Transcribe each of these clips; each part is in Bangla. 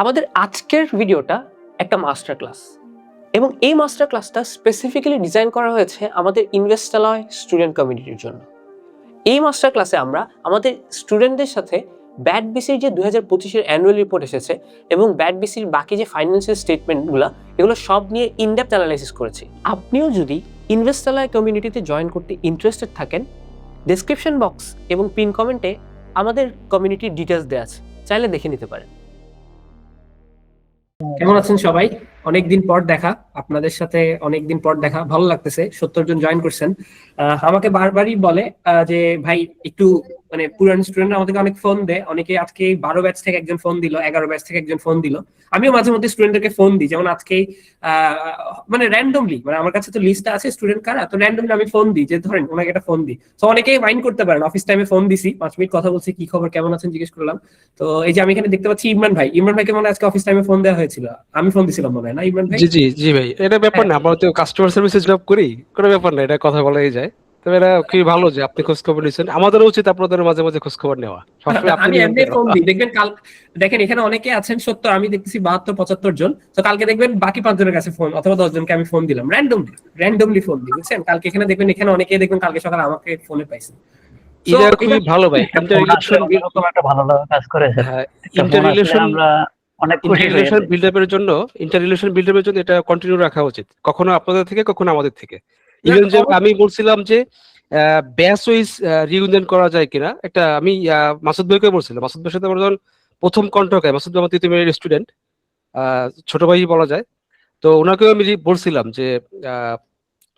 আমাদের আজকের ভিডিওটা একটা মাস্টার ক্লাস এবং এই মাস্টার ক্লাসটা স্পেসিফিক্যালি ডিজাইন করা হয়েছে আমাদের ইনভেস্টালয় স্টুডেন্ট কমিউনিটির জন্য। এই মাস্টার ক্লাসে আমরা আমাদের স্টুডেন্টদের সাথে ব্যাট বিসির যে 2025-এর অ্যানুয়াল রিপোর্ট এসেছে এবং ব্যাট বিসির বাকি যে ফাইন্যান্সিয়াল স্টেটমেন্টগুলো এগুলো সব নিয়ে ইনডেপথ অ্যানালাইসিস করেছি। আপনিও যদি ইনভেস্টালয় কমিউনিটিতে জয়েন করতে ইন্টারেস্টেড থাকেন, ডেসক্রিপশন বক্স এবং পিন কমেন্টে আমাদের কমিউনিটির ডিটেলস দেওয়া আছে, চাইলে দেখে নিতে পারেন। কেমন আছেন সবাই? অনেকদিন পর দেখা, আপনাদের সাথে অনেকদিন পর দেখা, ভালো লাগতেছে। 70 জন জয়েন করছেন। আমাকে বারবারই বলে যে ভাই একটু মানে পুরান স্টুডেন্ট আমাদেরকে অনেক ফোন দেয়, অনেকে আজকে 12 ব্যাচ থেকে একজন ফোন দিল, 11 ব্যাচ থেকে একজন ফোন দিল। আমিও মাঝে মধ্যে স্টুডেন্টদেরকে ফোন দিই, যেমন আজকে মানে র্যান্ডমলি, মানে আমার কাছে তো লিস্টটা আছে স্টুডেন্ট কারা, তো র্যান্ডমলি আমি ফোন দিই, যে ধরেন ওনাকে একটা ফোন দিই। তো অনেকেই মাইন্ড করতে পারেন, অফিস টাইমে ফোন দিছি, 5 মিনিট কথা বলছি, কি খবর কেমন আছেন জিজ্ঞেস করলাম। তো এই যে আমি এখানে দেখতে পাচ্ছি ইমরান ভাইকে মনে হয় আজকে অফিস টাইমে ফোন দেওয়া হয়েছিল, আমি ফোন দিছিলাম মনে হয়, না ইমরান ভাই? জি জি জি ভাই, এটা ব্যাপার না, আমরা তো কাস্টমার সার্ভিসে জব করি, কোনো ব্যাপার না, এটা কথা বলাই যায়। তবে এটা খুবই ভালো যে আপনি খোঁজ খবর নিচ্ছেন, আমাদের উচিত আপনাদের মাঝে মাঝে খোঁজ খবর নেওয়া, সবসময় আপনি আমি নেবেন এমনি কেন? ফোন দিই, দেখবেন দেখেন এখানে অনেকে আছেন, সত্য আমি দেখতেছি 72-75 জন। তো কালকে দেখবেন বাকি 5 জনের কাছে ফোন, অথবা 10 জনকে আমি ফোন দিলাম, র্যান্ডমলি ফোন দিই, বুঝছেন? কালকে এখানে দেখবেন, এখানে অনেকেই দেখবেন কালকে সকালে আমাকে ফোনে পাইছেন। এটা খুবই ভালো ভাই, ইন্টাররিলেশন এরকম একটা ভালো কাজ করেছে। হ্যাঁ, একটা ফোন আসলে আমরা অনেক খুশি হয়েছি। ইন্টাররিলেশন বিল্ড আপের জন্য এটা কন্টিনিউ রাখা উচিত, কখনো আপনাদের থেকে কখনো আমাদের থেকে। ইভেন যে আমি বলছিলাম যে ব্যাচ ওয়াইজ রিইউনিয়ন করা যায় কিনা, একটা আমি মাসুদ ভাইকে বলছিলাম, মাসুদ ভাইয়ের সাথে আমার যখন প্রথম কন্ট্যাক্ট হয়, মাসুদ ভাই আমার তৃতীয় মেয়ের স্টুডেন্ট, ছোট ভাই বলা যায়। তো ওনাকেও আমি বলছিলাম যে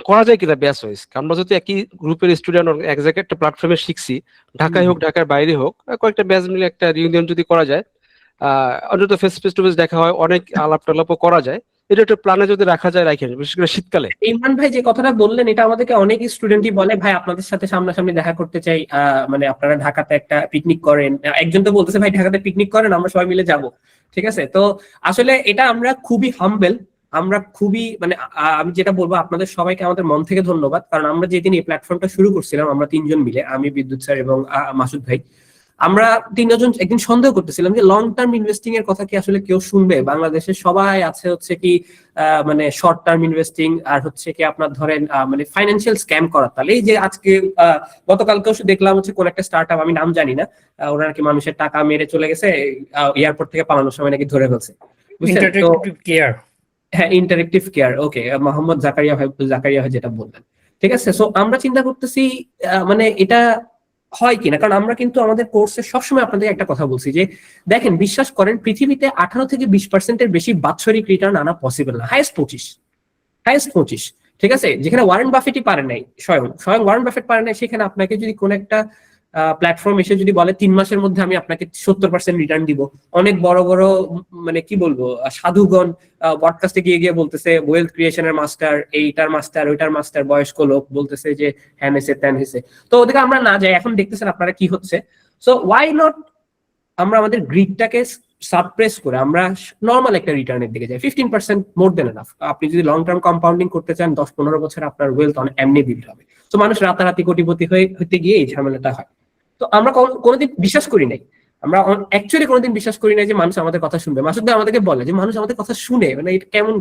করা যায় কিনা ব্যাচ ওয়াইজ, আমরা যদি একই গ্রুপের স্টুডেন্ট এক জায়গায় একটা প্ল্যাটফর্মে শিখছি, ঢাকায় হোক ঢাকার বাইরে হোক, কয়েকটা ব্যাচ মিলে একটা রিউনিয়ন যদি করা যায়, অন্তত ফেস টু ফেস দেখা হয়, অনেক আলাপ টালাপও করা যায়, এটা একটা প্ল্যানে যদি রাখা যায়, রাখেন, বিশেষ করে শীতকালে। ইমরান ভাই যে কথাটা বললেন, এটা আমাদেরকে অনেক স্টুডেন্টই বলে, ভাই আপনাদের সাথে সামনাসামনি দেখা করতে চাই, মানে আপনারা ঢাকাতে একটা পিকনিক করেন। একজন তো বলতেছে ভাই ঢাকাতে পিকনিক করেন, আমরা সবাই মিলে যাব। ঠিক আছে, তো আসলে এটা আমরা খুবই হাম্বেল, আমরা খুবই মানে আমি যেটা বলবো, আপনাদের সবাইকে আমাদের মন থেকে ধন্যবাদ। কারণ আমরা যেদিন এই প্ল্যাটফর্মটা শুরু করছিলাম, আমরা 3 জন মিলে, আমি, বিদ্যুৎ স্যার এবং মাসুদ ভাই, আমরা 3 জন একদিন সন্দেহ করতেছিলাম যে লং টার্ম ইনভেস্টিং এর কথা কি আসলে কেউ শুনবে। বাংলাদেশে সবাই আছে হচ্ছে কি মানে শর্ট টার্ম ইনভেস্টিং, আর হচ্ছে কি আপনার ধরেন মানে ফাইন্যান্সিয়াল স্ক্যাম করার তালে। এই যে আজকে গতকালকেও দেখলাম হচ্ছে কোন একটা স্টার্ট আপ, আমি নাম জানি না, ওরা নাকি মানুষের টাকা মেরে চলে গেছে, এয়ারপোর্ট থেকে পালানোর সময় নাকি ধরে ফেলছে। হ্যাঁ, ইন্টারেক্টিভ কেয়ার, ওকে, মোহাম্মদ জাকারিয়া ভাই যেটা বললেন। ঠিক আছে, সো আমরা চিন্তা করতেছি মানে এটা হয় কিনা, কারণ আমরা কিন্তু আমাদের কোর্সে সবসময় আপনাদের একটা কথা বলছি যে দেখেন, বিশ্বাস করেন, পৃথিবীতে 18 থেকে 20% বেশি বাৎসরিক রিটার্ন আনা পসিবল না, হাইয়েস্ট 25। ঠিক আছে, যেখানে ওয়ারেন বাফেটই পারে নাই, স্বয়ং ওয়ারেন বাফেট পারে নাই, সেখানে আপনাকে যদি কোন একটা প্ল্যাটফর্ম এসে যদি বলে 3 মাসের মধ্যে আমি আপনাকে 70% রিটার্ন দিব, অনেক বড় বড় মানে কি বলবো সাধুগণ পডকাস্টে গিয়ে গিয়ে বলতেছে ওয়েলথ ক্রিয়েশনের মাস্টার, এইটার মাস্টার, ওইটার মাস্টার, বয়স্ক লোক বলতেছে যে হ্যান হেসে ত্যান হেসে। তো ওদিকে আমরা না যাই, এখন দেখতেছেন আপনারা কি হচ্ছে। সো ওয়াই নট আমরা আমাদের গ্রিডটাকে সাবপ্রেস করে আমরা নর্মাল একটা রিটার্নের দিকে যাই। 15% মোর দেন এনাফ। আপনি যদি লং টার্ম কম্পাউন্ডিং করতে চান, 10-15 বছর আপনার ওয়েলথ এমনি বিল্ড হবে। তো মানুষ রাতারাতি কোটিপতি হইতে গিয়ে এই ঝামেলাটা হয়। তো আমরা কোনোদিন বিশ্বাস করি নাই, আমরা অ্যাকচুয়ালি কোনোদিন বিশ্বাস করি নাই যে মানুষ আমাদের কথা শুনবে। মাসুদ ভাই আমাদেরকে বলে যে মানুষ আমাদের কথা শুনে, মানে এটা কেমন,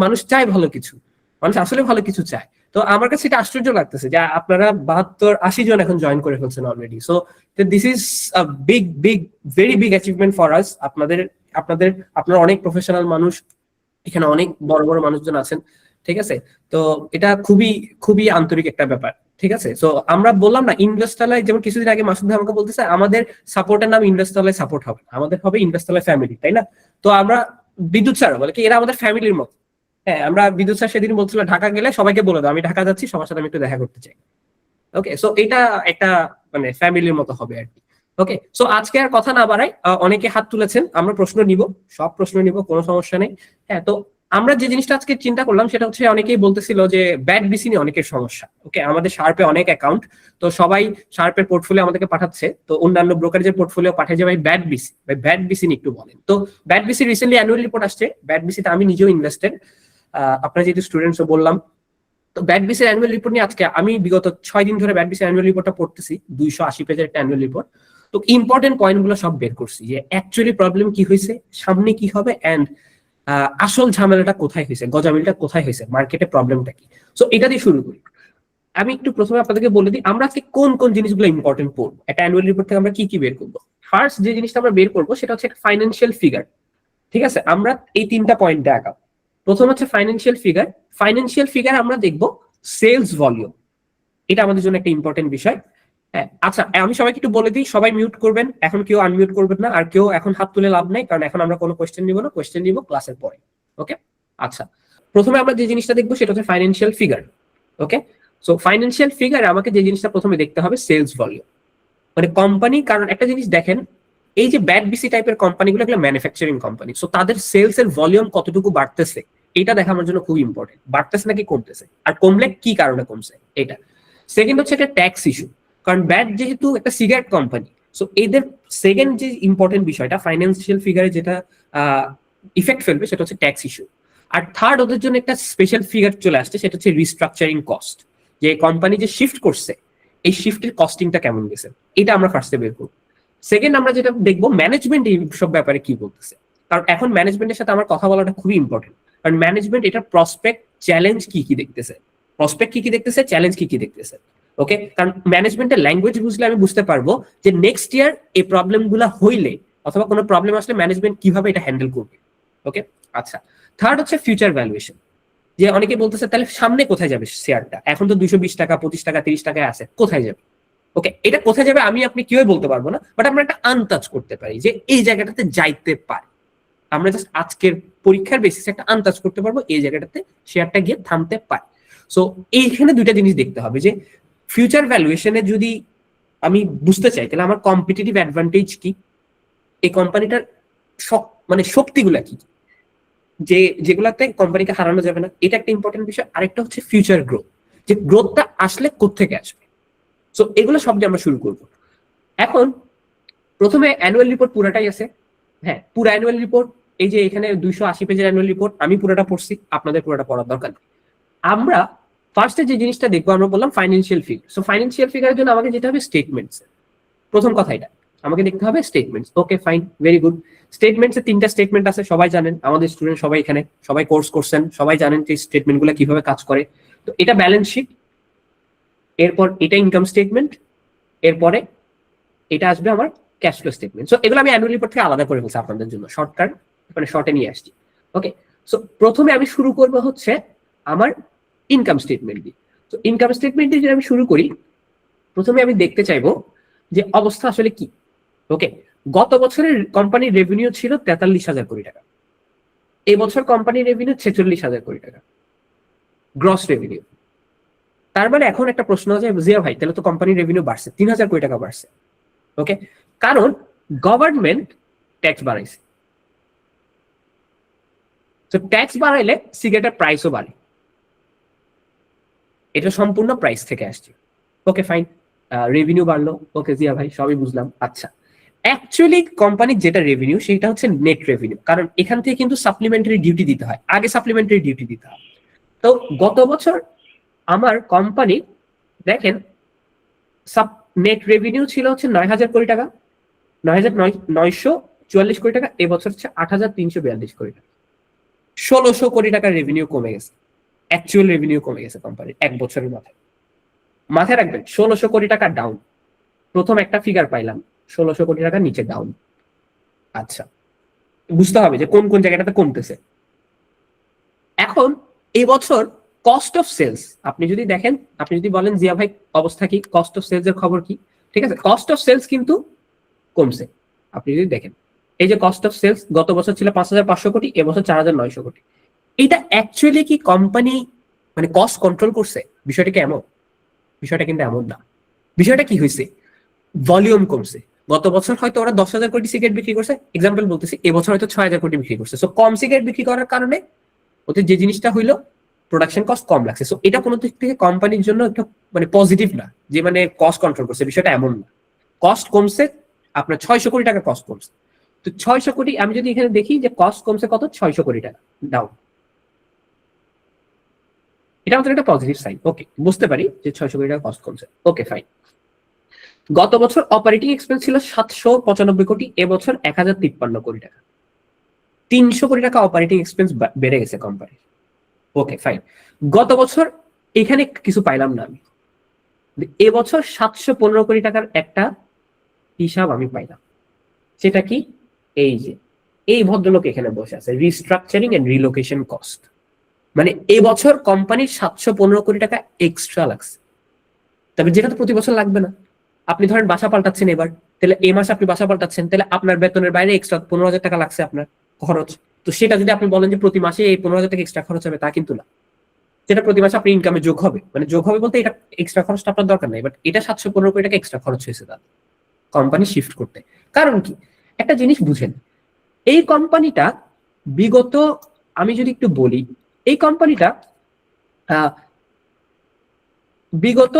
মানুষ চায় ভালো কিছু, মানুষ আসলে ভালো কিছু চায়। তো আমার কাছে এটা আশ্চর্য লাগতেছে যে আপনারা 72-80 জন এখন জয়েন করে ফেলছেন already. So this is a big very big achievement for us. আপনারা অনেক প্রফেশনাল মানুষ, এখানে অনেক বড় বড় মানুষজন আছেন। ঠিক আছে, তো এটা খুবই খুবই আন্তরিক একটা ব্যাপার। ঠিক আছে, সো আমরা বললাম না ইনভেস্টালায়, যেমন কিছুদিন আগে মাসুদ ভাই আমাকে বলতেছে আমাদের সাপোর্টের নাম ইনভেস্টালায় সাপোর্ট হবে, আমাদের হবে ইনভেস্টালায় ফ্যামিলি, তাই না? তো আমরা, বিদ্যুৎ স্যার বলে কি এরা আমাদের ফ্যামিলির মতো। হ্যাঁ, আমরা বিদ্যুৎ স্যার সেদিন বলছিল ঢাকা গেলে সবাইকে বলে দাও আমি ঢাকা যাচ্ছি, সবার সাথে আমি একটু দেখা করতে চাই। ওকে, সো এটা একটা মানে ফ্যামিলির মতো হবে আর কি। ওকে, সো আজকে আর কথা না বাড়াই, অনেকে হাত তুলেছেন, আমরা প্রশ্ন নিব, সব প্রশ্ন নিব, কোনো সমস্যা নেই। হ্যাঁ, তো আমরা যে জিনিসটা আজকে চিন্তা করলাম সেটা হচ্ছে, অনেকেই বলতেছিল যে ব্যাড বিসি নিয়ে অনেকের সমস্যা। ওকে, আমাদের শার্পে অনেক অ্যাকাউন্ট, তো সবাই শার্পের পোর্টফোলিও আমাদেরকে পাঠাচ্ছে, তো অন্যান্য ব্রোকারেজের পোর্টফোলিও পাঠিয়ে যায়, ভাই ব্যাড বিসি নিয়ে একটু বলেন। তো BAT BC recently annual report আসছে, ব্যাড বিসিতে আমি নিজেও ইনভেস্টেড, আপনারা যেহেতু স্টুডেন্টসও বললাম। তো ব্যাড বিসির অ্যানুয়াল রিপোর্ট নিয়ে আজকে আমি বিগত 6 দিন ধরে ব্যাড বিসির অ্যানুয়াল রিপোর্টটা পড়তেছি, 280 পেজের একটা অ্যানুয়াল রিপোর্ট। তো ইম্পর্টেন্ট পয়েন্ট গুলো সব বের করছি যে অ্যাকচুয়ালি প্রবলেম কি হয়েছে, সামনে কি হবে, এন্ড আসল ঝামেলাটা কোথায় হয়েছে, গজামিলটা কোথায় হয়েছে, মার্কেটে প্রবলেমটা কি। সো এটা দিয়ে শুরু করি। আমি একটু প্রথমে আপনাদেরকে বলে দিই আমরা আজকে কোন কোন জিনিসগুলো ইম্পর্টেন্ট পড়বো, একটা অ্যানুয়াল রিপোর্ট থেকে আমরা কি কি বের করবো। ফার্স্ট যে জিনিসটা আমরা বের করবো সেটা হচ্ছে ফাইন্যান্সিয়াল ফিগার। ঠিক আছে, আমরা এই 3টা পয়েন্ট দেখাবো। প্রথম হচ্ছে ফাইন্যান্সিয়াল ফিগার। ফাইন্যান্সিয়াল ফিগার আমরা দেখবো সেলস ভলিউম, এটা আমাদের জন্য একটা ইম্পর্টেন্ট বিষয়। আচ্ছা, আমি সবাইকে একটু বলে দিই, সবাই মিউট করবেন, এখন কেউ আনমিউট করবেন না, আর কেউ এখন হাত তুলে লাভ নাই, কারণ এখন আমরা কোনো কোয়েশ্চেন নিব না, কোয়েশ্চেন নিব ক্লাসের পরে। ওকে, আচ্ছা, প্রথমে আমরা যে জিনিসটা দেখবো সেটা হচ্ছে ফাইন্যান্সিয়াল ফিগার। ওকে, সো ফাইন্যান্সিয়াল ফিগারে আমাকে যে জিনিসটা প্রথমে দেখতে হবে সেলস ভলিউম, মানে কোম্পানি। কারণ একটা জিনিস দেখেন, এই যে ব্যাড বিসি টাইপের কোম্পানিগুলো এগুলো ম্যানুফ্যাকচারিং কোম্পানি, সো তাদের সেলস এর ভলিউম কতটুকু বাড়তেছে এটা দেখা আমার জন্য খুব ইম্পর্টেন্ট, বাড়তেছে নাকি কমতেছে, আর কমলে কি কারণে কমছে এটা। সেকেন্ড হচ্ছে একটা ট্যাক্স ইস্যু, কারণ ব্যাড যেহেতু একটা সিগারেট কোম্পানি, সো এদের সেকেন্ড যে ইম্পর্টেন্ট বিষয়টা ফাইন্যান্সিয়াল ফিগারে যেটা ইফেক্ট ফেলবে সেটা হচ্ছে ট্যাক্স ইস্যু। আর থার্ড ওদের জন্য একটা স্পেশাল ফিগার চলে আসছে, সেটা হচ্ছে রিস্ট্রাকচারিং কস্ট, যে কোম্পানি যে শিফট করছে এই শিফটের কস্টিংটা কেমন গেছে, এটা আমরা ফার্স্টে বের করবো। সেকেন্ড আমরা যেটা দেখবো ম্যানেজমেন্ট এই সব ব্যাপারে কি বলতেছে, কারণ এখন ম্যানেজমেন্টের সাথে আমার কথা বলাটা খুবই ইম্পর্টেন্ট, কারণ ম্যানেজমেন্ট এটা প্রসপেক্ট চ্যালেঞ্জ কি কি দেখতেছে, প্রসপেক্ট কি কি দেখতেছে, চ্যালেঞ্জ কি কি দেখতেছে। ওকে, কারণ ম্যানেজমেন্টের ল্যাঙ্গুয়েজ বুঝলে আমি বুঝতে পারবো যে নেক্সট ইয়ার এই প্রবলেম গুলা হইলে অথবা কোনো প্রবলেম আসলে ম্যানেজমেন্ট কিভাবে এটা হ্যান্ডেল করবে। ওকে, আচ্ছা, থার্ড হচ্ছে ফিউচার ভ্যালুয়েশন, যে অনেকে বলতেছে তাহলে সামনে কোথায় যাবে শেয়ারটা, এখন তো 220 টাকা 25 টাকা 30 টাকায় আছে, কোথায় যাবে। ওকে, এটা কোথায় যাবে আমি আপনি কেউই বলতে পারবো না, বাট আমরা একটা আন্দাজ করতে পারি যে এই জায়গাটাতে যাইতে পারে। আমরা জাস্ট আজকের পরীক্ষার বেসিসে একটা আন্দাজ করতে পারবো এই জায়গাটাতে শেয়ারটা গিয়ে থামতে পারে। সো এইখানে দুইটা জিনিস দেখতে হবে, যে ফিউচার ভ্যালুয়েশনে যদি আমি বুঝতে চাই তাহলে আমার কম্পিটিটিভ অ্যাডভান্টেজ কি, এই কোম্পানিটার মানে শক্তিগুলা কি, যে যেগুলাতে কোম্পানিকে হারানো যাবে না, এটা একটা ইম্পর্টেন্ট বিষয়। আরেকটা হচ্ছে ফিউচার গ্রোথ, যে গ্রোথটা আসলে কোত্থেকে আসবে। সো এগুলো সব দিয়ে আমরা শুরু করবো। এখন প্রথমে অ্যানুয়াল রিপোর্ট পুরাটাই আছে, হ্যাঁ পুরো অ্যানুয়াল রিপোর্ট, এই যে এখানে 280 পেজের অ্যানুয়াল রিপোর্ট, আমি পুরোটা পড়ছি, আপনাদের পুরোটা পড়ার দরকার নেই। আমরা ফার্স্টে যে জিনিসটা দেখবো আমরা বললাম ফাইন্যান্সিয়াল ফিগার। সো ফাইন্যান্সিয়াল ফিগারের জন্য আমাকে যেতে হবে স্টেটমেন্টস, প্রথম কথা এটা আমাকে দেখতে হবে statements. Okay fine, very good. স্টেটমেন্টসে 3টা স্টেটমেন্ট আছে, সবাই জানেন, আমাদের স্টুডেন্ট সবাই এখানে সবাই কোর্স করছেন, সবাই জানেন যে স্টেটমেন্ট গুলো কিভাবে কাজ করে। তো এটা ব্যালেন্স শিট, এরপর এটা ইনকাম স্টেটমেন্ট, এরপরে এটা আসবে আমার ক্যাশ ফ্লো স্টেটমেন্ট। সো এগুলো আমি অ্যানুয়াল রিপোর্ট থেকে আলাদা করে ফেলছি আপনাদের জন্য, শর্টকাট মানে শর্টে নিয়ে আসছি। ওকে, সো প্রথমে আমি শুরু করব হচ্ছে আমার ইনকাম স্টেটমেন্ট দিয়ে। তো ইনকাম স্টেটমেন্ট দিয়ে যদি আমি শুরু করি, প্রথমে আমি দেখতে চাইবো যে অবস্থা আসলে কি। ওকে, গত বছরের কোম্পানির রেভিনিউ ছিল 43,000 কোটি টাকা, এই বছর কোম্পানির রেভিনিউ 46,000 কোটি টাকা গ্রস রেভিনিউ। তার মানে এখন একটা প্রশ্ন আছে, জিয়া ভাই তাহলে তো কোম্পানির রেভিনিউ বাড়ছে, 3,000 কোটি টাকা বাড়ছে। ওকে, কারণ গভর্নমেন্ট ট্যাক্স বাড়াইছে, তো ট্যাক্স বাড়াইলে সিগারেটের প্রাইসও বাড়ে, এটা সম্পূর্ণ প্রাইস থেকে আসছে। ওকে ফাইন, রেভিনিউ বাড়লো, ওকে জিয়া ভাই সবই বুঝলাম। আচ্ছা, অ্যাকচুয়ালি কোম্পানির যেটা রেভিনিউ সেটা হচ্ছে নেট রেভিনিউ, কারণ এখান থেকে কিন্তু সাপ্লিমেন্টারি ডিউটি দিতে হয়, আগে সাপ্লিমেন্টারি ডিউটি দিতে হয়। তো গত বছর আমার কোম্পানি দেখেন নেট রেভিনিউ ছিল হচ্ছে 9,000 কোটি টাকা, 9,944 কোটি টাকা, এবছর হচ্ছে 8,342 কোটি টাকা, 1,600 কোটি টাকার রেভিনিউ কমে গেছে, অ্যাকচুয়াল রেভিনিউ কমে গেছে কোম্পানির এক বছরের মাথায় রাখবেন 1,600 কোটি টাকা ডাউন। প্রথম একটা ফিগার পাইলাম 1,600 কোটি টাকা নিচে ডাউন। আচ্ছা, বুঝতে হবে যে কোন কোন জায়গাটাতে কমতেছে। এখন এবছর কস্ট অফ সেলস আপনি যদি দেখেন, আপনি যদি বলেন জিয়া ভাই অবস্থা কি, কস্ট অফ সেলস এর খবর কি, ঠিক আছে, কস্ট অফ সেলস কিন্তু কমছে। আপনি যদি দেখেন এই যে কস্ট অফ সেলস গত বছর ছিল 5,500 কোটি, এবছর 4,900 কোটি। এটা অ্যাকচুয়ালি কি কোম্পানি মানে কস্ট কন্ট্রোল করছে? বিষয়টা কি এমন? বিষয়টা কিন্তু এমন না। বিষয়টা কি হয়েছে, ভলিউম কমছে। গত বছর হয়তো ওরা 10,000 কোটি সিগারেট বিক্রি করছে, এক্সাম্পল বলতেছি, এবছর হয়তো 6,000 কোটি বিক্রি করছে। সো কম সিগারেট বিক্রি করার কারণে ওদের যে জিনিসটা হইলো প্রোডাকশন কস্ট কম লাগছে। সো এটা কোনো দিক থেকে কোম্পানির জন্য একটা মানে পজিটিভ না যে মানে কস্ট কন্ট্রোল করছে, বিষয়টা এমন না। কস্ট কমছে, আপনার 600 কোটি টাকা কস্ট কমছে। তো 600 কোটি আমি যদি এখানে দেখি যে কস্ট কমছে কত, 600 কোটি টাকা ডাউন, এটা আমাদের একটা পজিটিভ সাইন। ওকে, বুঝতে পারি যে 600 কোটি টাকা কস্ট কমছে। ওকে ফাইন, গত বছর অপারেটিং এক্সপেন্স ছিল 795 কোটি, এবছর 1053 কোটি টাকা। 300 কোটি টাকা অপারেটিং এক্সপেন্স বেড়ে গেছে কোম্পানি। ওকে ফাইন, গত বছর এখানে কিছু পাইলাম না আমি। এবছর 715 কোটি টাকার একটা হিসাব আমি পাইলাম, সেটা কি? এই যে এই ভদ্রলোক এখানে বসে আছে, রিস্ট্রাকচারিং এন্ড রিলোকেশন কস্ট। মানে এবছর কোম্পানির 715 কোটি টাকা এক্সট্রা লাগছে। তবে যেটা তো প্রতি বছর লাগবে না। আপনি ধরেন বাসা পাল্টাচ্ছেন এবার, তাহলে এই মাসে আপনি বাসা পাল্টাচ্ছেন, তাহলে আপনার বেতনের বাইরে এক্সট্রা 15,000 টাকা লাগছে আপনার খরচ। তো সেটা যদি আপনি বলেন যে প্রতি মাসে এই 15,000 টাকা এক্সট্রা খরচ হবে, তা কিন্তু না। যেটা প্রতি মাসে আপনি ইনকামে যোগ হবে, মানে যোগ হবে বলতে এটা এক্সট্রা খরচটা আপনার দরকার নাই, বাট এটা 715 কোটি টাকা এক্সট্রা খরচ হয়েছে তার কোম্পানি শিফট করতে। কারণ কি? একটা জিনিস বুঝেন, এই কোম্পানিটা বিগত, আমি যদি একটু বলি, এই কোম্পানিটা বিগত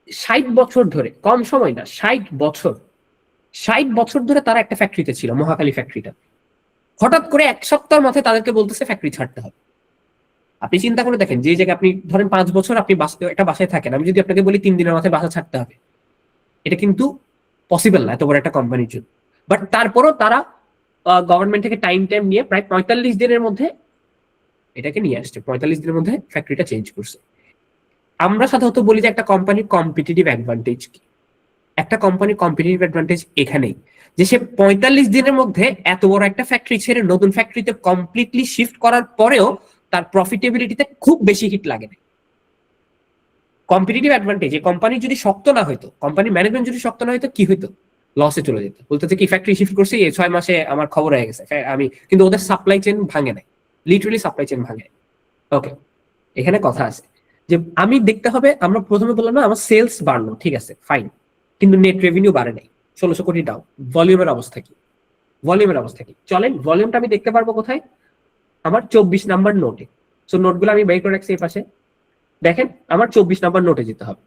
60 বছর ধরে, কম সময় না, 60 বছর ধরে তারা একটা ফ্যাক্টরিতে ছিল, মহাখালী ফ্যাক্টরিটা। হঠাৎ করে এক সপ্তাহের মাথায় তাদেরকে বলতেছে ফ্যাক্টরি ছাড়তে হবে। আপনি চিন্তা করে দেখেন, যে জায়গায় আপনি ধরেন 5 বছর আপনি একটা বাসায় থাকেন, আমি যদি আপনাকে বলি 3 দিনের মাথায় বাসা ছাড়তে হবে, এটা কিন্তু পসিবল না এত বড় একটা কোম্পানির জন্য। বাট তারপরও তারা গভর্নমেন্ট থেকে টাইম নিয়ে প্রায় 45 দিনের মধ্যে এটাকে নিয়ে আসছে, 45 দিনের মধ্যে ফ্যাক্টরিটা চেঞ্জ করছে। আমরা সাধারণত বলি যে একটা কোম্পানির কম্পিটিটিভ অ্যাডভান্টেজ কি? একটা কোম্পানির কম্পিটিটিভ অ্যাডভান্টেজ এখানেই যে সে 45 দিনের মধ্যে এত বড় একটা ফ্যাক্টরি ছেড়ে নতুন ফ্যাক্টরিতে কমপ্লিটলি শিফট করার পরেও তার প্রফিটেবিলিটিতে খুব বেশি হিট লাগে না। কম্পিটিটিভ অ্যাডভান্টেজ, এই কোম্পানি যদি শক্ত না হইতো, কোম্পানির ম্যানেজমেন্ট যদি শক্ত না হইতো, কি হইতো? লসে চলে যেত। বলতে যে কি ফ্যাক্টরি শিফট করছি, এই 6 মাসে আমার খবর হয়ে গেছে, আমি কিন্তু ওদের সাপ্লাই চেইন ভাঙে নাই, লিটারালি সাপ্লাই চেইন ভাঙে। ওকে, এখানে কথা আছে যে আমি দেখতে হবে, আমরা প্রথমে বললাম না আমার সেলস বাড়লো, ঠিক আছে ফাইন, কিন্তু নেট রেভিনিউ বাড়ে নাই, 1600 কোটি ডাউন। ভলিউমের অবস্থা কি? চলেন ভলিউমটা আমি দেখতে পারবো কোথায়? আমার 24 নাম্বার নোটে। সো নোটগুলো আমি বের করে রাখছি এই পাশে। দেখেন আমার 24 নাম্বার নোটে যেতে হবে।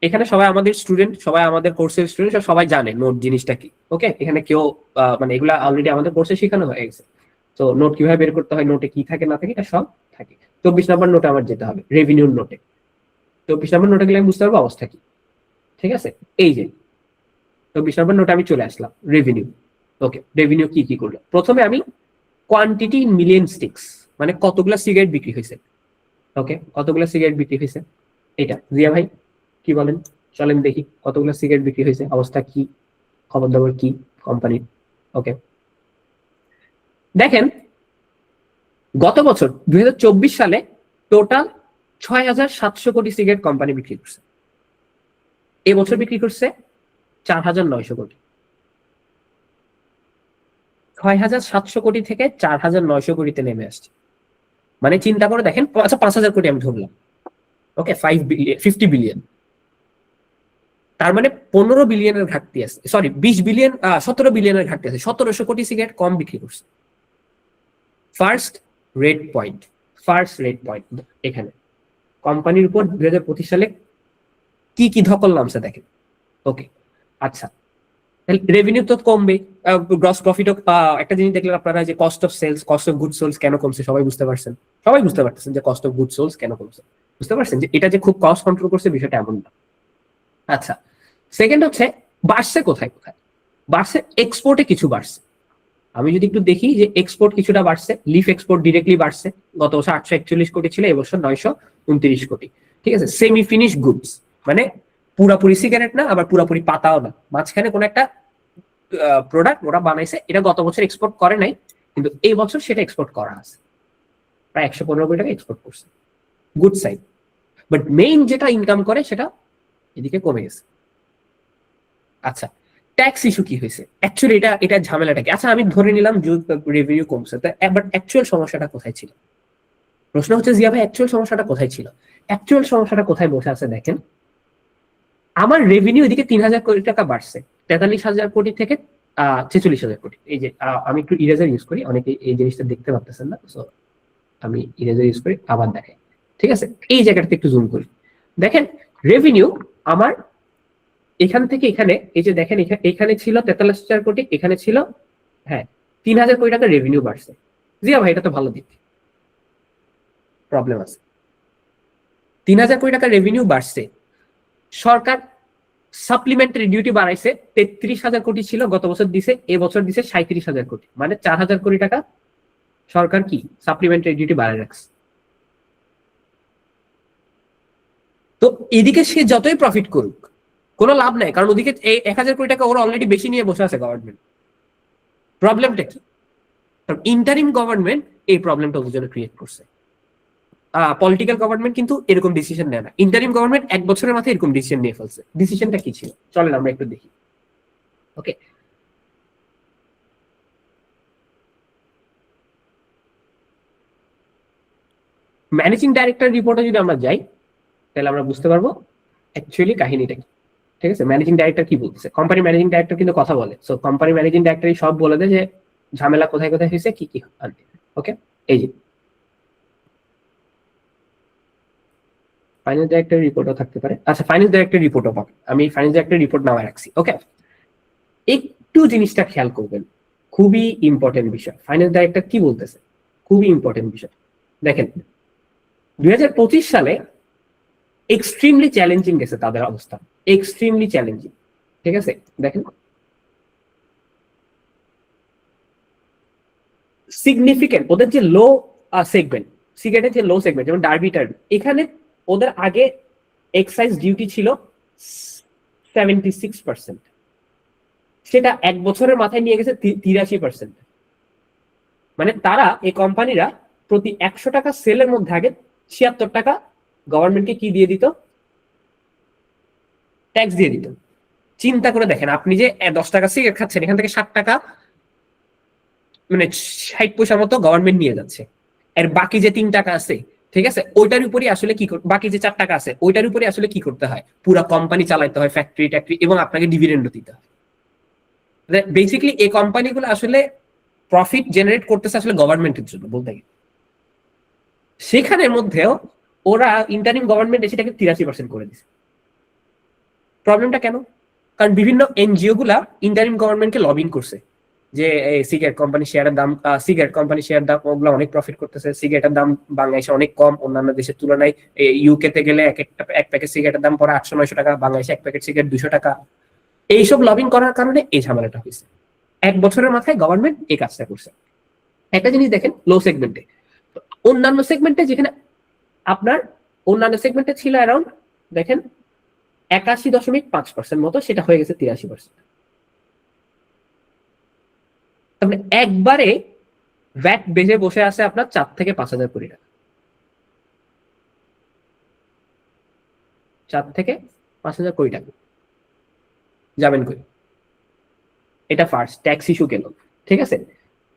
এখানে সবাই আমাদের স্টুডেন্ট, সবাই আমাদের কোর্সের স্টুডেন্ট, সবাই জানে নোট জিনিসটা কি। ওকে, এখানে কেউ মানে এগুলা অলরেডি আমাদের কোর্সে শেখানো হয়ে গেছে। তো নোট কিভাবে বের করতে হয়, নোটে কি থাকে না থাকে, এটা সব থাকে। 24 নাম্বার নোটে আমার যেতে হবে, রেভিনিউর নোটে। 24 নাম্বার নোটে গেলে আমি বুঝতে পারবো অবস্থা কি। ঠিক আছে, এই যে 24 নাম্বার নোটে আমি চলে আসলাম, রেভিনিউ। ওকে, রেভিনিউ কি কি করলো? প্রথমে আমি কোয়ান্টিটি ইন মিলিয়ন স্টিক্স, মানে কতগুলা সিগারেট বিক্রি হয়েছে। ওকে, কতগুলা সিগারেট বিক্রি হয়েছে, এটা জিয়া ভাই কি বলেন? চলেন দেখি কতগুলো সিগারেট বিক্রি হয়েছে, অবস্থা কি, খবর দাবর কি কোম্পানির। ওকে, দেখেন গত বছর 2024 সালে টোটাল 6,700 কোটি সিগারেট কোম্পানি বিক্রি করছে। এবছর বিক্রি করছে 4,900 কোটি। 6,700 কোটি থেকে 4,900 কোটিতে নেমে আসছে। মানে চিন্তা করে দেখেন, আচ্ছা 5,000 কোটি আমি ধরলাম। ওকে, 50 বিলিয়ন, তার মানে 15 বিলিয়নের ঘাটতি আছে, সরি 20 বিলিয়ন, 17 বিলিয়নের ঘাটতি আছে। 1700 কোটি সিগারেট কম বিক্রি করছে। ফার্স্ট রেড পয়েন্ট এখানে কোম্পানির উপর 2025 সালে কি কি ধকল নামছে দেখেন। ওকে, আচ্ছা রেভিনিউ তো কমবে, গ্রস প্রফিট। একটা জিনিস দেখলেন আপনারা যে cost of sales, cost of good sold কেন কমছে, সবাই বুঝতে পারছেন যে কস্ট অফ গুড সোলস কেন কমছে, বুঝতে পারছেন যে এটা যে খুব কস্ট কন্ট্রোল করছে বিষয়টা এমন না। আচ্ছা, সেকেন্ড হচ্ছে বাড়ছে কোথায় বাড়ছে, এক্সপোর্টে কিছু বাড়ছে। আমি যদি একটু দেখি যে এক্সপোর্ট কিছুটা বাড়ছে, লিফ এক্সপোর্ট ডিরেক্টলি বাড়ছে, গত বছর 841 কোটি ছিল, এবছর 929 কোটি। ঠিক আছে, সেমি ফিনিশ গুডস মানে পুরাপুরি সিগারেট না, আবার পুরাপুরি পাতাও না, মাঝখানে কোন একটা প্রোডাক্ট ওরা বানাইছে, এটা গত বছর এক্সপোর্ট করে নাই, কিন্তু এই বছর সেটা এক্সপোর্ট করা আছে, প্রায় 115 কোটি টাকা এক্সপোর্ট করছে, গুড সাইড। বাট মেইন যেটা ইনকাম করে সেটা এদিকে কমে গেছে। আচ্ছা, ট্যাক্স ইস্যু কি হয়েছে? অ্যাকচুয়ালি এটা ঝামেলাটা কি? আচ্ছা আমি ধরে নিলাম রেভিনিউ কমছে, বাট অ্যাকচুয়াল সমস্যাটা কোথায় ছিল? প্রশ্ন হচ্ছে জিয়া ভাই অ্যাকচুয়াল সমস্যাটা কোথায় ছিল? অ্যাকচুয়াল সমস্যাটা কোথায় বসে আছে দেখেন, আমার রেভিনিউ এদিকে 3,000 কোটি টাকা বাড়ছে, 43,000 কোটি থেকে 46,000 কোটি। এই যে আমি একটু ইরেজার ইউজ করি, অনেকে এই জিনিসটা দেখতে পারতেছেন না, সো আমি ইরেজার ইউজ করি, আবার দেখাই। ঠিক আছে, এই জায়গাটাতে একটু জুম করি, দেখেন রেভিনিউ আমার এখান থেকে এখানে, এই যে দেখেন এখানে ছিল 43,000 কোটি, এখানে ছিল 3,000 কোটি টাকা রেভিনিউ বাড়ছে। জিয়া ভাই এটা তো ভালো দিক, প্রবলেম আছে। 3,000 কোটি টাকা রেভিনিউ বাড়ছে, সরকার সাপ্লিমেন্টারি ডিউটি বাড়াইছে, 33,000 কোটি ছিল গত বছর দিছে, এবছর দিছে 37,000 কোটি, মানে 4,000 কোটি টাকা সরকার কি সাপ্লিমেন্টারি ডিউটি বাড়ায় রাখছে। তো এদিকে সে যতই প্রফিট করুক কোনো লাভ নাই, কারণ ওদিকে 1,000 কোটি টাকা ওরা অলরেডি বেশি নিয়ে বসে আছে গভর্নমেন্ট। প্রবলেমটা কি? কারণ ইন্টারিম গভর্নমেন্ট এই প্রবলেমটা ওদের জন্য ক্রিয়েট করছে। পলিটিক্যাল গভর্নমেন্ট কিন্তু এরকম ডিসিশন নেয় না, ইন্টারিম গভর্নমেন্ট 1 বছরের মাথায় এরকম ডিসিশন নিয়ে ফেলছে। ডিসিশনটা কি ছিল চলেন আমরা একটু দেখি। ওকে, ম্যানেজিং ডাইরেক্টর রিপোর্টে যদি আমরা যাই তাহলে আমরা বুঝতে পারবো অ্যাকচুয়ালি কাহিনীটা কি। ঠিক আছে, ম্যানেজিং ডাইরেক্টর কি বলছে, কোম্পানি ম্যানেজিং ডাইরেক্টর কিন্তু কথা বলে। সো কোম্পানি ম্যানেজিং ডাইরেক্টরই সব বলে দেয় যে ঝামেলা কোথায় কোথায় হয়েছে, কি কি আনতে। ওকে, এই যে ফাইন্যান্স ডাইরেক্টর রিপোর্টও থাকতে পারে। আচ্ছা, ফাইন্যান্স ডাইরেক্টর রিপোর্টও পাবে, আমি ফাইন্যান্স ডাইরেক্টর রিপোর্ট নামায় রাখছি। ওকে, একটু জিনিসটা খেয়াল করবেন, খুবই ইম্পর্টেন্ট বিষয়। ফাইন্যান্স ডাইরেক্টর কি বলতেছে, খুবই ইম্পর্টেন্ট বিষয়। দেখেন 2025 সালে এক্সট্রিমলি চ্যালেঞ্জিং গেছে তাদের অবস্থা, এক্সট্রিমলি চ্যালেঞ্জিং। ঠিক আছে, দেখেন সিগনিফিকেন্ট ওদের যে লো সেগমেন্ট, সিগারেটের যে লো সেগমেন্ট যেমন ডার্বি টার্বি, এখানে ওদের আগে এক্সাইজ ডিউটি ছিল 76%, সেটা 1 বছরের মাথায় নিয়ে গেছে 83%। মানে তারা এই কোম্পানিরা প্রতি 100 টাকা সেলের মধ্যে আগে 76 টাকা গভর্নমেন্টকে কি দিয়ে দিত, ট্যাক্স দিয়ে দিত। চিন্তা করে দেখেন, আপনি যে 10 টাকা সিগারেট খাচ্ছেন, এখান থেকে 60 টাকা মানে 60 পয়সা মতো গভর্নমেন্ট নিয়ে যাচ্ছে। এর বাকি যে 3 টাকা আছে, ঠিক আছে, ওইটার উপরে আসলে কি, বাকি যে 4 টাকা আছে ওইটার উপরে আসলে কি করতে হয়, পুরো কোম্পানি চালাইতে হয়, ফ্যাক্টরি ট্যাক্টরি, এবং আপনাকে ডিভিডেন্ডও দিতে হয়। বেসিক্যালি এই কোম্পানিগুলো আসলে প্রফিট জেনারেট করতেছে আসলে গভর্নমেন্টের জন্য বলতে গেলে। সেখানের মধ্যেও ওরা ইন্টারিম গভর্নমেন্ট সেটাকে 83% করে দিচ্ছে। প্রবলেমটা কেন? কারণ বিভিন্ন এনজিও গুলা ইন্টারিম গভর্নমেন্টকে লবিং করছে যে সিগারেট কোম্পানি শেয়ারের দাম, সিগারেট কোম্পানি শেয়ার দাম ওগুলো অনেক প্রফিট করতেছে, সিগারেটের দাম বাংলাদেশে অনেক কম অন্যান্য দেশের তুলনায়। ইউকে তে গেলে এক প্যাকেট সিগারেটের দাম পড়ে 800-900 টাকা, বাংলাদেশে এক প্যাকেট সিগারেট 200 টাকা। এইসব লবিং করার কারণে এই ঝামেলাটা হয়েছে। 1 বছরের মাথায় গভর্নমেন্ট এই কাজটা করছে। একটা জিনিস দেখেন, লো সেগমেন্টে, অন্যান্য সেগমেন্টে যেখানে আপনার অন্যান্য সেগমেন্টে ছিল অ্যারাউন্ড দেখেন 81.5% মতো, সেটা হয়ে গেছে 83%। তাহলে একবারে ভ্যাট বেজে বসে আছে আপনার 4 থেকে 5,000 কোটি টাকা, 4 থেকে 5,000 কোটি টাকা যাবেন কই? এটা ফার্স্ট ট্যাক্স ইস্যু গেল। ঠিক আছে,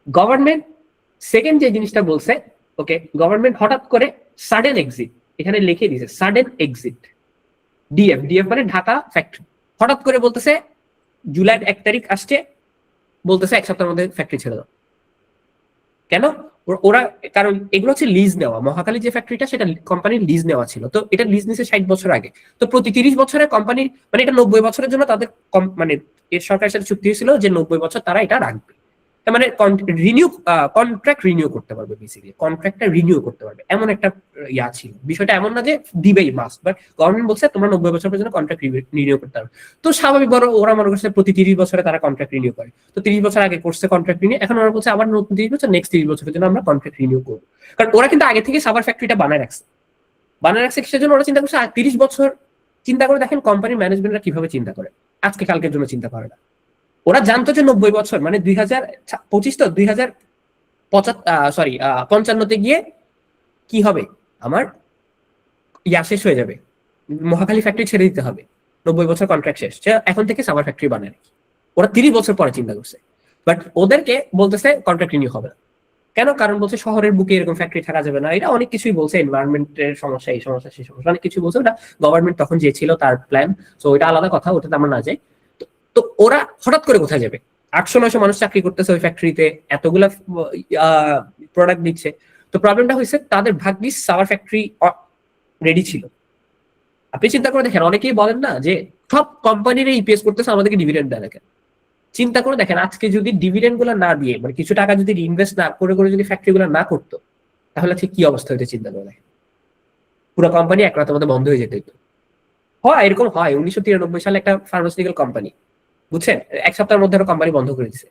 গভর্নমেন্ট সেকেন্ড যে জিনিসটা বলছে, ওকে, গভর্নমেন্ট হঠাৎ করে সাডেন এক্সিট, এখানে লিখে দিয়েছে সাডেন এক্সিট, ডিএফ, ডিএফ মানে ঢাকা ফ্যাক্টরি। হঠাৎ করে বলতেছে জুলাই 1 তারিখ আসছে, বলতেছে 1 সপ্তাহের মধ্যে ফ্যাক্টরি ছেড়ে দাও। কেন? ওরা, কারণ এগুলো হচ্ছে লিজ নেওয়া। মহাখালী যে ফ্যাক্টরিটা সেটা কোম্পানির লিজ নেওয়া ছিল, তো এটা লিজ নিছে 60 বছর আগে। তো প্রতি 30 বছরে কোম্পানির, মানে এটা 90 বছরের জন্য তাদের মানে এর সরকারের সাথে চুক্তি হয়েছিল যে 90 বছর তারা এটা রাখবে। মানে কন্ট্রাক্ট রিনিউ করতে পারবে, বেসিক্যালি কন্ট্রাক্টটা রিনিউ করতে পারবে, এমন একটা ইয়া ছিল। বিষয়টা এমন না যে দিবেই মাস্ট, বাট গভর্নমেন্ট বলছে তোমরা 90 বছর পর্যন্ত কন্ট্রাক্ট রিনিউ করতে পারবে। তো স্বাভাবিক বড় ওরা মনে করছে প্রতি 30 বছরে তারা কন্ট্রাক্ট রিনিউ করে। তো 30 বছর আগে করছে কন্ট্রাক্ট রিনিউ, এখন ওরা বলছে আবার নতুন 30 বছর, নেক্সট 30 বছরের জন্য আমরা কন্ট্রাক্ট রিনিউ করবো। কারণ ওরা কিন্তু আগে থেকে সাবার ফ্যাক্টরিটা বানায় রাখছে, সেজন্য ওরা চিন্তা করছে 30 বছর। চিন্তা করে দেখেন কোম্পানির ম্যানেজমেন্টরা কিভাবে চিন্তা করে, আজকে কালকের জন্য চিন্তা করে না। ওরা জানতো যে 90 বছর মানে 2025 তো 2055 গিয়ে কি হবে, আমার ইয়া শেষ হয়ে যাবে, মহাখালী ফ্যাক্টরি ছেড়ে দিতে হবে, 90 বছর কন্ট্রাক্ট শেষ, এখন থেকে সাবার ফ্যাক্টরি বানায়। ওরা 30 বছর পরে চিন্তা করছে, বাট ওদেরকে বলতেছে কন্ট্রাক্ট রিনিউ হবে না। কেন? কারণ বলছে শহরের বুকে এরকম ফ্যাক্টরি থাকা যাবে না, এটা অনেক কিছুই বলছে, এনভায়রনমেন্টের সমস্যা, এই সমস্যা সেই সমস্যা অনেক কিছু বলছে। ওটা গভর্নমেন্ট তখন যে ছিল তার প্ল্যান, তো ওইটা আলাদা কথা, ওটাতে আমরা না যাই। তো ওরা হঠাৎ করে কোথায় যাবে? 800-900 মানুষ চাকরি করতেছে ওই ফ্যাক্টরিতে, এতগুলা প্রোডাক্ট দিচ্ছে। তো প্রবলেমটা হয়েছে তাদের ভাগ্যিস সাবার ফ্যাক্টরি রেডি ছিল। আপনি চিন্তা করে দেখেন, অনেকেই বলেন না যে সব কোম্পানির ইপিএস করতেছে, আমাদেরকে ডিভিডেন্ড দেয় দেখেন। চিন্তা করে দেখেন আজকে যদি ডিভিডেন্ড গুলো না দিয়ে, মানে কিছু টাকা যদি ইনভেস্ট না করে করে যদি ফ্যাক্টরি গুলো না করতো, তাহলে ঠিক কি অবস্থা হইতে চিন্তা করে দেখেন। পুরো কোম্পানি এক রাতের মধ্যে বন্ধ হয়ে যেত। হয়, এরকম হয়। 1993 সালে একটা ফার্মাসিউটিক্যাল কোম্পানি, বুঝছেন, এক সপ্তাহের মধ্যে কোম্পানি বন্ধ করে দিছে,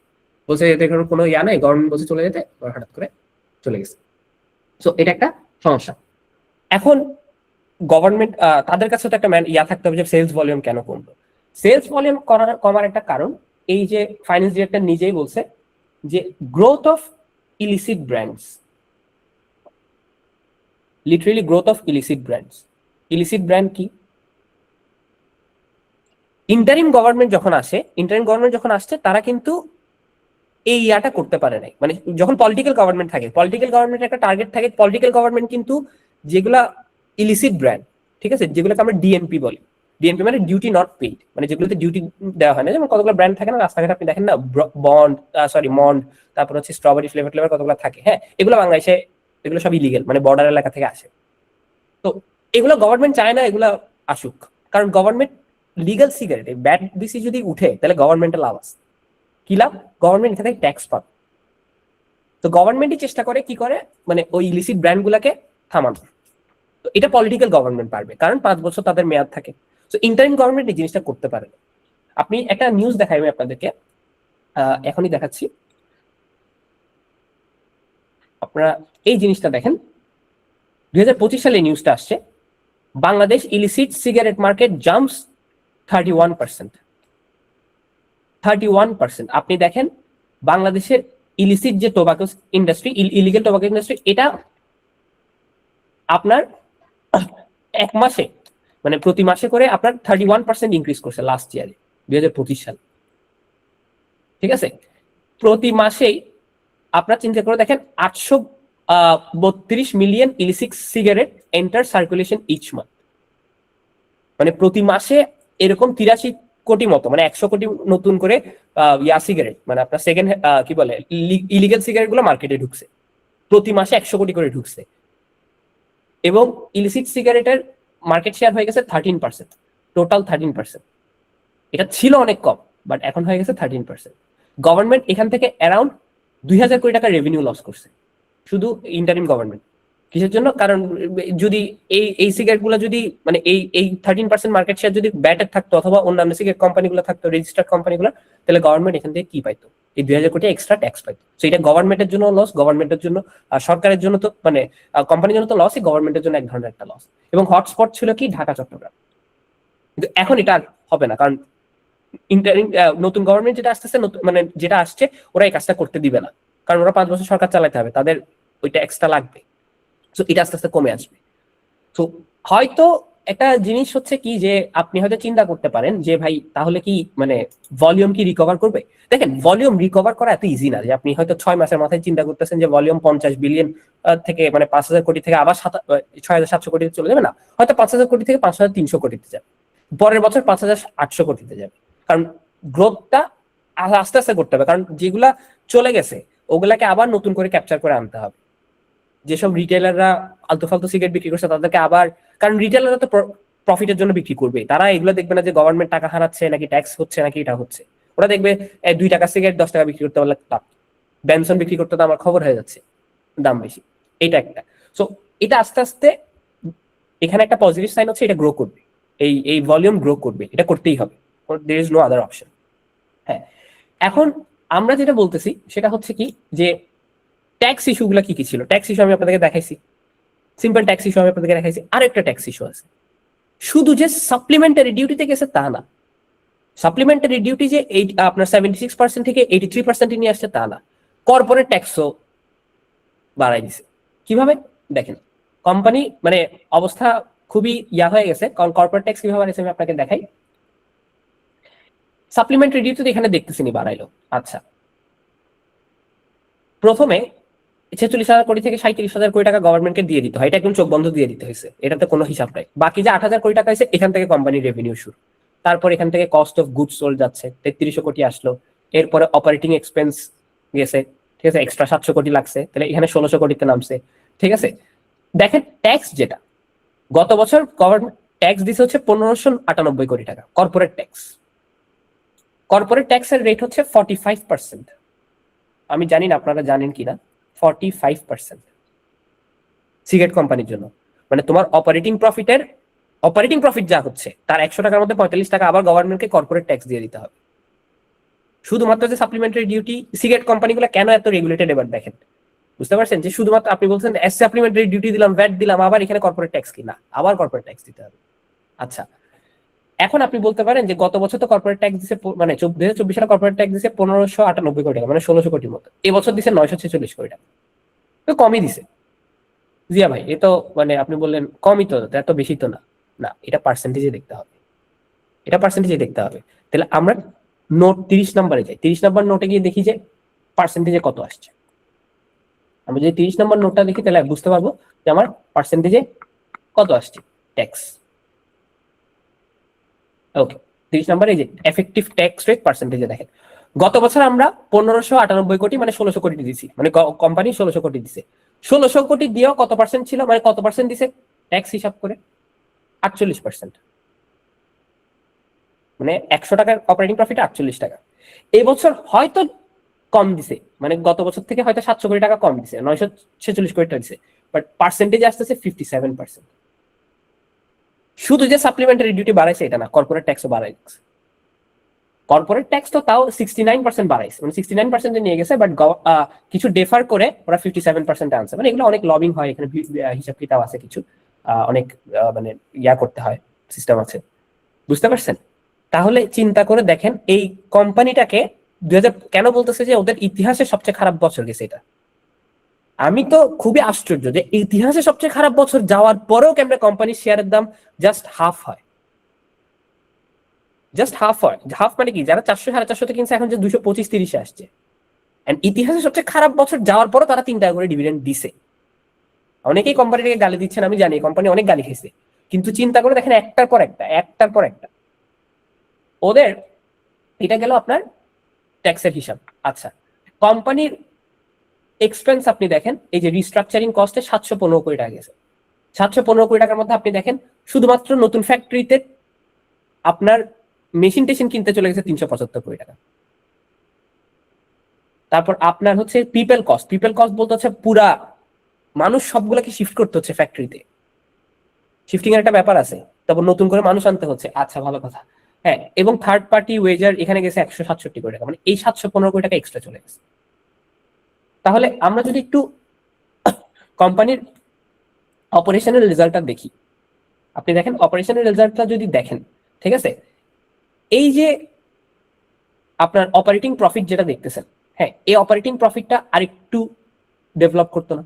বলছে এদের কোনো ইয়া নাই, গভর্নমেন্ট বলছে চলে যেতে, হঠাৎ করে চলে গেছে। তো এটা একটা সমস্যা। এখন গভর্নমেন্ট তাদের কাছে তো একটা ইয়া থাকতে হবে যে সেলস ভলিউম কেন কমলো। সেলস ভলিউম কমার একটা কারণ, এই যে ফাইন্যান্স ডিরেক্টর নিজেই বলছে যে growth of illicit brands, literally growth of illicit brands. Illicit brand কি? ইন্টারিম গভর্নমেন্ট যখন আসছে তারা কিন্তু এই ইয়াটা করতে পারে নাই। মানে যখন পলিটিক্যাল গভর্নমেন্ট থাকে, পলিটিক্যাল গভর্নমেন্টের একটা টার্গেট থাকে, পলিটিক্যাল গভর্নমেন্ট কিন্তু যেগুলা ইলিসিট ব্র্যান্ড, ঠিক আছে, যেগুলোকে আমরা ডিএনপি বলি, ডিএনপি মানে ডিউটি নট পেইড, মানে যেগুলোতে ডিউটি দেওয়া হয় না, যেমন কতগুলো ব্র্যান্ড থাকে না রাস্তাঘাটে আপনি দেখেন না, মন্ড, তারপর হচ্ছে স্ট্রবেরি ফ্লেভার কতগুলো থাকে, হ্যাঁ, এগুলো বাংলাদেশে এগুলো সব ইলিগেল, মানে বর্ডার এলাকা থেকে আসে। তো এগুলো গভর্নমেন্ট চায় না এগুলো আসুক, কারণ government legal cigarette BAT BC যদি উঠে তাহলে গভর্নমেন্টের লাভ আছে। কি লাভ? গভর্নমেন্ট এখান থেকে ট্যাক্স পাবে। তো গভর্নমেন্টই চেষ্টা করে কি করে, মানে ওই ইলিসিট ব্র্যান্ড গুলাকে থামানো। তো এটা পলিটিক্যাল গভর্নমেন্ট পারবে, কারণ 5 বছর তাদের মেয়াদ থাকে। তো ইন্টারিম গভর্নমেন্ট এই জিনিসটা করতে পারে না। আপনি একটা নিউজ দেখাই আমি আপনাদেরকে, এখনই দেখাচ্ছি, আপনারা এই জিনিসটা দেখেন। 2025 সালে নিউজটা আসছে, Bangladesh illicit cigarette market jumps 31%। 31%। আপনি দেখেন বাংলাদেশের ইলিসিট যে tobacco industry, illegal tobacco industry, এটা আপনার এক মাসে, মানে প্রতি মাসে করে আপনার 31% ইনক্রিজ করছে লাস্ট ইয়ারে, 2025 সালে, ঠিক আছে। প্রতি মাসেই আপনার চিন্তা করে দেখেন 832 million illicit cigarette enter circulation each month. মানে প্রতি মাসে এরকম 83 কোটি মতো, মানে 100 কোটি নতুন করে ইয়া সিগারেট, মানে আপনার সেকেন্ড কি বলে ইলিগেল সিগারেট গুলো মার্কেটে ঢুকছে, প্রতি মাসে 100 কোটি করে ঢুকছে। এবং ইলিসিট সিগারেটের মার্কেট শেয়ার হয়ে গেছে 13%, টোটাল 13%। এটা ছিল অনেক কম, বাট এখন হয়ে গেছে 13%। গভর্নমেন্ট এখান থেকে অ্যারাউন্ড 2000 কোটি টাকা রেভিনিউ লস করছে, শুধু ইন্টারিম গভর্নমেন্ট। কিসের জন্য? কারণ যদি এই সিগারেট গুলো যদি, মানে এই 13% মার্কেট শেয়ার যদি ব্যাটার থাকতো অথবা অন্যান্য সিগারেট কোম্পানিগুলো থাকতো, রেজিস্টার্ড কোম্পানিগুলো, তাহলে গভর্নমেন্ট এখান থেকে কি পাইতো? এই 2000 কোটি এক্সট্রা ট্যাক্স পাইতো। তো এটা গভর্নমেন্টের জন্য লস, গভর্নমেন্টের জন্য, সরকারের জন্য তো, মানে কোম্পানির জন্য তো লসই, গভর্নমেন্টের জন্য এক ধরনের একটা লস। এবং হটস্পট ছিল কি ঢাকা চট্টগ্রাম, কিন্তু এখন এটা হবে না, কারণ ইন্টারিম নতুন গভর্নমেন্ট যেটা আসতেছে, মানে যেটা আসছে, ওরা এই কাজটা করতে দিবে না, কারণ ওরা 5 বছর সরকার চালাতে হবে, তাদের ওইটা এক্সট্রা লাগবে। তো এটা আস্তে আস্তে কমে আসবে। তো হয়তো একটা জিনিস হচ্ছে কি, যে আপনি হয়তো চিন্তা করতে পারেন যে ভাই তাহলে কি মানে ভলিউম কি রিকভার করবে? দেখেন, ভলিউম রিকভার করা এত ইজি না যে আপনি হয়তো 6 মাসের মাথায় চিন্তা করতেছেন যে ভলিউম 50 বিলিয়ন থেকে, মানে 5000 কোটি থেকে আবার 6700 কোটিতে চলে যাবে না, হয়তো 5000 কোটি থেকে 5300 কোটিতে যাবে, পরের বছর 5800 কোটিতে যাবে। কারণ গ্রোথটা আস্তে আস্তে করতে হবে, কারণ যেগুলা চলে গেছে ওগুলাকে আবার নতুন করে ক্যাপচার করে আনতে হবে। যেসব রিটেলাররা আলতু ফালতু সিগারেট বিক্রি করছে তাদেরকে আবার, কারণ রিটেলাররা তো প্রফিটের জন্য বিক্রি করবে, তারা এগুলো দেখবে না যে গভর্নমেন্ট টাকা হারাচ্ছে নাকি ট্যাক্স হচ্ছে নাকি এটা হচ্ছে। ওরা দেখবে 2 টাকা সিগারেট 10 টাকা বিক্রি করতে পারলে লাভ, বেনসন বিক্রি করতে তো আমার খবর হয়ে যাচ্ছে, দাম বেশি, এটা একটা। সো এটা আস্তে আস্তে এখানে একটা পজিটিভ সাইন হচ্ছে, এটা গ্রো করবে, এই ভলিউম গ্রো করবে, এটা করতেই হবে, there is no other option. হ্যাঁ, এখন আমরা যেটা বলতেছি সেটা হচ্ছে কি, যে ট্যাক্স ইস্যুগুলো কি কি ছিল। ট্যাক্স ইস্যু আমি আপনাদেরকে দেখাইছি, সিম্পল ট্যাক্স ইস্যু আমি আপনাদেরকে দেখাইছি। আর একটা ট্যাক্স ইস্যু আছে, শুধু যে সাপ্লিমেন্টারি ডিউটিতে গেছে তা না, সাপ্লিমেন্টারি ডিউটি যে আপনার 76% থেকে 83% নিয়ে আসছে তা না, কর্পোরেট ট্যাক্সও বাড়াই দিছে। কিভাবে? দেখেন, কোম্পানি মানে অবস্থা খুবই ইয়া হয়ে গেছে, কারণ কর্পোরেট ট্যাক্স কিভাবে বাড়াইছে আমি আপনাকে দেখাই। সাপ্লিমেন্টারি ডিউটি এখানে দেখতেছি নি বাড়াইলো, আচ্ছা, প্রথমে 46,000 কোটি থেকে 37,000 কোটি টাকা গভর্নমেন্টকে দিয়ে দিতে হয়, এটা একদম চোখ বন্ধ দিয়ে দিতে হয়েছে, এটাতে কোনো হিসাব নাই। বাকি যে 8,000 কোটি টাকা হয়েছে এখান থেকে কোম্পানির রেভিনিউ শুরু, তারপর এখান থেকে কস্ট অফ গুডস সোল্ড যাচ্ছে 3300 কোটি আসলো, এরপরে অপারেটিং এক্সপেন্স গেছে, ঠিক আছে, এক্সট্রা 700 কোটি লাগছে, তাহলে এখানে 1600 কোটিতে নামছে, ঠিক আছে। দেখেন ট্যাক্স যেটা গত বছর গভর্নমেন্ট ট্যাক্স দিছে হচ্ছে 1598 কোটি টাকা, কর্পোরেট ট্যাক্স। কর্পোরেট ট্যাক্সের রেট হচ্ছে 45%। আমি জানি না আপনারা জানেন কিনা, 45% সিগারেট কোম্পানির জন্য, মানে তোমার অপারেটিং প্রফিটের অপারেটিং প্রফিট যা হচ্ছে তার 100 টাকার মধ্যে 45 টাকা আবার গভর্নমেন্টকে কর্পোরেট ট্যাক্স দিয়ে দিতে হবে। শুধুমাত্র যে সাপ্লিমেন্টারি ডিউটি, সিগারেট কোম্পানিগুলো কেন এত রেগুলেটেড এবার দেখেন, বুঝতে পারছেন যে শুধুমাত্র আপনি বলছেন এস সাপ্লিমেন্টারি ডিউটি দিলাম, ভ্যাট দিলাম, আবার এখানে কর্পোরেট ট্যাক্স কি না, আবার কর্পোরেট ট্যাক্স দিতে হবে। আচ্ছা, এখন আপনি বলতে পারেন যে গত বছর তো কর্পোরেট ট্যাক্স দিছে, মানে 2024 সালে কর্পোরেট ট্যাক্স দিছে 1598 কোটি টাকা, মানে 1600 কোটির মতো। এবছর দিছে 946 কোটি টাকা, তো কমই দিছে। জিয়া ভাই, এ তো মানে আপনি বললেন কমই তো, এত বেশি তো না। না, এটা পার্সেন্টেজে দেখতে হবে, এটা পার্সেন্টেজে দেখতে হবে। তাহলে আমরা নোট 30 নম্বরে যাই, 30 নম্বর নোটে গিয়ে দেখি যে পার্সেন্টেজে কত আসছে। আমি যদি 30 নম্বর নোটটা দেখি তাহলে বুঝতে পারবো যে আমার পার্সেন্টেজে কত আসছে ট্যাক্স। ওকে, 30 নম্বরে এই যে এফেক্টিভ ট্যাক্স রেট পার্সেন্টেজে দেখেন, গত বছর আমরা 1598 কোটি মানে 1600 কোটি দিয়েছি, মানে কোম্পানি 1600 কোটি দিছে। 1600 কোটি দিয়েও কত পার্সেন্ট ছিল, মানে কত পার্সেন্ট দিছে ট্যাক্স হিসাব করে? 48%। মানে 100 টাকার অপারেটিং প্রফিট 48 টাকা। এই বছর হয়তো কম দিছে, মানে গত বছর থেকে হয়তো 700 কোটি টাকা কম দিছে, 946 কোটি টাকা দিছে, বাট পার্সেন্টেজে আসতেছে 57%। শুধু যে সাপ্লিমেন্টারি ডিউটি বাড়াইছে এটা না, কর্পোরেট ট্যাক্সও বাড়াইছে। কর্পোরেট ট্যাক্স তো তাও 69% বাড়াইছে, মানে 69% নিয়ে গেছে, বাট কিছু ডেফার করে ওরা 57% আনছে। মানে এগুলো অনেক লবিং হয় এখানে, হিসাব কিতাব আছে কিছু, অনেক মানে ইয়া করতে হয়, সিস্টেম আছে, বুঝতে পারছেন? তাহলে চিন্তা করে দেখেন এই কোম্পানিটাকে 2000 কেন বলতেছে যে ওদের ইতিহাসে সবচেয়ে খারাপ বছর গেছে এটা। আমি তো খুবই আশ্চর্য যে ইতিহাসে সবচেয়ে খারাপ বছর যাওয়ার পরেও কেমনে কোম্পানির শেয়ারের দাম জাস্ট হাফ হয়। জাস্ট হাফ হয়, হাফ মানে কি, যারা 400 450 কিনছে এখন যে 225-30 আসছে। এন্ড ইতিহাসে সবচেয়ে খারাপ বছর যাওয়ার পরও তারা 3 টাকা করে ডিভিডেন্ড দিছে। অনেকেই কোম্পানিটাকে গালি দিচ্ছেন, আমি জানি কোম্পানি অনেক গালি খেয়েছে, কিন্তু চিন্তা করে দেখেন একটার পর একটা, একটার পর একটা ওদের। এটা গেল আপনার ট্যাক্সের হিসাব। আচ্ছা, কোম্পানির এক্সপেন্স আপনি দেখেন, এই যে রিস্ট্রাকচারিং কস্টে 715 কোটি টাকা গেছে। 715 কোটি টাকার মধ্যে আপনি দেখেন শুধুমাত্র নতুন ফ্যাক্টরিতে আপনার মেশিন টেশিন কিনতে চলে গেছে 375 কোটি টাকা। তারপর আপনার হচ্ছে পিপল কস্ট, পিপল কস্ট বলতে হচ্ছে পুরা মানুষ সবগুলোকে শিফট করতে হচ্ছে ফ্যাক্টরিতে, শিফটিং এর একটা ব্যাপার আছে, তারপর নতুন করে মানুষ আনতে হচ্ছে। আচ্ছা, ভালো কথা, হ্যাঁ। এবং থার্ড পার্টি ওয়েজার এখানে গেছে 167 কোটি টাকা, মানে এই 715 কোটি টাকা এক্সট্রা চলে গেছে। তাহলে আমরা যদি একটু কোম্পানির অপারেশনাল রেজাল্টটা দেখি, আপনি দেখেন অপারেশনাল রেজাল্টটা যদি দেখেন, ঠিক আছে, এই যে আপনার অপারেটিং প্রফিট যেটা দেখতেছেন, হ্যাঁ, এই অপারেটিং প্রফিটটা আরেকটু ডেভেলপ করতো না?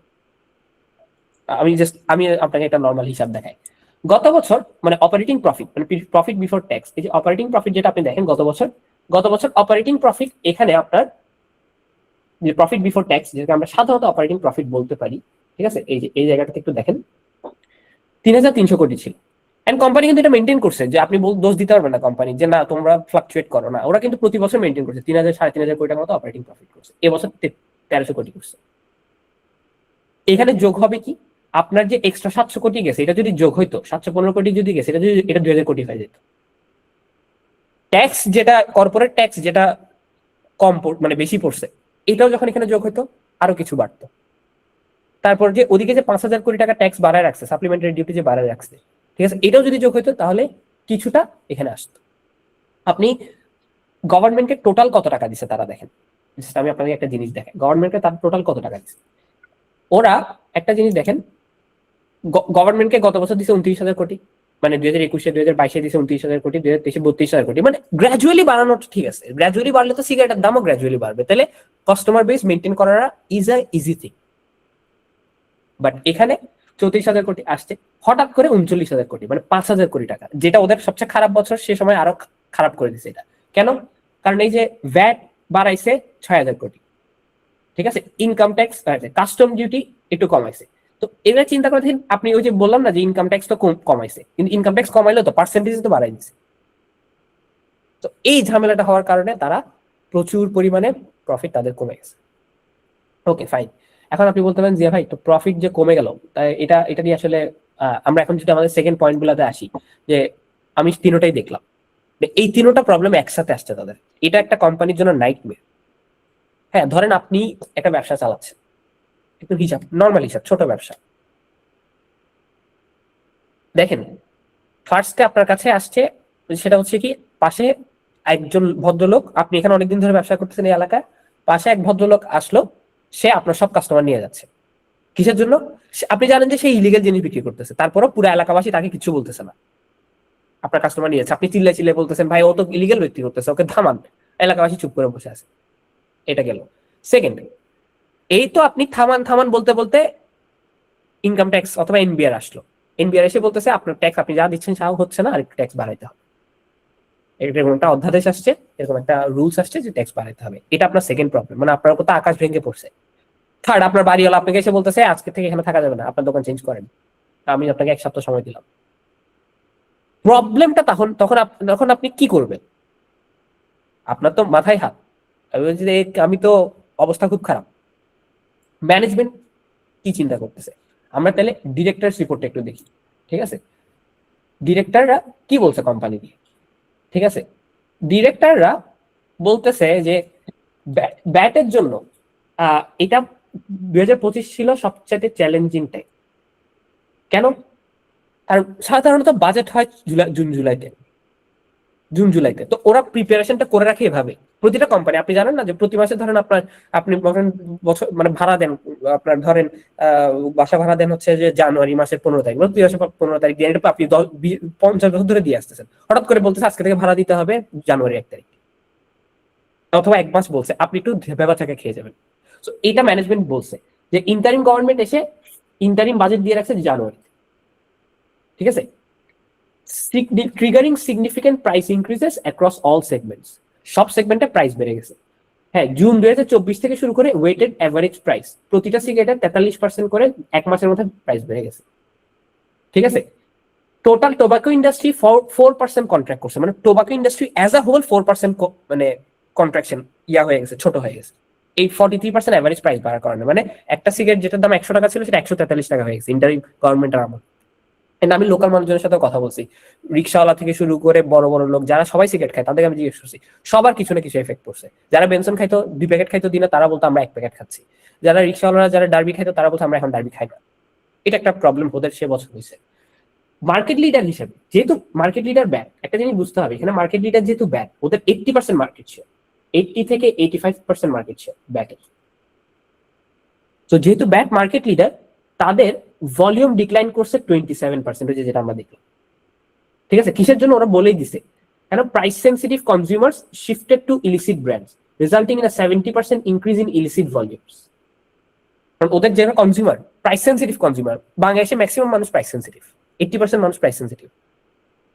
আমি আপনাকে একটা নর্মাল হিসাব দেখাই। গত বছর মানে অপারেটিং প্রফিট, মানে প্রফিট বিফোর ট্যাক্স, এই যে অপারেটিং প্রফিট যেটা আপনি দেখেন গত বছর অপারেটিং প্রফিট এখানে আপনার যে প্রফিট বিফোর ট্যাক্স, যেটাকে আমরা সাধারণত অপারেটিং প্রফিট বলতে পারি, ঠিক আছে, এই যে এই জায়গাটাতে একটু দেখেন 3300 কোটি ছিল। এন্ড কোম্পানি কিন্তু এটা মেনটেন করছে, যে আপনি দোষ দিতে পারবেন না কোম্পানি যে না তোমরা ফ্লাকচুয়েট করো না, ওরা কিন্তু প্রতি বছর মেনটেন করছে 3000-3500 কোটি টাকার মতো অপারেটিং প্রফিট করছে। এবছর 1300 কোটি করছে। এখানে যোগ হবে কি, আপনার যে এক্সট্রা 700 কোটি গেছে এটা যদি যোগ হইতো, 715 কোটি যদি গেছে, এটা যদি এটা 2000 কোটি হয়ে যেত। ট্যাক্স যেটা কর্পোরেট ট্যাক্স যেটা কম মানে বেশি পড়ছে, এটাও যখন এখানে যোগ হইতো আরো কিছু বাড়তো। তারপর যে ওদিকে যে 5000 কোটি টাকা ট্যাক্স বাড়ায় রাখছে, সাপ্লিমেন্টারি ডিউটি যে বাড়ায় রাখছে, ঠিক আছে, এটাও যদি যোগ হইতো তাহলে কিছুটা এখানে আসতো। আপনি গভর্নমেন্টকে টোটাল কত টাকা দিছে তারা দেখেন, আমি আপনাকে একটা জিনিস দেখেন, গভর্নমেন্টকে তার টোটাল কত টাকা দিছে। ওরা একটা জিনিস দেখেন, গভর্নমেন্টকে গত বছর দিছে 29,000 কোটি, মানে 2021-এ 2022-এ দিছে 29,000 কোটি, 2023-এ 32,000 কোটি, মানে গ্রাজুয়ালি বাড়ানো। ঠিক আছে, গ্রাজুয়ালি বাড়লে তো সিগারেটের দামও গ্রাজুয়ালি বাড়বে, তাহলে কাস্টমার বেস মেনটেন করাটা is a easy thing. But এখানে 34,000 কোটি আসছে, হঠাৎ করে 39,000 কোটি, মানে 5,000 কোটি টাকা, যেটা ওদের সবচেয়ে খারাপ বছর, সে সময় আরো খারাপ করে দিছে এটা। কেন? কারণ এই যে ভ্যাট বাড়াইছে 6,000 কোটি, ঠিক আছে, ইনকাম ট্যাক্স বাড়াইছে, কাস্টম ডিউটি একটু কমাইছে। তো এবার চিন্তা করে দেখেন, আপনি ওই যে বললাম না যে ইনকাম ট্যাক্স তো কমাইছে, কিন্তু ইনকাম ট্যাক্স কমাইলেও তো পার্সেন্টেজ তো বাড়াই দিচ্ছে। তো এই ঝামেলাটা হওয়ার কারণে তারা প্রচুর পরিমাণে প্রফিট তাদের কমে গেছে। ওকে, ফাইন। এখন আপনি বলতে পারেন যে ভাই তো প্রফিট যে কমে গেল, তাই এটা দিয়ে আসলে আমরা এখন যদি আমাদের সেকেন্ড পয়েন্ট গুলাতে আসি, যে আমি তিনোটাই দেখলাম, এই তিনোটা প্রবলেম একসাথে আসছে তাদের। এটা একটা কোম্পানির জন্য নাইটমেয়ার। হ্যাঁ, ধরেন আপনি একটা ব্যবসা চালাচ্ছেন, একটু হিসাব, নর্মাল হিসাব, ছোট ব্যবসা। দেখেন ফার্স্টে আপনার কাছে আসছে, সেটা হচ্ছে কি, পাশে একজন ভদ্রলোক, আপনি এখানে অনেকদিন ধরে ব্যবসা করতেছেন এই এলাকায়, পাশে এক ভদ্রলোক আসলো, সে আপনার সব কাস্টমার নিয়ে যাচ্ছে। কিসের জন্য? আপনি জানেন যে সে ইলিগেল জিনিস বিক্রি করতেছে, তারপরও পুরো এলাকাবাসী তাকে কিছু বলতেছে না, আপনার কাস্টমার নিয়েছে। আপনি চিল্লাই চিল্লাই বলতেছেন ভাই ও তো ইলিগেল বিক্রি করতেছে, ওকে থামান। এলাকাবাসী চুপ করে বসে আছে। এটা গেল। সেকেন্ড, এই তো আপনি থামান থামান বলতে বলতে ইনকাম ট্যাক্স অথবা এনবিআর আসলো। এনবিআর এসে বলতেছে আপনার ট্যাক্স আপনি যা দিচ্ছেন তাও হচ্ছে না, আর একটু ট্যাক্স বাড়াইতে হবে। এরকম একটা অধ্যাদেশ আসছে, এরকম একটা রুলস আসছে যে ট্যাক্স বাড়াইতে হবে। এটা আপনার সেকেন্ড প্রবলেম, মানে আপনার কোথাও আকাশ ভেঙে পড়ছে। থার্ড, আপনার বাড়িওয়ালা আপনাকে এসে বলতেছে আজকে থেকে এখানে থাকা যাবে না, আপনার দোকান চেঞ্জ করেন, আমি আপনাকে 1 সপ্তাহ সময় দিলাম। প্রবলেমটা তখন তখন তখন আপনি কি করবেন? আপনার তো মাথায় হাত। আমি বলছি যে আমি তো, অবস্থা খুব খারাপ। ম্যানেজমেন্ট কি চিন্তা করতেছে? আমরা তাহলে ডিরেক্টরস রিপোর্টটা একটু দেখি। ঠিক আছে, ডিরেক্টররা কি বলছে কোম্পানি দিয়ে? ঠিক আছে, ডিরেক্টররা বলতেছে যে ব্যাটের জন্য এটা 2025 ছিল সবচেয়ে চ্যালেঞ্জিং টাইম। কেন? আর সাধারণত বাজেট হয় জুন জুলাইতে। তো ওরা প্রিপারেশনটা করে রাখে এভাবে। প্রতিটা কোম্পানি, আপনি জানেন না যে প্রতি মাসে ধরেন আপনি বছর মানে ভাড়া দেন, আপনার ধরেন বাসা ভাড়া দেন হচ্ছে যে জানুয়ারি মাসের 15 তারিখ, প্রতি মাসে 15 তারিখ দিয়ে এটা আপনি 50 বছর ধরে দিয়ে আসতেছেন। হঠাৎ করে বলতেছে আজকে থেকে ভাড়া দিতে হবে জানুয়ারি 1 তারিখ, অথবা 1 মাস বলছে, আপনি একটু ভেবাচাকা খেয়ে যাবেন। তো এটা ম্যানেজমেন্ট বলছে যে ইন্টারিম গভর্নমেন্ট এসে ইন্টারিম বাজেট দিয়ে রাখছে জানুয়ারি। ঠিক আছে, triggering significant price increases across all segments. সব সেগমেন্টে প্রাইস বেড়ে গেছে। হ্যাঁ, জুন 2024 থেকে শুরু করে ওয়েটেড অ্যাভারেজ প্রাইস প্রতিটা সিগারেটের 43% করে 1 মাসের মধ্যে প্রাইস বেড়ে গেছে। ঠিক আছে, টোটাল টোবাকো ইন্ডাস্ট্রি 4% কন্ট্রাক্ট করছে, মানে tobacco industry as a whole 4% মানে কন্ট্রাকশন হয়ে গেছে, ছোট হয়ে গেছে। এই 43% অ্যাভারেজ প্রাইস বাড়ার কারণে, মানে একটা সিগারেট যেটার দাম 100 টাকা ছিল সেটা 143 টাকা হয়ে গেছে ইন্টারিম গভর্নমেন্টের আমল। আমি লোকাল মানুষজনের সাথে কথা বলছি, রিক্সাওয়ালা থেকে শুরু করে বড় বড় লোক যারা সবাই সিগারেট খায়, তাদেরকে আমি জিজ্ঞেস করছি, সবার কিছু না কিছু এফেক্ট পড়ছে। যারা বেনসন খাইতো 2 প্যাকেট খাইতো দিনে, তারা বলতো আমরা 1 প্যাকেট খাচ্ছি। যারা রিক্সাওয়ালারা যারা ডার্বি খাইতো, তারা বলতো আমরা এখন ডার্বি খাই না। এটা একটা প্রবলেম ওদের সে বছর হয়েছে। মার্কেট লিডার হিসেবে, যেহেতু মার্কেট লিডার ব্যাট, একটা জিনিস বুঝতে হবে, এখানে মার্কেট লিডার যেহেতু ব্যাট, ওদের 80% মার্কেট শেয়ার, 80 থেকে 85% মার্কেট শেয়ার ব্যাটের। তো যেহেতু ব্যাট মার্কেট লিডার, তাদের ভলিউম ডিক্লাইন করছে 27%, যেটা আমরা দেখলাম। ঠিক আছে, কিসের জন্য? ওরা বলেই দিছে, কেন? Price sensitive consumers shifted to illicit brands resulting in a 70% increase in illicit volumes. কারণ ওদের যারা কনজিউমার, প্রাইস সেন্সিটিভ কনজিউমার, বাংলাদেশে ম্যাক্সিমাম মানুষ প্রাইস সেন্সিটিভ, 80% মানুষ প্রাইস সেন্সিটিভ।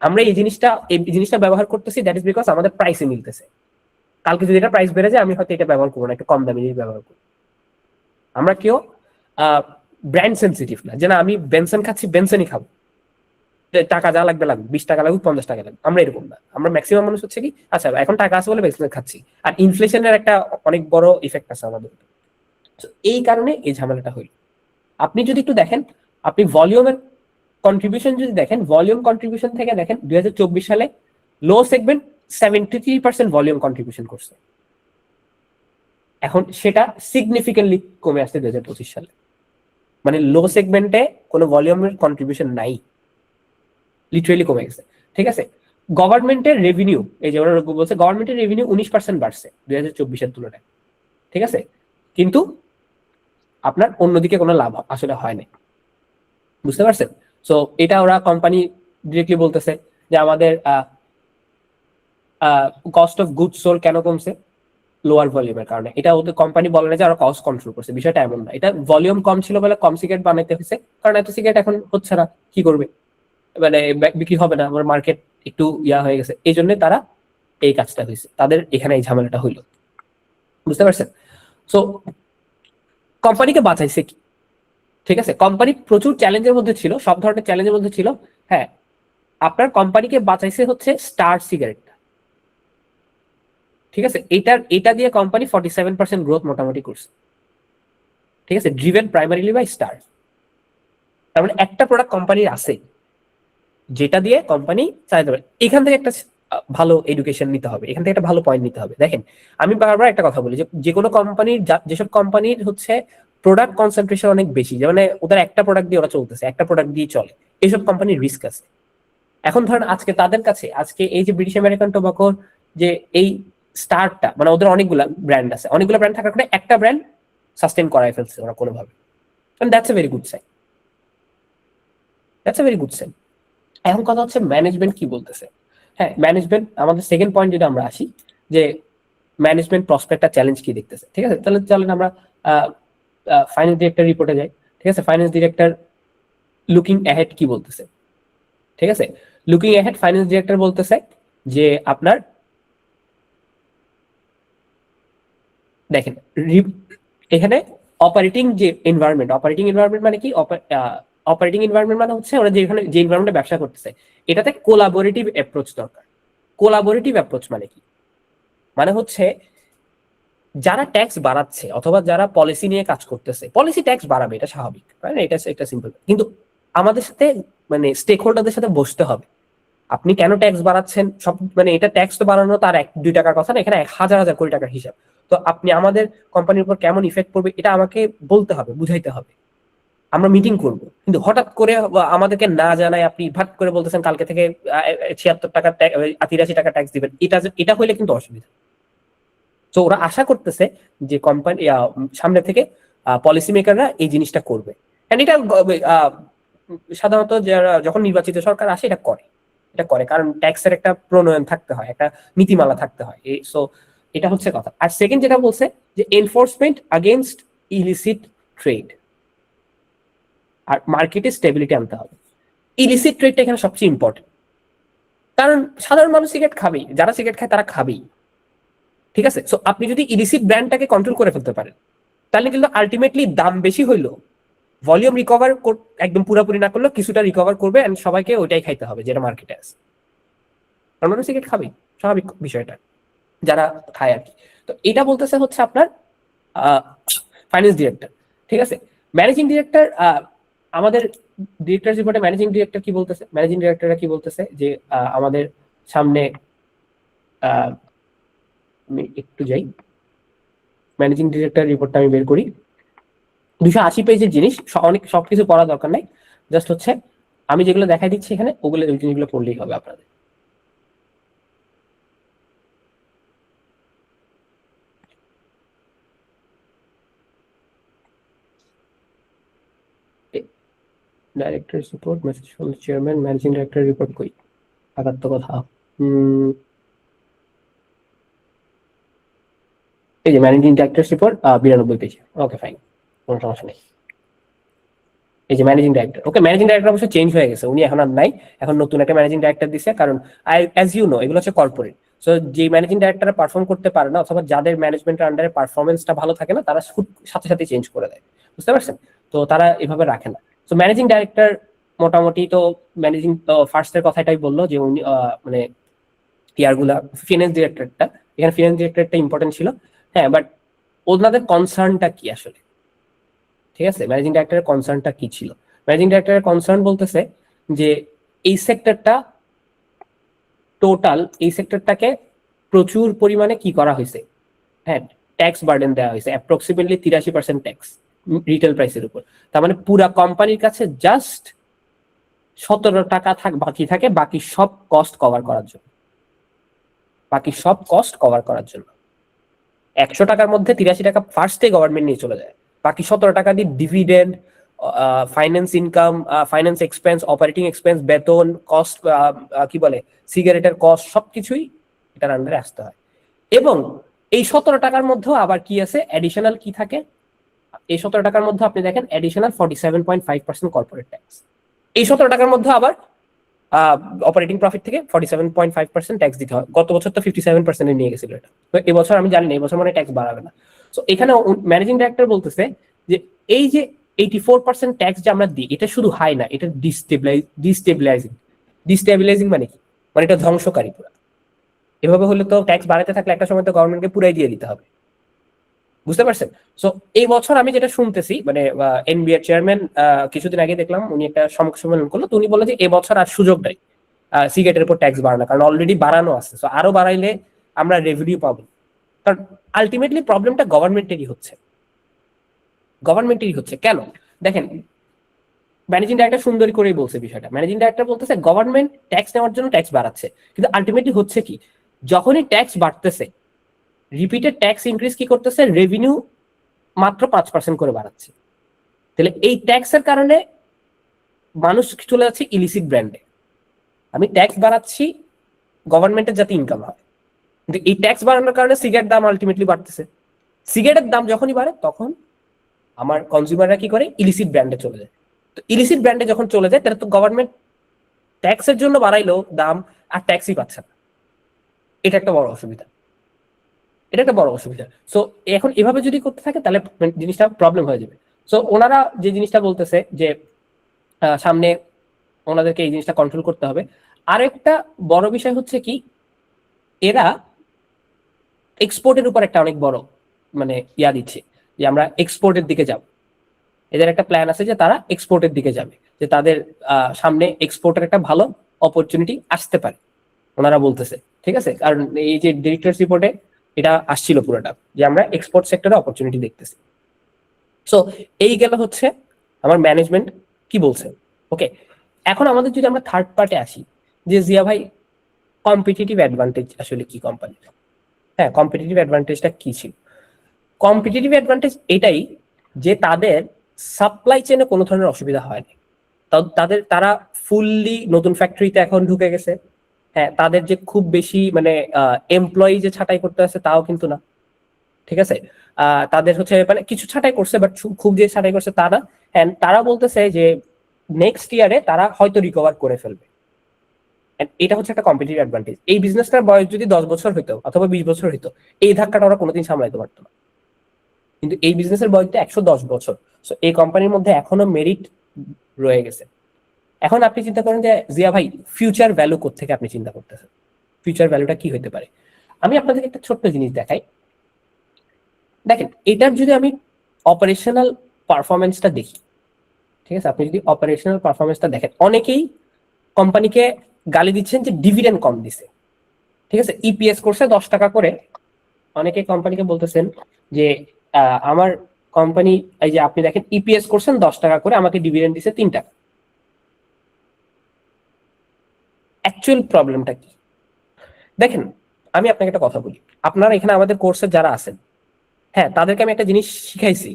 আমরা এই জিনিসটা ব্যবহার করতেছি, দ্যাট ইজ বিকজ আমাদের প্রাইসে মিলতেছে। কালকে যদি এটা প্রাইস বেড়ে যায়, আমি হয়তো এটা ব্যবহার করবো না, একটু কম দামি জিনিস ব্যবহার করবো। আমরা কেউ ব্র্যান্ড সেন্সিটিভ না, যে না আমি বেনসন খাচ্ছি, বেনসনই খাবো, টাকা যা লাগবে লাগবে, 20 টাকা লাগুক, 50 টাকা লাগবে, আমরা এরকম না। আমরা ম্যাক্সিমাম মানুষ হচ্ছে কি, আচ্ছা এখন টাকা আছে বলে বেনসন খাচ্ছি। আর ইনফ্লেশনের একটা অনেক বড় ইফেক্ট আছে আমাদের। এই কারণে এই ঝামেলাটা হইল। আপনি যদি একটু দেখেন, আপনি ভলিউমের কন্ট্রিবিউশন যদি দেখেন, ভলিউম কন্ট্রিবিউশন থেকে দেখেন 2024 সালে লো সেগমেন্ট 73% ভলিউম কন্ট্রিবিউশন করছে। এখন সেটা সিগনিফিকেন্টলি কমে আসছে 2025 সালে, মানে লো সেগমেন্টে কোনো ভলিউমের কন্ট্রিবিউশন নাই, লিটারেলি কমে গেছে। ঠিক আছে, গভর্নমেন্টের রেভিনিউ, এই যে ওরা বলছে গভর্নমেন্টের রেভিনিউ 19% বাড়ছে 2024-এর তুলনায়। ঠিক আছে, কিন্তু আপনার অন্যদিকে কোনো লাভ আসলে হয় না, বুঝতে পারছেন? সো এটা ওরা কোম্পানি ডিরেক্টলি বলতেছে যে আমাদের কস্ট অফ গুডস সোল্ড কেন কমছে? লোয়ার ভলিউমের কারণে। এটা ওদের কোম্পানি বলে না যে ওরা কস্ট কন্ট্রোল করছে, বিষয়টা এমন না। এটা ভলিউম কম ছিল বলে কম সিগারেট বানাইতে হয়েছে, কারণ এত সিগারেট এখন হচ্ছে না, কি করবে, মানে বিক্রি হবে না, আমার মার্কেট একটু হয়ে গেছে, এই জন্য তারা এই কাজটা হয়েছে, তাদের এখানে এই ঝামেলাটা হইলো, বুঝতে পারছেন? সো কোম্পানিকে বাঁচাইছে কি? ঠিক আছে, কোম্পানি প্রচুর চ্যালেঞ্জের মধ্যে ছিল, সব ধরনের চ্যালেঞ্জের মধ্যে ছিল। হ্যাঁ, আপনার কোম্পানিকে বাঁচাইছে হচ্ছে স্টার সিগারেটটা। ঠিক আছে, এটা দিয়ে কোম্পানি 47% গ্রোথ মোটামুটি করছে। ঠিক আছে, ড্রিভেন প্রাইমারিলি বাই স্টার। তার মানে একটা প্রোডাক্ট কোম্পানির আছে যেটা দিয়ে কোম্পানি চালাতে পারে। এখান থেকে একটা ভালো এডুকেশন নিতে হবে, এখান থেকে একটা ভালো পয়েন্ট নিতে হবে। দেখেন, আমি বারবার একটা কথা বলি যে কোনো কোম্পানির, যেসব কোম্পানির হচ্ছে প্রোডাক্ট কনসেন্ট্রেশন অনেক বেশি, মানে ওদের একটা প্রোডাক্ট দিয়ে ওরা চলতেছে, একটা প্রোডাক্ট দিয়ে চলে, এইসব কোম্পানির রিস্ক আছে। এখন ধরেন আজকে তাদের কাছে আজকে এই যে ব্রিটিশ আমেরিকান টোবাকোর যে এই স্টারটা, মানে ওদের অনেকগুলো ব্র্যান্ড আছে, অনেকগুলো ব্র্যান্ড থাকার কারণে একটা ব্র্যান্ড সাস্টেন করায় ফেলছে ওরা কোনোভাবে, that's a very good sign, that's a very good sign. এখন কথা হচ্ছে ম্যানেজমেন্ট কি বলতেছে। হ্যাঁ, ম্যানেজমেন্ট আমাদের সেকেন্ড পয়েন্ট যেটা আমরা আসি, যে ম্যানেজমেন্ট প্রসপেক্টটা চ্যালেঞ্জ কি দেখতেছে। ঠিক আছে, তাহলে চলেন আমরা ফাইন্যান্স ডিরেক্টর রিপোর্টে যাই। ঠিক আছে, ফাইন্যান্স ডিরেক্টর লুকিং অ্যাহেড কি বলতেছে। ঠিক আছে, লুকিং অ্যাহেড ফাইন্যান্স ডিরেক্টর বলতেছে যে আপনার দেখেন এখানে অপারেটিং যে এনভায়রনমেন্ট, অপারেটিং এনভায়রনমেন্ট মানে কি, অপারেটিং এনভায়রনমেন্ট মানে হচ্ছে ওরা যেখানে যে এনভায়রনমেন্টে ব্যবসা করতেছে এটাতে কোলাবোরেটিভ অ্যাপ্রোচ দরকার। কোলাবোরেটিভ অ্যাপ্রোচ মানে কি, মানে হচ্ছে যারা ট্যাক্স বাড়াচ্ছে অথবা যারা পলিসি নিয়ে কাজ করতেছে, পলিসি ট্যাক্স বাড়াবে, এটা স্বাভাবিক, এটা সিম্পল, কিন্তু আমাদের সাথে মানে স্টেক হোল্ডারদের সাথে বসতে হবে। আপনি কেন ট্যাক্স বাড়াচ্ছেন, সব মানে এটা ট্যাক্স তো বাড়ানো তার 1-2 টাকার কথা না, এখানে 1000 কোটি টাকার হিসাব। তো আপনি আমাদের কোম্পানির উপর কেমন ইফেক্ট পড়বে এটা আমাকে বলতে হবে, বুঝাইতে হবে। আমরা মিটিং করব, কিন্তু হঠাৎ করে আমাদেরকে না জানায় আপনি ভাট করে বলতেছেন কালকে থেকে 76 টাকা 83 টাকা ট্যাক্স দিবেন, এটা হইলে কিন্তু অসুবিধা। তো ওরা আশা করতেছে যে কোম্পানি সামনে থেকে পলিসি মেকাররা এই জিনিসটা করবে। এটা সাধারণত যারা যখন নির্বাচিত সরকার আসে এটা করে, কারণ ট্যাক্সের একটা প্রণয়ন থাকতে হয়, একটা নীতিমালা থাকতে হয়। সো এটা হচ্ছে কথা। আর সেকেন্ড যেটা বলছে যে এনফোর্সমেন্ট আগেইনস্ট ইলিসিট ট্রেড, আর মার্কেটে স্টেবিলিটি আনতে হবে। ইলিসিট ট্রেডটা এখানে সবচেয়ে ইম্পর্টেন্ট, কারণ সাধারণ মানুষ সিগারেট খাবেই, যারা সিগারেট খায় তারা খাবেই। ঠিক আছে, সো আপনি যদি ইলিসিট ব্র্যান্ডটাকে কন্ট্রোল করে ফেলতে পারেন তাহলে কিন্তু আলটিমেটলি দাম বেশি হইলো, ভলিউম রিকভার একদম পুরোপুরি না করলেও কিছুটা রিকভার করবে, এন্ড সবাইকে ওইটাই খাইতে হবে যেটা মার্কেটে আছে। কারণ মানুষ সিগারেট খাবেই, স্বাভাবিক বিষয়টা, যারা খায় আর কি। তো এটা বলতেছে হচ্ছে আপনার ফাইন্যান্স ডিরেক্টর। ঠিক আছে, ম্যানেজিং ডিরেক্টর, আমাদের ডিরেক্টর রিপোর্টে ম্যানেজিং ডিরেক্টর কি বলতেছে, ম্যানেজিং ডিরেক্টররা কি বলতেছে যে আমাদের সামনে আমি একটু যাই, ম্যানেজিং ডিরেক্টর রিপোর্টটা আমি বের করি। 280 পেজের জিনিস, অনেক সবকিছু পড়া দরকার নাই, জাস্ট হচ্ছে আমি যেগুলো দেখাই দিচ্ছি এখানে ওগুলো ওই জিনিসগুলো পড়লেই হবে আপনাদের। Director report, message from the chairman, managing director report কই থাকার তো কথা। এই যে managing director report 92 page. Okay fine, কোনো সমস্যা নেই। এই যে ম্যানেজিং ডাইরেক্টর, ওকে ম্যানেজিং ডাইরেক্টর অবশ্য চেঞ্জ হয়ে গেছে, উনি এখন আর নাই, এখন নতুন একটা ম্যানেজিং ডাইরেক্টর দিছে। কারণ অ্যাজ ইউ নো এগুলো হচ্ছে কর্পোরেট, সো যে ম্যানেজিং ডাইরেক্টর পারফর্ম করতে পারে না অথবা যাদের ম্যানেজমেন্টের আন্ডারে পারফরমেন্সটা ভালো থাকে না তারা সাথে সাথে চেঞ্জ করে দেয়, বুঝতে পারছেন? তো তারা এভাবে রাখে না। সো ম্যানেজিং ডাইরেক্টর মোটামুটি তো ম্যানেজিং ফার্স্টের কথাটাই বললো যে উনি মানে ইয়ারগুলা ফিনান্স ডিরেক্টরটা, এখানে ফিনান্স ডিরেক্টরটা ইম্পর্টেন্ট ছিল। হ্যাঁ, বাট ওনাদের কনসার্নটা কি আসলে? ঠিক আছে, ম্যানেজিং ডাইরেক্টরের কনসার্নটা কি ছিল? ম্যানেজিং ডাইরেক্টরের কনসার্ন বলতেছে যে এই সেক্টরটা টোটাল, এই সেক্টরটাকে প্রচুর পরিমাণে কি করা হয়েছে, হ্যাঁ ট্যাক্স বার্ডেন দেওয়া হয়েছে, অ্যাপ্রক্সিমেটলি 83% ট্যাক্স রিটেল প্রাইসের উপর। তার মানে পুরা কোম্পানির কাছে জাস্ট 17 টাকা বাকি থাকে বাকি সব কস্ট কভার করার জন্য, বাকি সব কস্ট কভার করার জন্য 100 টাকার মধ্যে 83 টাকা ফার্স্টে গভর্নমেন্ট নিয়ে চলে যায়, বাকি 17 টাকা দিয়ে dividend, finance income, finance expense, operating expense, বেতন, কস্ট, কি বলে সিগারেটের কস্ট, সবকিছুই এটার আন্ডারে আসতে হয়। এবং এই 17 টাকার মধ্যেও আবার কি আছে, অ্যাডিশনাল কি থাকে, এই 17 টাকার মধ্যে আপনি দেখেন অ্যাডিশনাল 47.5% কর্পোরেট ট্যাক্স। এই 17 টাকার মধ্যে আবার অপারেটিং প্রফিট থেকে 47.5% ট্যাক্স দিতে হয়। গত বছর তো 57% নিয়ে গেছিল এটা, তো এবছর আমি জানি না, এবছর মানে ট্যাক্স বাড়াবে না। তো এখানে ম্যানেজিং ডাইরেক্টর বলতেছে যে এই যে 84% ট্যাক্স যে আমরা দিই এটা শুধু হাই না, এটা ডিস্টেবিলাইজিং মানে কি, মানে এটা ধ্বংসকারী পুরো। এভাবে হলে তো ট্যাক্স বাড়াতে থাকলে একটা সময় তো গভর্নমেন্টকে পুরাই দিয়ে দিতে হবে, বুঝতে পারছেন? সো এই বছর আমি যেটা শুনতেছি, মানে এনবিআর চেয়ারম্যান কিছুদিন আগে দেখলাম উনি একটা সংবাদ সম্মেলন করলো, তো উনি বললো যে এবছর আর সুযোগ নাই সিগারেটের উপর ট্যাক্স বাড়ানো, কারণ অলরেডি বাড়ানো আছে, সো আরো বাড়াইলে আমরা রেভিনিউ পাবো। কারণ আলটিমেটলি প্রবলেমটা গভর্নমেন্টেরই হচ্ছে, কেন দেখেন ম্যানেজিং ডাইরেক্টর সুন্দর করেই বলছে বিষয়টা। ম্যানেজিং ডাইরেক্টর বলতেছে গভর্নমেন্ট ট্যাক্স নেওয়ার জন্য ট্যাক্স বাড়াচ্ছে, কিন্তু আলটিমেটলি হচ্ছে কি, যখনই ট্যাক্স বাড়তেছে, রিপিটেড ট্যাক্স ইনক্রিজ কি করতেছে, রেভিনিউ মাত্র 5% করে বাড়াচ্ছে। তাহলে এই ট্যাক্সের কারণে মানুষ চলে যাচ্ছে ইলিসিট ব্র্যান্ডে। আমি ট্যাক্স বাড়াচ্ছি গভর্নমেন্টের যাতে ইনকাম হয়, কিন্তু এই ট্যাক্স বাড়ানোর কারণে সিগারেট দাম আলটিমেটলি বাড়তেছে। সিগারেটের দাম যখনই বাড়ে তখন আমার কনজিউমাররা কি করে, ইলিসিট ব্র্যান্ডে চলে যায়। তো ইলিসিট ব্র্যান্ডে যখন চলে যায় তাহলে তো গভর্নমেন্ট ট্যাক্সের জন্য বাড়াইলো দাম, আর ট্যাক্সই পাচ্ছে না। এটা একটা বড় অসুবিধা, এটা একটা বড় অসুবিধা। সো এখন এভাবে যদি করতে থাকে তাহলে জিনিসটা প্রবলেম হয়ে যাবে। সো ওনারা যে জিনিসটা বলতেছে যে সামনে ওনাদেরকে এই জিনিসটা কন্ট্রোল করতে হবে। আরেকটা বড় বিষয় হচ্ছে কি, এরা এক্সপোর্টের উপর একটা অনেক বড় মানে ইয়া দিচ্ছে যে আমরা এক্সপোর্টের দিকে যাব। এদের একটা প্ল্যান আছে যে তারা এক্সপোর্টের দিকে যাবে, যে তাদের সামনে এক্সপোর্টের একটা ভালো অপরচুনিটি আসতে পারে ওনারা বলতেছে। ঠিক আছে, কারণ এই যে ডিরেক্টরস রিপোর্টে এটা আসছিল পুরোটা, যে আমরা এক্সপোর্ট সেক্টরে অপরচুনিটি দেখতেছি। সো এই গেল হচ্ছে আমার ম্যানেজমেন্ট কি বলছে। ওকে, এখন আমাদের যদি আমরা থার্ড পার্টে আসি, যে জিয়া ভাই কম্পিটিটিভ অ্যাডভান্টেজ আসলে কি কোম্পানি, হ্যাঁ কম্পিটিটিভ অ্যাডভান্টেজটা কি ছিল। কম্পিটিটিভ অ্যাডভান্টেজ এটাই যে তাদের সাপ্লাই চেনে কোনো ধরনের অসুবিধা হয় না। তারা ফুললি নতুন ফ্যাক্টরিতে এখন ঢুকে গেছে। হ্যাঁ, তাদের যে খুব বেশি মানে এমপ্লয়ি যে ছাঁটাই করতে আছে তাও কিন্তু না। ঠিক আছে, তাদের হচ্ছে মানে কিছু ছাঁটাই করছে, বাট খুব যে ছাঁটাই করছে তা না। হ্যাঁ, তারা বলতেছে যে নেক্সট ইয়ারে তারা হয়তো রিকভার করে ফেলবে। এটা হচ্ছে একটা কম্পিটিটিভ অ্যাডভান্টেজ। এই বিজনেসটার বয়স যদি 10 বছর হইতো অথবা 20 বছর হইতো, এই ধাক্কাটা ওরা কোনোদিন সামলাইতে পারতো না। কিন্তু এই বিজনেসের বয়সটা 110 বছর। সো এই কোম্পানির মধ্যে এখনো মেরিট রয়ে গেছে। এখন আপনি চিন্তা করেন যে জিয়া ভাই ফিউচার ভ্যালু কোত্থেকে আপনি চিন্তা করতেছেন, ফিউচার ভ্যালুটা কি হতে পারে। আমি আপনাদেরকে একটা ছোট্ট জিনিস দেখাই। দেখেন, এটার যদি আমি অপারেশনাল পারফরমেন্সটা দেখি, ঠিক আছে, আপনি যদি অপারেশনাল পারফরমেন্সটা দেখেন, অনেকেই কোম্পানিকে গালি দিচ্ছেন যে ডিভিডেন্ড কম দিছে। ঠিক আছে, ইপিএস করছে 10 টাকা করে, অনেকে কোম্পানিকে বলতেছেন যে আমার কোম্পানি, এই যে আপনি দেখেন ইপিএস করছেন 10 টাকা করে, আমাকে ডিভিডেন্ড দিছে 3 টাকা। অ্যাকচুয়াল প্রবলেমটা কি দেখেন, আমি আপনাকে একটা কথা বলি। আপনারা এখানে আমাদের কোর্সে যারা আছেন, হ্যাঁ তাদেরকে আমি একটা জিনিস শিখাইছি,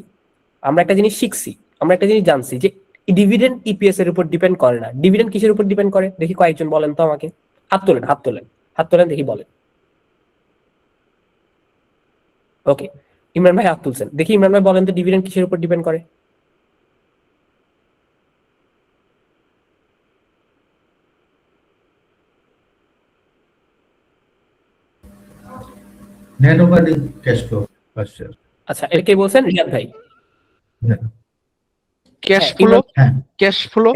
আমরা একটা জিনিস শিখছি, আমরা একটা জিনিস জানছি যে ডিভিডেন্ড ইপিএস এর উপর ডিপেন্ড করে না। ডিভিডেন্ড কিসের উপর ডিপেন্ড করে দেখি, কয়েকজন বলেন তো আমাকে, হাত তোলেন হাত তোলেন হাত তোলেন দেখি বলেন। ওকে, ইমরান ভাই হাত তুলছেন, দেখি ইমরান ভাই বলেন তো ডিভিডেন্ড কিসের উপর ডিপেন্ড করে। Net operating cash flow per share. আচ্ছা, এটা কে বলছেন? রিয়াদ ভাই। Yeah. ক্যাশ হ্যাঁ, ফ্লো, হ্যাঁ cash flow.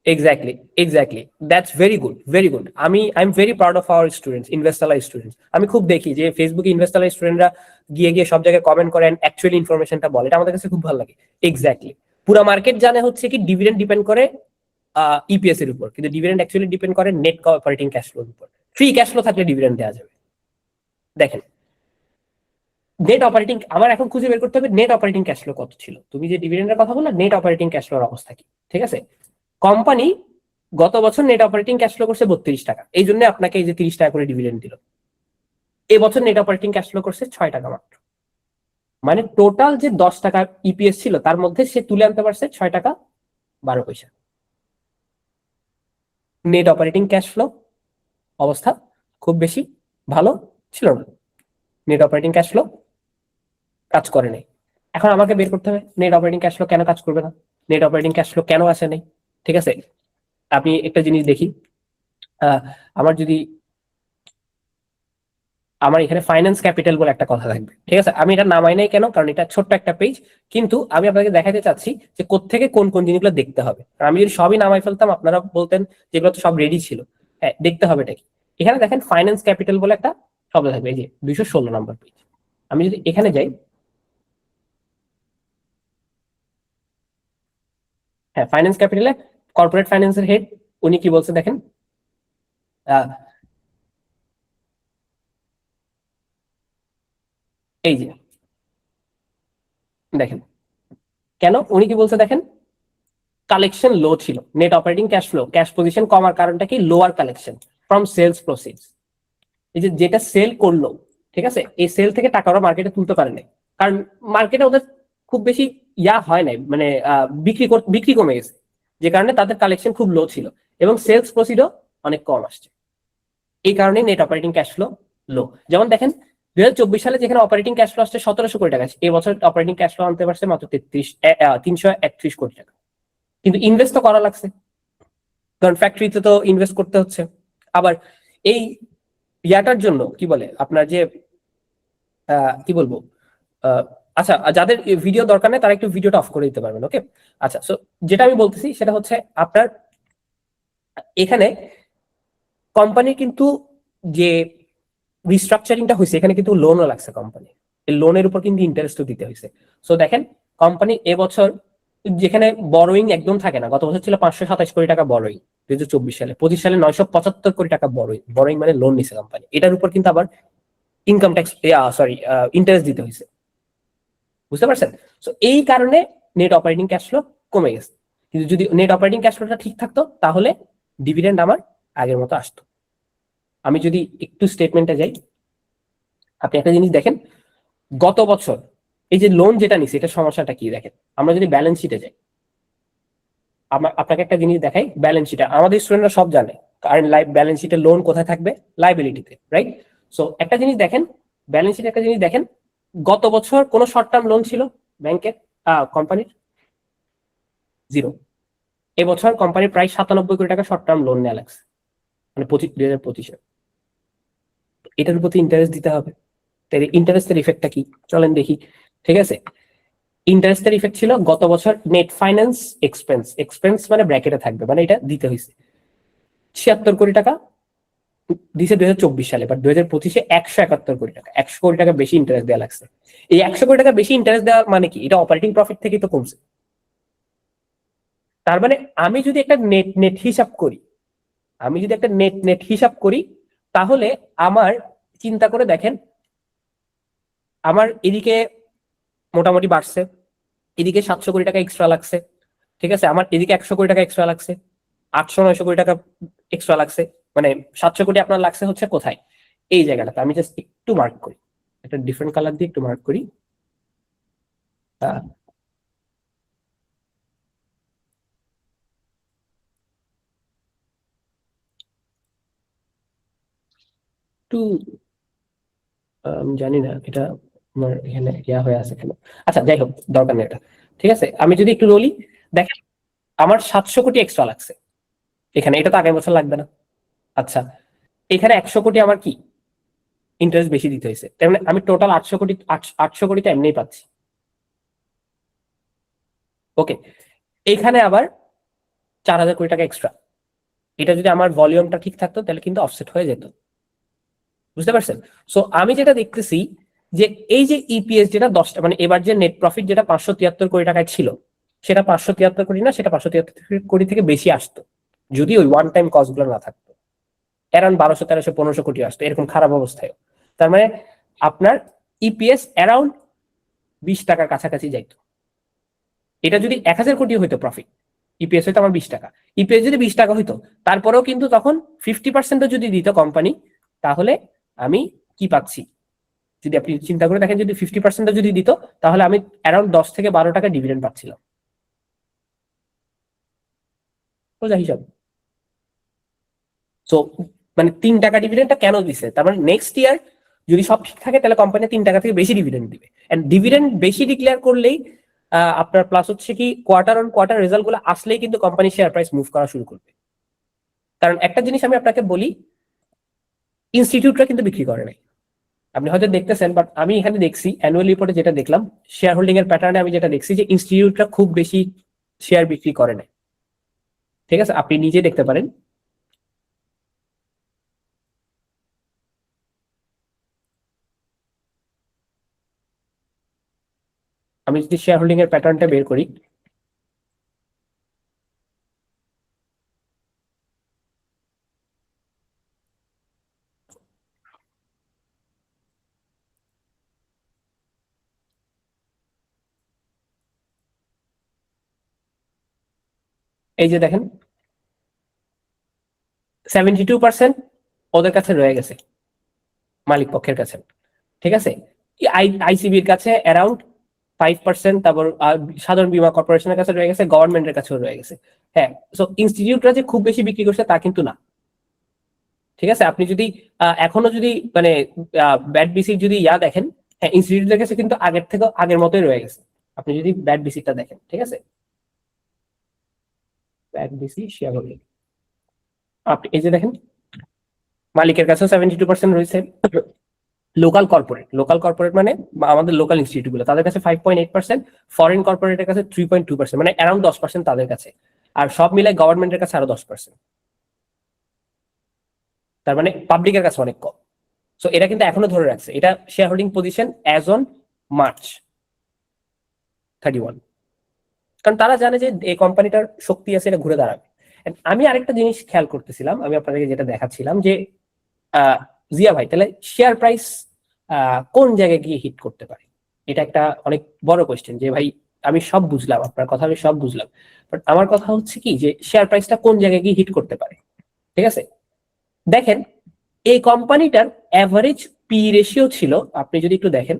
Exactly that's very good, very good. I am very proud of our students, investalyze students. আমি খুব দেখি যে ফেসবুকে ইনভেস্টালাইজ স্টুডেন্টরা গিয়ে গিয়ে সব জায়গায় কমেন্ট করেন, অ্যাকচুয়ালি ইনফরমেশনটা বলে, এটা আমাদের কাছে খুব ভালো লাগে। এক্স্যাক্টলি, পুরো মার্কেট জানে হচ্ছে কি ডিভিডেন্ড ডিপেন্ড করে ইপিএস এর উপর, কিন্তু ডিভিডেন্ড অ্যাকচুয়ালি ডিপেন্ড করে নেট অপারেটিং ক্যাশ ফ্লোর উপর। ফ্রি ক্যাশ ফ্লো থাকলে ডিভিডেন্ড দেওয়া যাবে। দেখেন, নেট অপারেটিং, আমার এখন খুঁজে বের করতে হবে নেট অপারেটিং ক্যাশ ফ্লো কত ছিল। তুমি যে ডিভিডেন্ডের কথা বললে, নেট অপারেটিং ক্যাশ ফ্লোর অবস্থা কি। ঠিক আছে, কোম্পানি গত বছর নেট অপারেটিং ক্যাশ ফ্লো করছে 32 টাকা, এই জন্য আপনাকে এই যে 30 টাকা করে ডিভিডেন্ড দিল। এবছর নেট অপারেটিং ক্যাশ ফ্লো করছে 6 টাকা মাত্র। মানে টোটাল যে 10 টাকা ইপিএস ছিল তার মধ্যে সে তুলে আনতে পারছে 6 টাকা 12 পয়সা। নেট অপারেটিং ক্যাশ ফ্লো অবস্থা খুব বেশি ভালো ছিল না, নেট অপারেটিং ক্যাশ ফ্লো কাজ করে নাই। এখন আমাকে বের করতে হবে নেট অপারেটিং ক্যাশ ফ্লো কেন কাজ করবে না, নেট অপারেটিং ক্যাশ ফ্লো কেন আসে নাই। ঠিক আছে, আপনি একটা জিনিস দেখি, আমার যদি আমার এখানে ফাইন্যান্স ক্যাপিটাল বলে একটা কথা থাকবে। ঠিক আছে, আমি এটা নামাই নাই কেন, কারণ এটা ছোট্ট একটা পেজ, কিন্তু আমি আপনাকে দেখাতে চাচ্ছি যে কোত্থেকে কোন কোন জিনিসগুলো দেখতে হবে। আর আমি যদি সবই নামাই ফেলতাম আপনারা বলতেন যেগুলো তো সব রেডি ছিল। হ্যাঁ, দেখতে হবে এটা কি। এখানে দেখেন ফাইন্যান্স ক্যাপিটাল বলে একটা শব্দ থাকবে, এই যে 216 নম্বর পেজ। আমি যদি এখানে যাই, হ্যাঁ ফাইন্যান্স ক্যাপিটালে কর্পোরেট ফাইন্যান্সের হেড উনি কি বলছে দেখেন, এই যে দেখেন, কেন উনি কি বলছে দেখেন, কালেকশন লো ছিল, net operating cash flow, cash position কমার কারণটা কি, lower collection from sales proceeds. এই যে যেটা সেল করলো, ঠিক আছে, এই সেল থেকে টাকা ওরা মার্কেটে তুলতে পারে নাই, কারণ মার্কেটে ওদের খুব বেশি হয় নাই, মানে বিক্রি কমে গেছে, যে কারণে তাদের কালেকশন খুব লো ছিল এবং সেলস প্রসিডও অনেক কম আসছে। এই কারণে নেট অপারেটিং ক্যাশ ফ্লো লো। যেমন দেখেন 2024 সালে যেখানে অপারেটিং ক্যাশ ফ্লো আসছে 1700 কোটি টাকা, এই বছর অপারেটিং ক্যাশ ফ্লো আনতে পারছে মাত্র 331 কোটি টাকা। কিন্তু ইনভেস্ট তো করা লাগছে, কারণ ফ্যাক্টরিতে তো ইনভেস্ট করতে হচ্ছে। আবার এই ইয়াটার জন্য কি বলে আপনার যে কি বলবো, আচ্ছা, যাদের ভিডিও দরকার নেই তারা একটু ভিডিওটা অফ করে দিতে পারবেন, ওকে। আচ্ছা, সো যেটা আমি বলতেছি সেটা হচ্ছে আপনার এখানে কোম্পানির কিন্তু যে রিস্ট্রাকচারিংটা হয়েছে, এখানে কিন্তু লোনও লাগছে কোম্পানি, এই লোনের উপর কিন্তু ইন্টারেস্টও দিতে হয়েছে। সো দেখেন কোম্পানি এবছর যেখানে বড়োইং একদম থাকে না, গত বছর ছিল 527 কোটি টাকা বড়োইং 2024 সালে, 25 সালে 975 কোটি টাকা বড়োইং মানে লোন নিছে কোম্পানি, এটার উপর কিন্তু আবার ইনকাম ট্যাক্স ইন্টারেস্ট দিতে হয়েছে, বুঝতে পারছেন? সো এই কারণে নেট অপারেটিং ক্যাশ ফ্লো কমে গেছে। কিন্তু যদি নেট অপারেটিং ক্যাশ ফ্লোটা ঠিক থাকতো তাহলে ডিভিডেন্ড আমার আগের মতো আসতো। আমি যদি একটু স্টেটমেন্টে যাই, আপনি একটা জিনিস দেখেন, গত বছর এই যে লোন যেটা নিছে এটা সমস্যাটা কি দেখেন, আমরা যদি ব্যালেন্স শিটে যাই, আপনাকে একটা জিনিস দেখাই, ব্যালেন্স শিটে আমাদের স্টুডেন্টরা সব জানে, কারণ ব্যালেন্স শিটে লোন কোথায় থাকবে, লাইবিলিটিতে, রাইট? সো একটা জিনিস দেখেন, ব্যালেন্স শিটে একটা জিনিস দেখেন, গত বছর কোন শর্ট টার্ম লোন ছিল ব্যাংকের, কোম্পানির? জিরো। এবছর কোম্পানির প্রায় 97 কোটি টাকা শর্ট টার্ম লোন নেওয়া লাগছে, মানে 2025-এ। এটার প্রতি ইন্টারেস্ট দিতে হবে, তাই ইন্টারেস্টের ইফেক্টটা কি চলেন দেখি। ঠিক আছে, ইন্টারেস্টের ইফেক্ট ছিল গত বছর নেট ফাইন্যান্স এক্সপেন্স মানে ব্র্যাকেটে থাকবে, মানে এটা দিতে হয়েছে 76 কোটি টাকা দিছে 2024 সালে, বাট 2025-এ 171 কোটি টাকা, 100 কোটি টাকা বেশি ইন্টারেস্ট দেওয়া লাগছে। এই 100 কোটি টাকা বেশি ইন্টারেস্ট দেওয়ার মানে কি, এটা অপারেটিং প্রফিট থেকেই তো কমছে। তার মানে আমি যদি একটা নেট নেট হিসাব করি, আমি যদি একটা নেট নেট হিসাব করি, তাহলে আমার চিন্তা করে দেখেন, আমার এদিকে মোটামুটি বাড়ছে, এদিকে 700 কোটি টাকা এক্সট্রা লাগছে, ঠিক আছে, আমার এদিকে 100 কোটি টাকা এক্সট্রা লাগছে, 800-900 কোটি টাকা এক্সট্রা লাগছে, মানে 700 কোটি আপনার লাগছে হচ্ছে কোথায়, এই জায়গাটাতে। আমি জাস্ট একটু মার্ক করি, একটা ডিফারেন্ট কালার দিয়ে একটু মার্ক করি। একটু আমি জানি না এটা আমার এখানে ইয়া হয়ে আছে কেন, আচ্ছা যাই হোক, দরকার নেই এটা। ঠিক আছে, আমি যদি একটু বলি, দেখেন আমার 700 কোটি এক্সট্রা লাগছে এখানে, এটা তো আগামী বছর লাগবে না। আচ্ছা, এখানে 100 কোটি আমার কি ইন্টারেস্ট বেশি দিতে হয়েছে, তার মানে আমি টোটাল 800 কোটি, 800 কোটি তো এমনিই পাচ্ছি, ওকে। এখানে আবার 4000 কোটি টাকা এক্সট্রা, এটা যদি আমার ভলিউমটা ঠিক থাকতো তাহলে কিন্তু অফসেট হয়ে যেত, বুঝতে পারছেন? সো আমি যেটা দেখতেছি যে এই যে ইপিএস যেটা 10টা, মানে এবার যে নেট প্রফিট যেটা 573 কোটি টাকায় ছিল, সেটা 573 কোটি না, সেটা 573 কোটি থেকে বেশি আসতো যদি ওই ওয়ান টাইম কস্ট গুলো না থাকতো, অ্যারাউন্ড 1200, 1300, 1500 কোটি আসতো এরকম খারাপ অবস্থায়। তার মানে আপনার ইপিএস অ্যারাউন্ড 20 টাকার কাছাকাছি যাইতো। এটা যদি 1000 কোটি হইতো প্রফিট, ইপিএস হইতো আমার 20 টাকা, ইপিএস যদি 20 টাকা হইতো, তারপরেও কিন্তু তখন 50% যদি দিত কোম্পানি, তাহলে আমি কি পাচ্ছি, যদি আপনি চিন্তা করে দেখেন, যদি 50% যদি দিত, তাহলে আমি অ্যারাউন্ড 10 থেকে 12 টাকা ডিভিডেন্ড পাচ্ছিলাম, সোজা হিসাব। সো মানে 3 টাকা ডিভিডেন্ডটা কেন দিছে, তার মানে নেক্সট ইয়ার যদি সব ঠিক থাকে তাহলে কোম্পানি 3 টাকা থেকে বেশি ডিভিডেন্ড দিবে, এন্ড ডিভিডেন্ড বেশি ডিক্লেয়ার করলেই আপনার প্লাস হচ্ছে কি, কোয়ার্টার অন কোয়ার্টার রেজাল্ট গুলো আসলেই কিন্তু কোম্পানি শেয়ার প্রাইস মুভ করা শুরু করবে। কারণ একটা জিনিস আমি আপনাকে বলি, ইনস্টিটিউটরা কিন্তু বিক্রি করে নাই, আপনি হয়তো দেখতেছেন, বাট আমি এখানে দেখছি অ্যানুয়াল রিপোর্টে যেটা দেখলাম, শেয়ার হোল্ডিং এর প্যাটার্নে আমি যেটা দেখছি যে ইনস্টিটিউটরা খুব বেশি শেয়ার বিক্রি করে নাই, ঠিক আছে, আপনি নিজে দেখতে পারেন। আমি যদি শেয়ার হোল্ডিং এর প্যাটার্নটা বের করি, এই যে দেখেন 72% ওদের কাছে রয়ে গেছে, মালিক পক্ষের কাছে, ঠিক আছে। আইসিবির কাছে অ্যারাউন্ড 5%, তারপর সাধারণ বীমা কর্পোরেশনের কাছে রয়ে গেছে, গভর্নমেন্টের কাছেও রয়ে গেছে। হ্যাঁ, সো ইনস্টিটিউটরা যে খুব বেশি বিক্রি করছে তা কিন্তু না, ঠিক আছে। আপনি যদি এখনো যদি মানে ব্যাট বিসির যদি দেখেন, হ্যাঁ ইনস্টিটিউটের কাছে কিন্তু আগের থেকে আগের মতোই রয়ে গেছে। আপনি যদি ব্যাট বিসিটা দেখেন, ঠিক আছে, ব্যাট বিসি শেয়ার হোল্ডিং আপনি এই যে দেখেন মালিকের কাছেও 72% রয়েছে। লোকাল কর্পোরেট মানে আমাদের লোকাল ইনস্টিটিউট গুলো, তাদের কাছে 5.8%, ফরেন কর্পোরেটের কাছে 3.2%, মানে অ্যারাউন্ড 10% তাদের কাছে, আর সব মিলে গভর্নমেন্টের কাছে আরো 10%। তার মানে পাবলিকের কাছে অনেক কম। সো এটা কিন্তু এখনো ধরে রাখছে, এটা share holding position as on March 31, কারণ তারা জানে যে এই কোম্পানিটার শক্তি আছে, এটা ঘুরে দাঁড়াবে। And আমি আরেকটা জিনিস খেয়াল করতেছিলাম, আমি আপনাদেরকে যেটা দেখাচ্ছিলাম যে জিয়া ভাই তাহলে শেয়ার প্রাইস কোন জায়গায় গিয়ে হিট করতে পারে, এটা একটা অনেক বড় কোয়েশ্চেন। যে ভাই আমি সব বুঝলাম, আপনার কথা আমি সব বুঝলাম, বাট আমার কথা হচ্ছে কি যে শেয়ার প্রাইসটা কোন জায়গায় গিয়ে হিট করতে পারে। ঠিক আছে, দেখেন এই কোম্পানিটার অ্যাভারেজ পি রেশিও ছিল, আপনি যদি একটু দেখেন,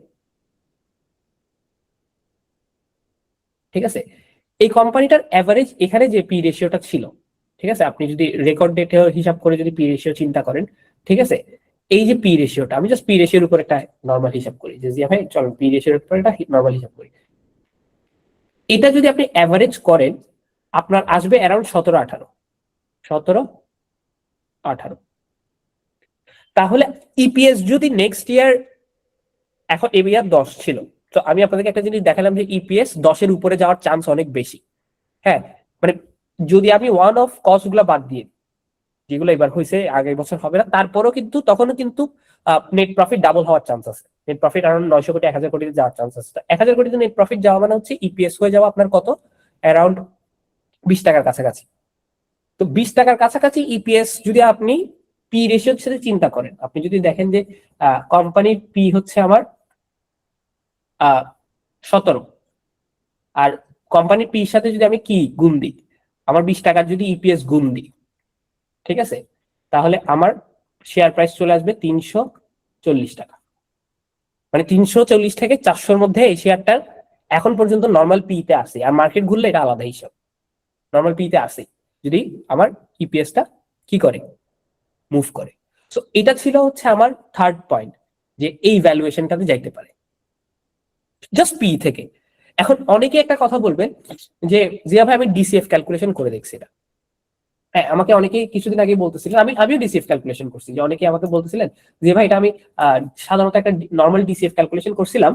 ঠিক আছে, এই কোম্পানিটার অ্যাভারেজ এখানে যে পি রেশিওটা ছিল, ঠিক আছে, আপনি যদি রেকর্ড ডেটে হিসাব করে যদি পি রেশিও চিন্তা করেন, ঠিক আছে, এই যে পি রেশিওটা, আমি জাস্ট পি রেশিওর উপর একটা নর্মাল হিসাব করি, যে ভাই চলো পি রেশিওর উপর একটা নর্মাল হিসাব করি, এটা যদি আপনি অ্যাভারেজ করেন আপনার আসবে অ্যারাউন্ড 17-18। তাহলে ইপিএস যদি নেক্সট ইয়ার, এখন এই ইয়ার 10 ছিল, তো আমি আপনাদেরকে একটা জিনিস দেখালাম যে ইপিএস 10-এর উপরে যাওয়ার চান্স অনেক বেশি। হ্যাঁ, মানে যদি আমি ওয়ান অফ কস্ট গুলা বাদ দিয়ে, যেগুলো এবার হয়েছে আগের বছর হবে না, তারপরও কিন্তু তখনও কিন্তু নেট প্রফিট ডাবল হওয়ার চান্স আছে। নেট প্রফিট আরাউন্ড 900 কোটি 1000 কোটিতে যাওয়ার চান্স আছে। 1000 কোটিতে নেট প্রফিট যাওয়া মানে হচ্ছে ইপিএস হয়ে যাওয়া আপনার কত, অ্যারাউন্ড 20 টাকার কাছাকাছি। তো 20 টাকার কাছাকাছি ইপিএস যদি আপনি পি রেশিওর সাথে চিন্তা করেন, আপনি যদি দেখেন যে কোম্পানির পি হচ্ছে আমার 17, আর কোম্পানির পির সাথে যদি আমি কি গুণ দিই, আমার 20 টাকার যদি ইপিএস গুণ দিই, ঠিক আছে, তাহলে আমার শেয়ার প্রাইস চলে আসবে 340 টাকা। মানে 340 থেকে 400-র মধ্যে এই শেয়ারটার এখন পর্যন্ত নর্মাল পিতে আসে, আর মার্কেট ঘুরলে এটা আলাদা হিসাব, নর্মাল পিতে আসে যদি আমার ইপিএসটা কি করে, মুভ করে। সো এটা ছিল হচ্ছে আমার থার্ড পয়েন্ট, যে এই ভ্যালুয়েশনটাতে যাইতে পারে জাস্ট পি থেকে। এখন অনেকে একটা কথা বলবেন যে জিয়া ভাই আমি ডিসিএফ ক্যালকুলেশন করে দেখছি এটা। হ্যাঁ, আমাকে অনেকে কিছুদিন আগে বলতেছিলেন, আমিও ডিসিএফ ক্যালকুলেশন করছি, যে অনেকে আমাকে বলতেছিলেন যে ভাই এটা আমি সাধারণত একটা নর্মাল ডিসিএফ ক্যালকুলেশন করছিলাম,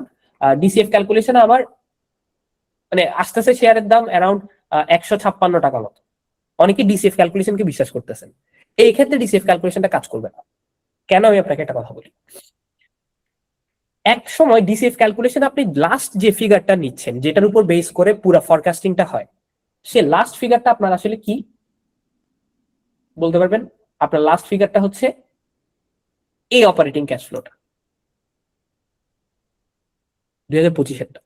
ডিসিএফ ক্যালকুলেশনে আমার মানে আসতেছে শেয়ারের দাম অ্যারাউন্ড 156 টাকা মতো। অনেকে ডিসিএফ ক্যালকুলেশনকে বিশ্বাস করতেছেন, এই ক্ষেত্রে ডিসিএফ ক্যালকুলেশনটা কাজ করবে না। কেন, আমি আপনাকে একটা কথা বলি। এক সময় ডিসিএফ ক্যালকুলেশন আপনি লাস্ট যে ফিগারটা নিচ্ছেন, যেটার উপর বেস করে পুরো ফরকাস্টিংটা হয়, সে লাস্ট ফিগারটা আপনার আসলে কি বলতে পারবেন? আপনার লাস্ট ফিগারটা হচ্ছে এই অপারেটিং ক্যাশ ফ্লোটা 2025-এরটা।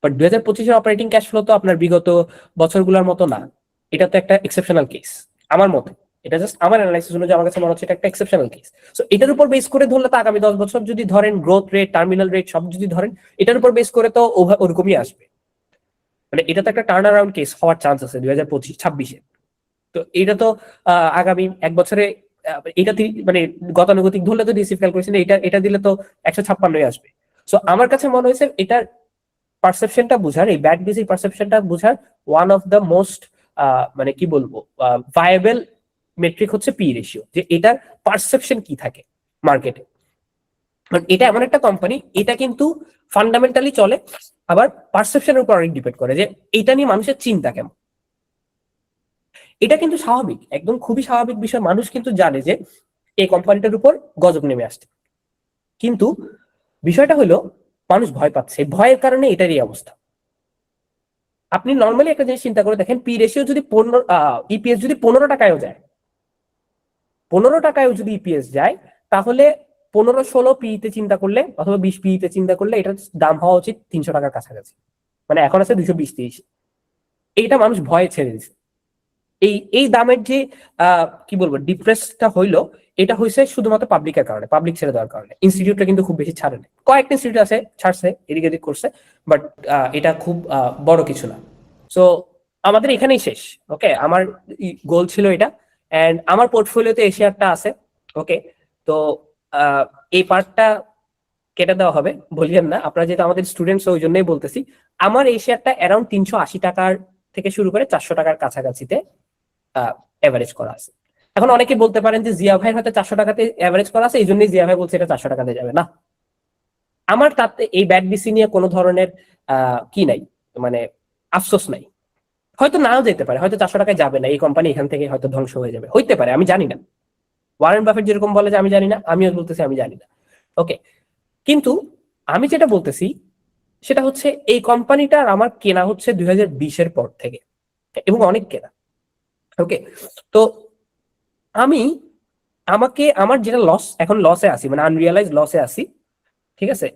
বাট 2025-এর অপারেটিং ক্যাশ ফ্লো তো আপনার বিগত বছরগুলোর মতো না, এটা তো একটা এক্সেপশনাল কেস আমার মতে। এটা জাস্ট আমার অ্যানালাইসিস অনুযায়ী আমার কাছে মনে হচ্ছে এটা একটা এক্সেপশনাল কেস। সো এটার উপর বেস করে ধরলে তো আগামী 10 বছর যদি ধরেন গ্রোথ রেট, টার্মিনাল রেট সব যদি ধরেন, এটার উপর বেস করে তো ওরকমই আসবে। মানে এটা তো একটা টার্ন অ্যারাউন্ড কেস হওয়ার চান্স আছে 2025-26-এ। তো এটা তো আগামী এক বছরে এটা মানে গতানুগতিক ধরলে তো ডিসিএফ ক্যালকুলেশন এটা দিলে তো 156 আসবে। সো আমার কাছে মনে হয়েছে এটার পারসেপশনটা বুঝার, এই ব্যাড ডিসি পারসেপশনটা বুঝার ওয়ান অফ দ্য মোস্ট মানে কি বলবো ভায়াবল মেট্রিক হচ্ছে পি রেশিও, যে এটার পারসেপশন কি থাকে মার্কেটে। এটা এমন একটা কোম্পানি, এটা কিন্তু ফান্ডামেন্টালি চলে, আবার পারসেপশনের উপর অনেক ডিপেন্ড করে যে এটা নিয়ে মানুষের চিন্তা কেমন। এটা কিন্তু স্বাভাবিক, একদম খুবই স্বাভাবিক বিষয়। মানুষ কিন্তু জানে যে এই কোম্পানিটার উপর গজব নেমে আসছে, কিন্তু বিষয়টা হলো মানুষ ভয় পাচ্ছে, ভয়ের কারণে এটারই অবস্থা। আপনি নর্মালি একটা জিনিস চিন্তা করে দেখেন, পি রেশিও যদি 15, ইপিএস যদি 15 টাকায়ও যায়, 15 টাকায়ও যদি ইপিএস যায়, তাহলে 15-16 পিতে চিন্তা করলে অথবা 20 পিতে চিন্তা করলে এটার দাম হওয়া উচিত 300 টাকার কাছাকাছি। মানে এখন আছে 220-30। এইটা মানুষ ভয়ে ছেড়ে দিচ্ছে। এই দামের যে কি বলবো ডিপ্রেসটা হইলো, এটা হয়েছে শুধুমাত্র পাবলিকের কারণে, পাবলিক ছেড়ে দেওয়ার কারণে। ইনস্টিটিউটটা কিন্তু খুব বেশি ছাড়ে না, কয়েকটা ইনস্টিটিউট আছে ছাড়ছে, এদিক এদিক করছে, বাট এটা খুব বড় কিছু না। সো আমাদের এখানেই শেষ। ওকে, আমার গোল ছিল এটা, এন্ড আমার পোর্টফোলিওতে এই শেয়ারটা আছে। ওকে, তো এই পার্টটা কেটে দেওয়া হবে, বললেন না আপনারা, যেহেতু আমাদের স্টুডেন্টস ওই জন্যই বলতেছি। আমার এই শেয়ারটা অ্যারাউন্ড 380 টাকার থেকে শুরু করে 400 টাকার কাছাকাছিতে এভারেজ করা আছে। এখন অনেকে বলতে পারেন যে জিয়া ভাইয়ের হয়তো 400 টাকাতে এভারেজ করা আছে, এই জন্যই জিয়া ভাই বলছে এটা 400 টাকাতে যাবে না। আমার তাতে এই ব্যাড ডিসি নিয়ে কোনো ধরনের কি নাই, মানে আফসোস নাই। হয়তো নাও যেতে পারে, হয়তো 400 টাকায় যাবে না, এই কোম্পানি এখান থেকে হয়তো ধ্বংস হয়ে যাবে, হইতে পারে, আমি জানি না। ওয়ারেন বাফেট যেরকম বলে যে আমি জানি না, আমিও বলতেছি আমি জানি না। ওকে, কিন্তু আমি যেটা বলতেছি সেটা হচ্ছে এই কোম্পানিটার আমার কেনা হচ্ছে 2020-এর পর থেকে, এবং অনেক কেনা। ওকে, তো আমার যেটা লস, এখন লসে আছি, মানে আনরিয়ালাইজ লসে আছি, ঠিক আছে।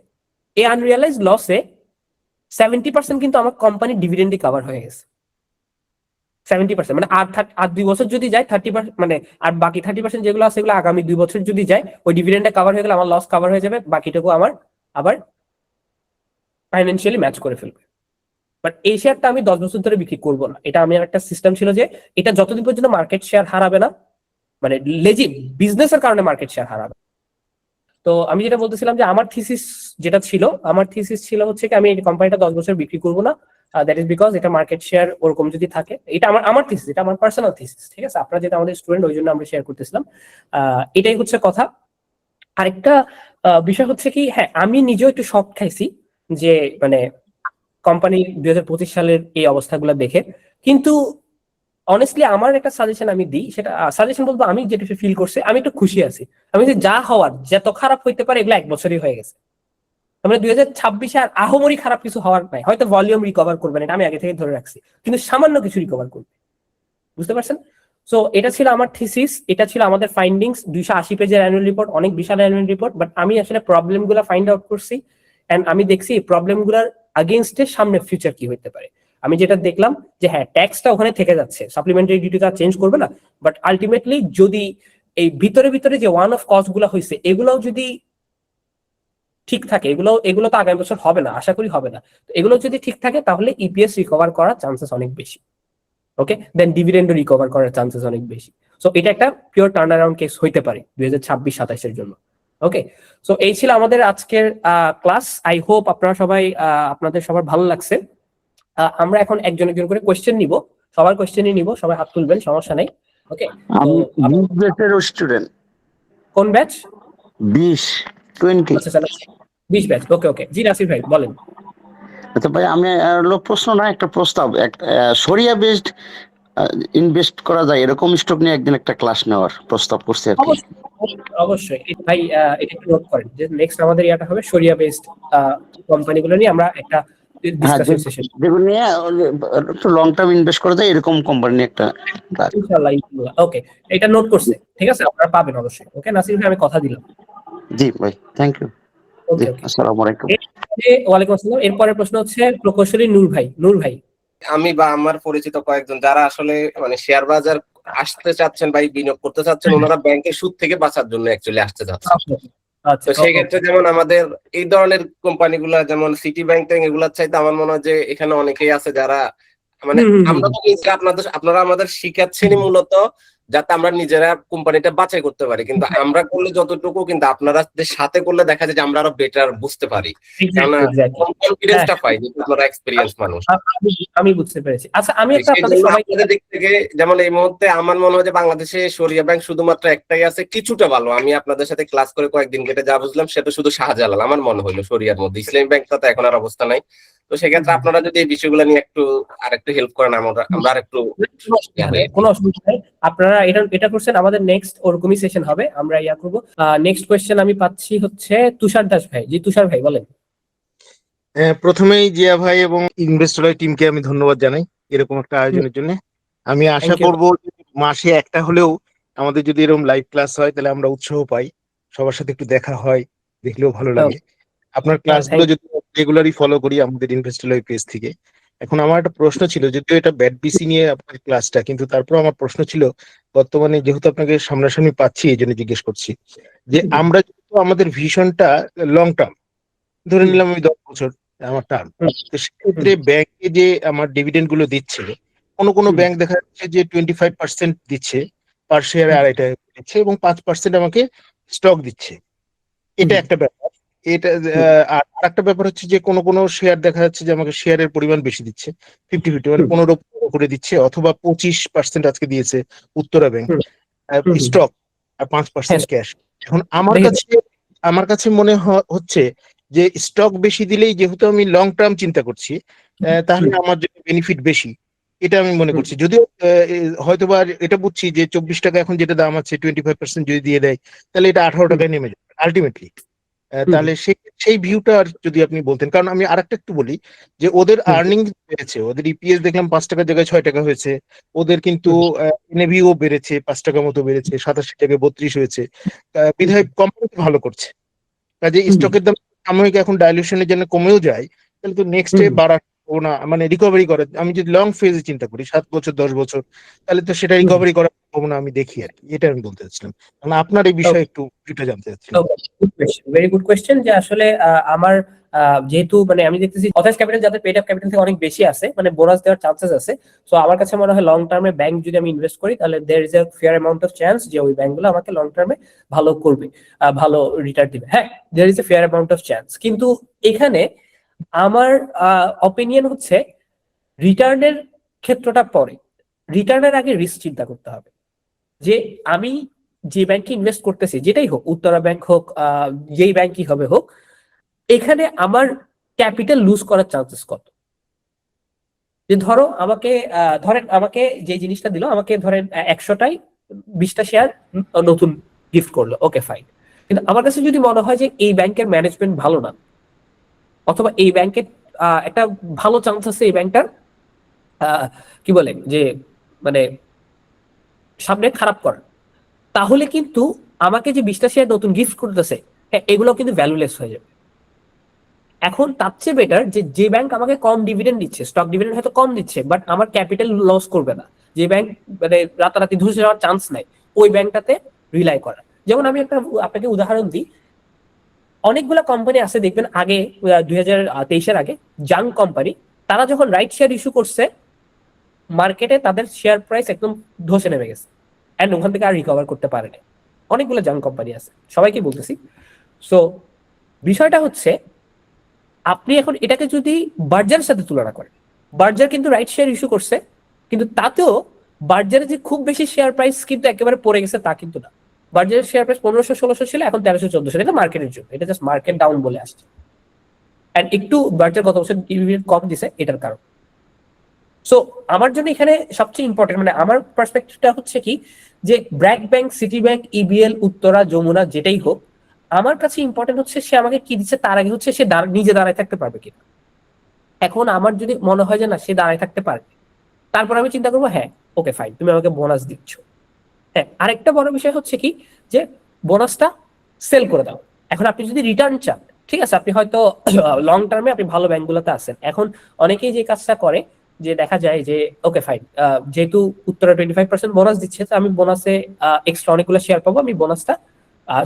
এই আনরিয়ালাইজ লসে 70% কিন্তু আমার কোম্পানি ডিভিডেন্ডে কভার হয়ে গেছে। 70%, মানে আর 2 বছর যদি যায় 30%, মানে আর বাকি 30% যেগুলো আছে সেগুলো আগামী 2 বছর যদি যায়, ওই ডিভিডেন্ডে কভার হয়ে গেলে আমার লস কভার হয়ে যাবে, বাকিটুকু আমার আবার ফাইন্যান্সিয়ালি ম্যাচ করে ফেলবে। বাট এই শেয়ারটা আমি 10 বছর ধরে বিক্রি করবো না। এটা আমি একটা সিস্টেম ছিল যে এটা যতদিন পর্যন্ত মার্কেট শেয়ার হারাবে না, মানে লেজি বিজনেসের কারণে মার্কেট শেয়ার হারাবে। তো আমি যেটা বলতেছিলাম যে আমার থিসিস যেটা ছিল, আমার থিসিস ছিল হচ্ছে কি আমি এই কোম্পানিটা 10 বছর বিক্রি করবো না। দ্যাট ইজ বিকজ এটা মার্কেট শেয়ার ওরকম যদি থাকে, এটা আমার থিসিস, এটা আমার পার্সোনাল থিসিস, ঠিক আছে। আপনারা যেটা আমাদের স্টুডেন্ট ওই জন্য আমরা শেয়ার করতেছিলাম, এটাই হচ্ছে কথা। আরেকটা বিষয় হচ্ছে কি, হ্যাঁ আমি নিজেও একটু শক খাইছি যে মানে কোম্পানি 2025 সালের এই অবস্থাগুলো দেখে, কিন্তু অনেস্টলি আমার একটা সাজেশন আমি দিই, সেটা সাজেশন বলবো আমি যেটা ফিল করছি, আমি একটু খুশি আছি। আমি যে যা হওয়ার, যত খারাপ হইতে পারে এগুলো 1 বছরই হয়ে গেছে। মানে 2026-এ আর আহামরি খারাপ কিছু হওয়ার নাই, হয়তো ভলিউম রিকভার করবে না, এটা আমি আগে থেকে ধরে রাখছি, কিন্তু সামান্য কিছু রিকভার করবে, বুঝতে পারছেন। সো এটা ছিল আমার থিসিস, এটা ছিল আমাদের ফাইন্ডিংস। 280 পেজের অ্যানুয়াল রিপোর্ট, অনেক বিশাল অ্যানুয়াল রিপোর্ট, বাট আমি আসলে প্রবলেম গুলা ফাইন্ড আউট করছি, এন্ড আমি দেখছি এই প্রবলেম গুলার আগেইনস্টে সামনে ফিউচার কি হইতে পারে। আমি যেটা দেখলাম যে হ্যাঁ ট্যাক্সটা ওখানে থেকে যাচ্ছে, সাপ্লিমেন্টারি ডিউটিটা চেঞ্জ করবে না, বাট আলটিমেটলি যদি এই ভিতরে ভিতরে যে ওয়ান অফ কস্ট গুলা হয়েছে এগুলোও যদি ঠিক থাকে, এগুলো তো আগামী বছর হবে না, আশা করি হবে না, তো এগুলো যদি ঠিক থাকে তাহলে ইপিএস রিকভার করার চান্সেস অনেক বেশি। ওকে, দেন ডিভিডেন্ড রিকভার করার চান্সেস অনেক বেশি। সো এটা একটা পিওর টার্ন অ্যারাউন্ড কেস হইতে পারে 2026-27-এর জন্য। ওকে, সো এই ছিল আমাদের আজকের ক্লাস। আই হোপ আপনারা সবাই আপনাদের সবার ভালো লাগছে। আমরা এখন একজন একজন করে কোয়েশ্চেন নিব, সবার কোয়েশ্চেনই নিব, সবাই হাত তুলবেন, সমস্যা নেই। ওকে, আমি 20 ব্যাচের স্টুডেন্ট। কোন ব্যাচ? 20 20। আচ্ছা স্যার, 20 ব্যাচ। ওকে ওকে, জি নাসির ভাই বলেন। আচ্ছা ভাই, আমি প্রশ্ন না, একটা প্রস্তাব। শরিয়া বেসড ইনভেস্ট করা যায় এরকম স্টক নিয়ে একদিন একটা ক্লাস নেওয়ার প্রস্তাব করছি আর কি। অবশ্যই ভাই, এটা একটু নোট করেন যে নেক্সট আমাদের ইয়াটা হবে শরিয়া বেসড কোম্পানিগুলো নিয়ে আমরা একটা ডিসকাশন সেশন, যেগুলো নিয়ে একটু লং টার্ম ইনভেস্ট করা যায় এরকম কোম্পানি নিয়ে একটা। ইনশাআল্লাহ ইনশাআল্লাহ। ওকে, এটা নোট করছে, ঠিক আছে, আপনারা পাবেন অবশ্যই। ওকে নাসির ভাই, আমি কথা দিলাম। জি ভাই, থ্যাংক ইউ। ওকে ওকে, আসসালামু আলাইকুম। ওয়ালাইকুম আসসালাম। এরপরের প্রশ্ন হচ্ছে প্রকৌশলী নূর ভাই। নূর ভাই, আমি বা আমার পরিচিত কয়েকজন যারা আসলে মানে শেয়ার বাজার আসতে চাচ্ছেন বা বিনিয়োগ করতে চাচ্ছেন, ওনারা ব্যাংকের সুদ থেকে বাঁচার জন্য অ্যাকচুয়ালি আসতে চাচ্ছেন। আচ্ছা, তো সেই ক্ষেত্রে যেমন আমাদের এই ধরনের কোম্পানিগুলো যেমন সিটি ব্যাংক ট্যাঙ্ক এগুলোর চাইতে আমার মনে হয় যে এখানে অনেকেই আছে যারা মানে আমরা তো নিজে আপনারা আমাদের শিখাচ্ছেনই মূলত যাতে আমরা নিজেরা কোম্পানিটা বাছাই করতে পারি, কিন্তু আমরা করলে যতটুকু, কিন্তু আপনারা সাথে করলে দেখা যায় যে আমরা আরো বেটার বুঝতে পারি, কারণ কনফিডেন্সটা পাই যে আপনারা এক্সপেরিয়েন্স মানুষ। আমি বুঝতে পেরেছি। আচ্ছা, আমি একটা আপনাদের দিক থেকে যেমন এই মুহূর্তে আমার মনে হয় যে বাংলাদেশে শরিয়া ব্যাংক শুধুমাত্র একটাই আছে, কিছুটা ভালো। আমি আপনাদের সাথে ক্লাস করে কয়েকদিন কেটে যা বুঝলাম সেটা শুধু শাহজালাল আমার মনে হলো শরিয়ার মধ্যে, ইসলামী ব্যাংকটা তো এখন আর অবস্থা নাই। তো সেক্ষেত্রে আপনারা যদি এই বিষয়গুলো নিয়ে একটু হেল্প করেন, আমরা আরেকটু কোনো অসুবিধা নেই। আপনারা এটা করছেন, আমাদের নেক্সট ওরকমই সেশন হবে, আমরা ইয়া করব। নেক্সট কোয়েশ্চেন আমি পাচ্ছি হচ্ছে তুষার দাস ভাই। জি তুষার ভাই বলেন। প্রথমেই জিয়া ভাই এবং ইনভেস্টর টিমকে আমি ধন্যবাদ জানাই এরকম একটা আয়োজনের জন্য। আমি আশা করব মাসে একটা হলেও আমাদের যদি এরকম লাইভ ক্লাস হয় তাহলে আমরা উৎসাহ পাই, সবার সাথে একটু দেখা হয়, দেখলেও ভালো লাগে। আপনার ক্লাসগুলো যদি রেগুলারই ফলো করি আমাদের ইনভেস্টর পেজ থেকে, এখন আমার একটা প্রশ্ন ছিল, যদিও এটা ব্যাড বিসি নিয়ে আপনার ক্লাসটা, কিন্তু তারপর আমার প্রশ্ন ছিল, বর্তমানে যেহেতু আপনাকে সামনাসামনি পাচ্ছি এই জন্য জিজ্ঞেস করছি, যে আমরা যেহেতু আমাদের ভিশনটা লং টার্ম, ধরে নিলাম আমি 10 বছর আমার টার্ম, তো সেক্ষেত্রে ব্যাংকে যে আমার ডিভিডেন্ড গুলো দিচ্ছে, কোনো ব্যাংক দেখা যাচ্ছে যে 25% দিচ্ছে, পার শেয়ারে 2.5 টাকা দিচ্ছে, এবং 5% আমাকে স্টক দিচ্ছে। এটা একটা ব্যাপার। এটা আর একটা ব্যাপার হচ্ছে যে কোনো শেয়ার দেখা যাচ্ছে যে আমাকে শেয়ারের পরিমাণ বেশি দিচ্ছে, 50-50, মানে 15 করে দিচ্ছে, অথবা 25% আজকে দিয়েছে উত্তরা ব্যাংক স্টক, আর 5% ক্যাশ। এখন আমার কাছে মনে হচ্ছে যে স্টক বেশি দিলেই, যেহেতু আমি লং টার্ম চিন্তা করছি, তাহলে আমার জন্য বেনিফিট বেশি, এটা আমি মনে করছি। যদিও হয়তো বা এটা বুঝছি যে 24 টাকা এখন যেটা দাম আছে, 25% যদি দিয়ে দেয় তাহলে এটা 18 টাকায় নেমে যাবে আলটিমেটলি। তাহলে সেই ভিউটা যদি আপনি বলতেন, কারণ আমি আরেকটা একটু বলি যে ওদের আর্নিং বেড়েছে, ওদের ইপিএস দেখলাম 5 টাকার জায়গায় 6 টাকা হয়েছে, ওদের কিন্তু এনএভিও বেড়েছে, 5 টাকা মতো বেড়েছে, 87 থেকে 32 হয়েছে, বিধায় কোম্পানি ভালো করছে। কাজে স্টকের দাম সাময়িক এখন ডাইলিউশনের জন্য কমেও যায়, তাহলে তো নেক্সটে বাড়ার না, মানে রিকভারি করার, আমি যদি লং ফেজে চিন্তা করি 7 বছর 10 বছর, তাহলে তো সেটা রিকভারি করার সম্ভাবনা আমি দেখি আর কি। এটা আমি বলতে চাচ্ছিলাম, কারণ আপনার এই বিষয়ে একটু এটা জানতে চাচ্ছিলাম। Very good question. যে আসলে আমার যেহেতু মানে আমি দেখতেছি অথরাইজ ক্যাপিটাল যাদের পেড আপ ক্যাপিটাল থেকে অনেক বেশি আছে, মানে বোনাস দেওয়ার চান্সেস আছে। সো আমার কাছে মনে হয় লং টার্মে ব্যাংক যদি আমি ইনভেস্ট করি, তাহলে there is a fair amount of chance যে ওই ব্যাংকগুলো আমাকে লং টার্মে ভালো করবে, ভালো রিটার্ন দিবে। হ্যাঁ, there is a fair amount of chance. কিন্তু এখানে আমার অপিনিয়ন হচ্ছে রিটার্নের ক্ষেত্রটা পরে, রিটার্নের আগে রিস্ক চিন্তা করতে হবে। যে আমি যে ব্যাংকে ইনভেস্ট করতেছি, যেটাই হোক, উত্তরা ব্যাংক হোক, যেই ব্যাংকই হবে হোক, এখানে আমার ক্যাপিটাল লুজ করার চান্সেস কত। যে ধরো ধরেন আমাকে যে জিনিসটা দিল, আমাকে ধরেন 100টাই 20টা শেয়ার নতুন গিফট করলো, ওকে ফাইন। কিন্তু আমার কাছে যদি মনে হয় যে এই ব্যাংকের ম্যানেজমেন্ট ভালো না, অথবা এই ব্যাংকের একটা ভালো চান্স আছে এই ব্যাংকটার কি বলে যে মানে সামনে খারাপ করার, তাহলে কিন্তু আমাকে যে 20টা শেয়ার নতুন গিফট করতেছে, হ্যাঁ, এগুলো কিন্তু ভ্যালুলেস হয়ে যাবে। এখন তার চেয়ে বেটার যে ব্যাংক আমাকে কম ডিভিডেন্ড দিচ্ছে, স্টক ডিভিডেন্ড হয়তো কম দিচ্ছে, বাট আমার ক্যাপিটাল লস করবে না, যে ব্যাংক মানে রাতারাতি ধসে যাওয়ার চান্স নাই, ওই ব্যাংকটাতে রিলাই করা। যেমন আমি আপনাকে উদাহরণ দিই, অনেকগুলো কোম্পানি আছে দেখবেন আগে 2023-এর আগে, জাং কোম্পানি, তারা যখন রাইট শেয়ার ইস্যু করছে, মার্কেটে তাদের শেয়ার প্রাইস একদম ধসে নেমে গেছে, এন্ড ওখান থেকে আর রিকভার করতে পারেনি। অনেকগুলো জাং কোম্পানি আছে, সবাইকে বলতেছি। সো বিষয়টা হচ্ছে, আপনি এখন এটাকে যদি বার্জারের সাথে তুলনা করেন, বার্জার কিন্তু রাইট শেয়ার ইস্যু করছে, কিন্তু তাতেও বার্জারের যে খুব বেশি শেয়ার প্রাইস কিন্তু একেবারে পড়ে গেছে তা কিন্তু না। বার্জারের শেয়ার প্রাইস 1500-1600 ছিল, এখন 1300-1400। এটা মার্কেটের জন্য, এটা জাস্ট মার্কেট ডাউন বলে আসছে। এন্ড একটু বার্জার গত বছর ডিভিডেন্ড কম দিছে এটার কারণ। সো আমার জন্য এখানে সবচেয়ে ইম্পর্টেন্ট, মানে আমার পার্সপেক্টিভটা হচ্ছে কি, যে BRAC Bank, City Bank, EBL, Uttara, Jamuna, যেটাই হোক, আমার কাছে ইম্পর্টেন্ট হচ্ছে সে আমাকে কি দিচ্ছে, তার আগে হচ্ছে সে নিজে দাঁড়ায় থাকতে পারবে কিনা। এখন আমার যদি মনে হয় যে না, সে দাঁড়ায় থাকতে পারবে, তারপর আমি চিন্তা করবো, হ্যাঁ ওকে ফাইন, তুমি আমাকে বোনাস দিচ্ছ। হ্যাঁ, আরেকটা বড় বিষয় হচ্ছে কি, যে বোনাসটা সেল করে দাও। এখন আপনি যদি রিটার্ন চান, ঠিক আছে, আপনি হয়তো লং টার্মে আপনি ভালো ব্যাংকগুলোতে আছেন। এখন অনেকেই যে কাজটা করে, যে দেখা যায় যে ওকে ফাইন, যেহেতু উত্তরা 25% বোনাস দিচ্ছে, তো আমি বোনাসে এক্সট্রা অনেকগুলো শেয়ার পাবো, আমি বোনাসটা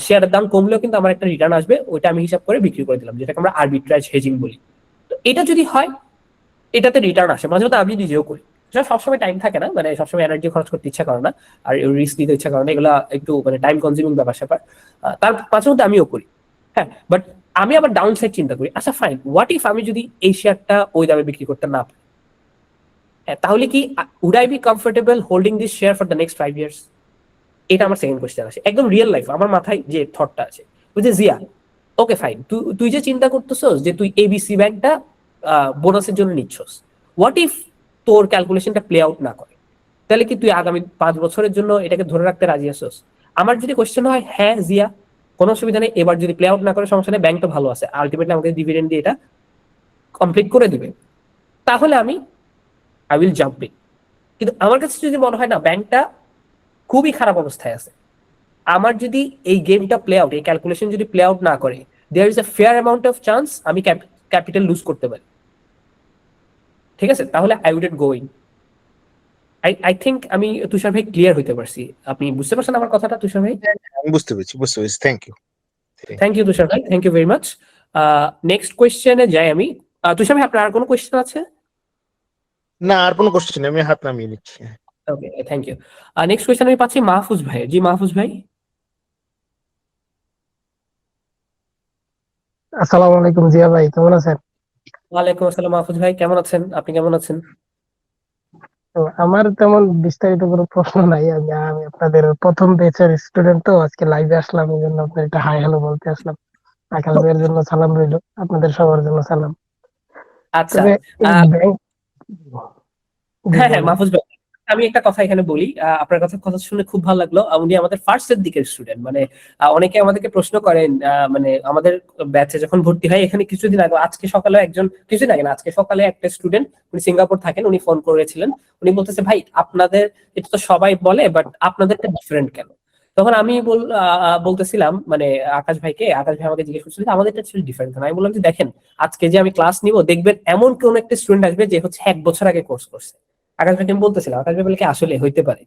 শেয়ারের দাম কমলেও কিন্তু আমার একটা রিটার্ন আসবে, ওইটা আমি হিসাব করে বিক্রি করে দিলাম, যেটাকে আমরা আরবিট্রাজ হেজিং বলি। তো এটা যদি হয়, এটাতে রিটার্ন আসে, মাঝে মধ্যে আমি নিজেও করি। সেটা সবসময় টাইম থাকে না, মানে সবসময় এনার্জি খরচ করতে ইচ্ছা করে না, আর রিস্ক নিতে ইচ্ছা করে না, এগুলা একটু মানে টাইম কনজিউমিং ব্যাপার স্যাপার, তার মাঝে মধ্যে আমিও করি। হ্যাঁ, বাট আমি আবার ডাউন সাইড চিন্তা করি, আচ্ছা ফাইন, হোয়াট ইফ আমি যদি এই শেয়ারটা ওই দামে বিক্রি করতে না পারি, হ্যাঁ, তাহলে কি would I be comfortable holding this share for the next 5 years? এটা আমার সেকেন্ড কোয়েশ্চেন আসে, একদম রিয়েল লাইফ আমার মাথায় যে থটটা আছে, বুঝে জিয়া, ওকে ফাইন, তুই যে চিন্তা করতেছস যে তুই এবিসি ব্যাংকটা বোনাসের জন্য নিচ্ছস, হোয়াট ইফ তোর ক্যালকুলেশনটা প্লে আউট না করে, তাহলে কি তুই আগামী 5 বছরের জন্য এটাকে ধরে রাখতে রাজি আছস? আমার যদি কোয়েশ্চেন হয় হ্যাঁ জিয়া, কোনো অসুবিধা নেই, এবার যদি প্লে আউট না করে সমস্যা নেই, ব্যাংক তো ভালো আছে, আলটিমেটলি আমাকে ডিভিডেন্ড দিয়ে এটা কমপ্লিট করে দিবে, তাহলে আমি আই উইল জাম্প ইন। কিন্তু আমার কাছে যদি মনে হয় না, ব্যাংকটা খুবই খারাপ অবস্থায় আছে, আমার যদি এই গেমটা প্লে আউট, এই ক্যালকুলেশন যদি প্লে আউট না করে, there is a fair amount of chance আমি ক্যাপিটাল লুজ করতে পারি। ঠিক আছে, তাহলে I wouldn't go in. I think আমি তুষার ভাই ক্লিয়ার হইতে পারছি, আপনি বুঝতে পারছেন আমার কথাটা তুষার ভাই? আমি বুঝতে পেরেছি thank you. Thank you Tushar ভাই, thank you very much. Next কোয়েশ্চেনে যাই আমি। তুষার ভাই আপনার আর কোনো কোয়েশ্চেন আছে? না, আর কোনো কোশ্চেন নেই, আমি হাত নামিয়ে নিচ্ছি। ওকে, থ্যাংক ইউ। নেক্সট কোয়েশ্চেন আমি পাচ্ছি মাহফুজ ভাই। জি মাহফুজ ভাই। আসসালামু আলাইকুম জিয়া ভাই, কেমন আছেন? ওয়ালাইকুম আসসালাম মাহফুজ ভাই, কেমন আছেন আপনি, কেমন আছেন? তো আমার তেমন বিস্তারিত কোনো প্রশ্ন নাই। আমি আপনাদের প্রথম ব্যাচের স্টুডেন্ট, তো আজকে লাইভে আসলাম, এই জন্য আপনার একটা হাই হ্যালো বলতে আসলাম। আকাশ ভাইয়ের জন্য সালাম রইলো, আপনাদের সবার জন্য সালাম। আচ্ছা। তবে এই ব্যাংক, হ্যাঁ হ্যাঁ মাহফুজ ভাই, আমি একটা কথা এখানে বলি। আপনার কথা শুনে খুব ভালো লাগলো। উনি আমাদের ফার্স্টের দিকের স্টুডেন্ট, মানে অনেকে আমাদেরকে প্রশ্ন করেন, মানে আমাদের ব্যাচে যখন ভর্তি হয় এখানে কিছুদিন আগে, আজকে সকালে কিছুদিন আগে না, আজকে সকালে একটা স্টুডেন্ট, উনি সিঙ্গাপুর থাকেন, উনি ফোন করেছিলেন। উনি বলতেছে ভাই আপনাদের এটা তো সবাই বলে, বাট আপনাদেরটা ডিফারেন্ট কেন? তখন আমি বলতেছিলাম মানে আকাশ ভাই আমাকে জিজ্ঞেস করছিল আমাদেরটা ছিল ডিফারেন্ট কেন। আমি বললাম যে দেখেন, আজকে যে আমি ক্লাস নিব দেখবেন এমন কোন একটা স্টুডেন্ট আসবে যে হচ্ছে 1 বছর আগে কোর্স করছে। আকাশ ভাইকে আমি বলতেছিলাম, আকাশ ভাই বলে কি আসলে হইতে পারে।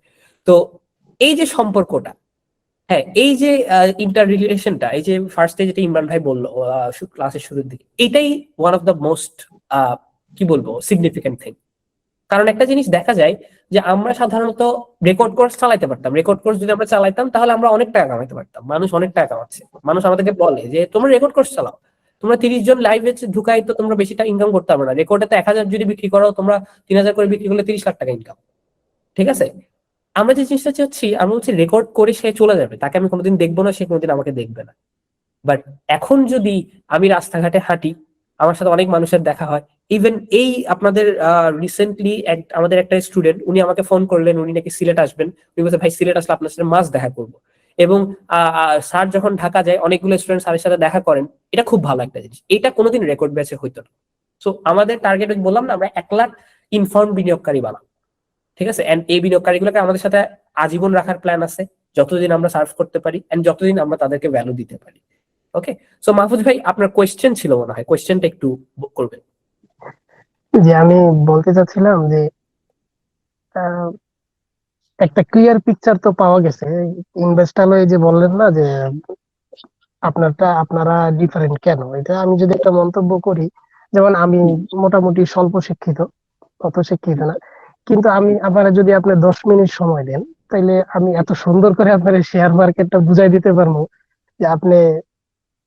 তো এই যে সম্পর্কটা, হ্যাঁ এই যে ইন্টার রিলেশনটা, এই যে ফার্স্টে যেটা ইমরান ভাই বললো ক্লাসের শুরুর দিকে, এটাই ওয়ান অফ দ্য মোস্ট কি বলবো সিগনিফিকেন্ট থিং। কারণ একটা জিনিস দেখা যায় যে আমরা সাধারণত রেকর্ড কোর্স চালাইতে পারতাম, রেকর্ড কোর্স যদি আমরা চালাইতাম তাহলে আমরা অনেক টাকা কামাইতে পারতাম। মানুষ অনেক টাকা কামাচ্ছে, মানুষ আমাদেরকে বলে যে তোমরা রেকর্ড কোর্স চালাও, তোমরা 30 জন লাইভে ঢুকাই তো তোমরা বেশি টাকা ইনকাম করতে পারবে না, রেকর্ডে তো 1000 যদি বিক্রি করো, তোমরা 3000 করে বিক্রি করলে 30 লাখ টাকা ইনকাম। ঠিক আছে, আমরা যে জিনিসটা চাচ্ছি, আমরা হচ্ছে রেকর্ড করে সে চলে যাবে, তাকে আমি কোনোদিন দেখবো না, সে কোনোদিন আমাকে দেখবে না। বাট এখন যদি আমি রাস্তাঘাটে হাঁটি, আমার সাথে অনেক মানুষের দেখা হয়। ইভেন এই আপনাদের রিসেন্টলি আমাদের একটা স্টুডেন্ট, উনি আমাকে ফোন করলেন, উনি নাকি সিলেট আসবেন। উনি বলছে ভাই সিলেট আসলে আপনার সাথে মাস দেখা করবো। এবং স্যার যখন ঢাকা যায় অনেকগুলো স্টুডেন্ট স্যারের সাথে দেখা করেন, এটা খুব ভালো একটা জিনিস, এটা কোনোদিন রেকর্ড ব্যাচে হইতো না। সো আমাদের টার্গেট বললাম না, আমরা 1 লাখ ইনফর্ম বিনিয়োগকারী বানাবো। ঠিক আছে, এন্ড এই বিনিয়োগকারীগুলোকে আমাদের সাথে আজীবন রাখার প্ল্যান আছে, যতদিন আমরা সার্ভ করতে পারি এন্ড যতদিন আমরা তাদেরকে ভ্যালু দিতে পারি। ওকে, সো মাহফুজ ভাই আপনার কোয়েশ্চেন ছিল মনে হয়, কোয়েশ্চেনটা একটু করবেন। যে আমি বলতে চাচ্ছিলাম যে আহ, একটা ক্লিয়ার পিকচার তো পাওয়া গেছে। ইনভেস্টালয় যে বললেন না যে আপনারা ডিফারেন্ট কেন, এটা আমি যদি একটা মন্তব্য করি, যেমন আমি মোটামুটি স্বল্প শিক্ষিত, অত শিক্ষিত না, কিন্তু আমি আবার যদি আপনি 10 মিনিট সময় দেন, তাইলে আমি এত সুন্দর করে আপনার শেয়ার মার্কেটটা বুঝাই দিতে পারবো যে আপনি,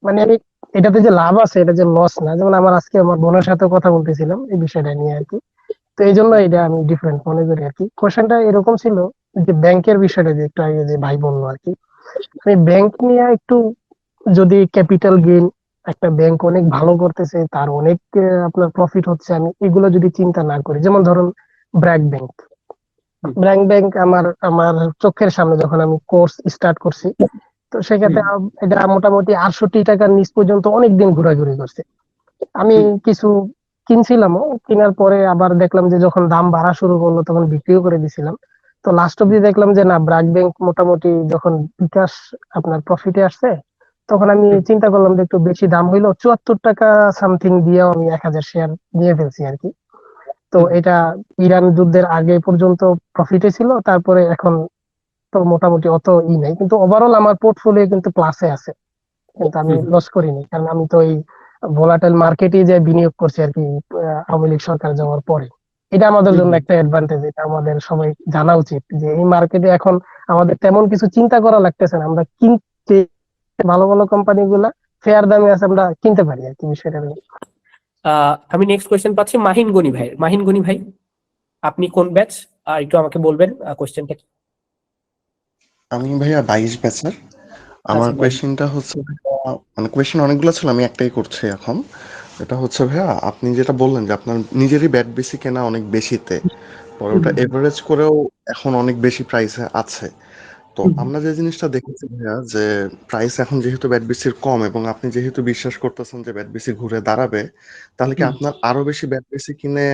মানে আমি এটাতে যে লাভ আছে এটা যে লস না। যেমন আজকে আমার বোনের সাথে কথা বলতেছিলাম এই বিষয়টা নিয়ে আর কি। তো এই জন্য এটা আমি ডিফারেন্ট মনে করি আর কি। কোশ্চেনটা এরকম ছিল যে ব্যাংকের বিষয়টা যে একটু আগে যে ভাই বললো আর কি, আমি ব্যাংক নিয়ে একটু, যদি ক্যাপিটাল গেইন, একটা ব্যাংক অনেক ভালো করতেছে, তার অনেক আপনার প্রফিট হচ্ছে, আমি এগুলো যদি চিন্তা না করি, যেমন ধরুন ব্র্যাক ব্যাংক, আমার আমার চোখের সামনে যখন আমি কোর্স স্টার্ট করছি, তো সেক্ষেত্রে এটা মোটামুটি 68 টাকার নিচ পর্যন্ত অনেকদিন ঘোরাঘুরি করছে। আমি কিছু কিনছিলামও, কেনার পরে আবার দেখলাম যে যখন দাম বাড়া শুরু করলো তখন বিক্রিও করে দিছিলাম। তো লাস্ট অব্দি দেখলাম যে না, ব্র্যাক ব্যাংক মোটামুটি যখন বিকাশ আপনার প্রফিটে আসছে, তখন আমি চিন্তা করলাম যে একটু বেশি দাম হইলো, 74 টাকা সামথিং দিয়েও আমি 1000 শেয়ার নিয়ে ফেলছি আর কি। তো এটা ইরান যুদ্ধের আগে পর্যন্ত প্রফিটে ছিল, তারপরে এখন তো মোটামুটি অত নাই, কিন্তু ওভারঅল আমার পোর্টফোলিও কিন্তু প্লাসে আছে, কিন্তু আমি লস করিনি, কারণ আমি তো এই ভোলাটাইল মার্কেটে যে বিনিয়োগ করছি আর কি, আওয়ামী লীগ সরকার যাওয়ার পরে। এটা আমাদের জন্য একটা অ্যাডভান্টেজ, এটা আমাদের সবাই জানা উচিত যে এই মার্কেটে এখন আমাদের তেমন কিছু চিন্তা করা লাগতেছে না, আমরা কিনতে ভালো ভালো কোম্পানি গুলা ফেয়ার দামে আছে, আমরা কিনতে পারি আর কি, বিষয়টা নিয়ে। আমি নেক্সট কোয়েশ্চেন পাচ্ছি মাহিন গনি ভাই। মাহিন গনি ভাই, আপনি কোন ব্যাচ আর একটু আমাকে বলবেন কোয়েশ্চেনটা কি? আমি ভাইয়া 22 ব্যাচের। আমার কোয়েশ্চেনটা হচ্ছে মানে কোয়েশ্চেন অনেকগুলো ছিল, আমি একটাই করছি এখন। এটা হচ্ছে ভাইয়া, আপনি যেটা বললেন যে আপনার নিজেরই ব্যাট বেশি কেনা অনেক বেশিতে, পরে ওটা এভারেজ করেও এখন অনেক বেশি প্রাইসে আছে। তো আমরা যে জিনিসটা দেখেছি ভাইয়া, যে প্রাইস এখন যেহেতু ব্যাট বেশির কম এবং আপনি যেহেতু বিশ্বাস করতেছেন যে ব্যাট বেশি ঘুরে দাঁড়াবে, তাহলে কি আপনার আরো বেশি ব্যাট বেশি কিনে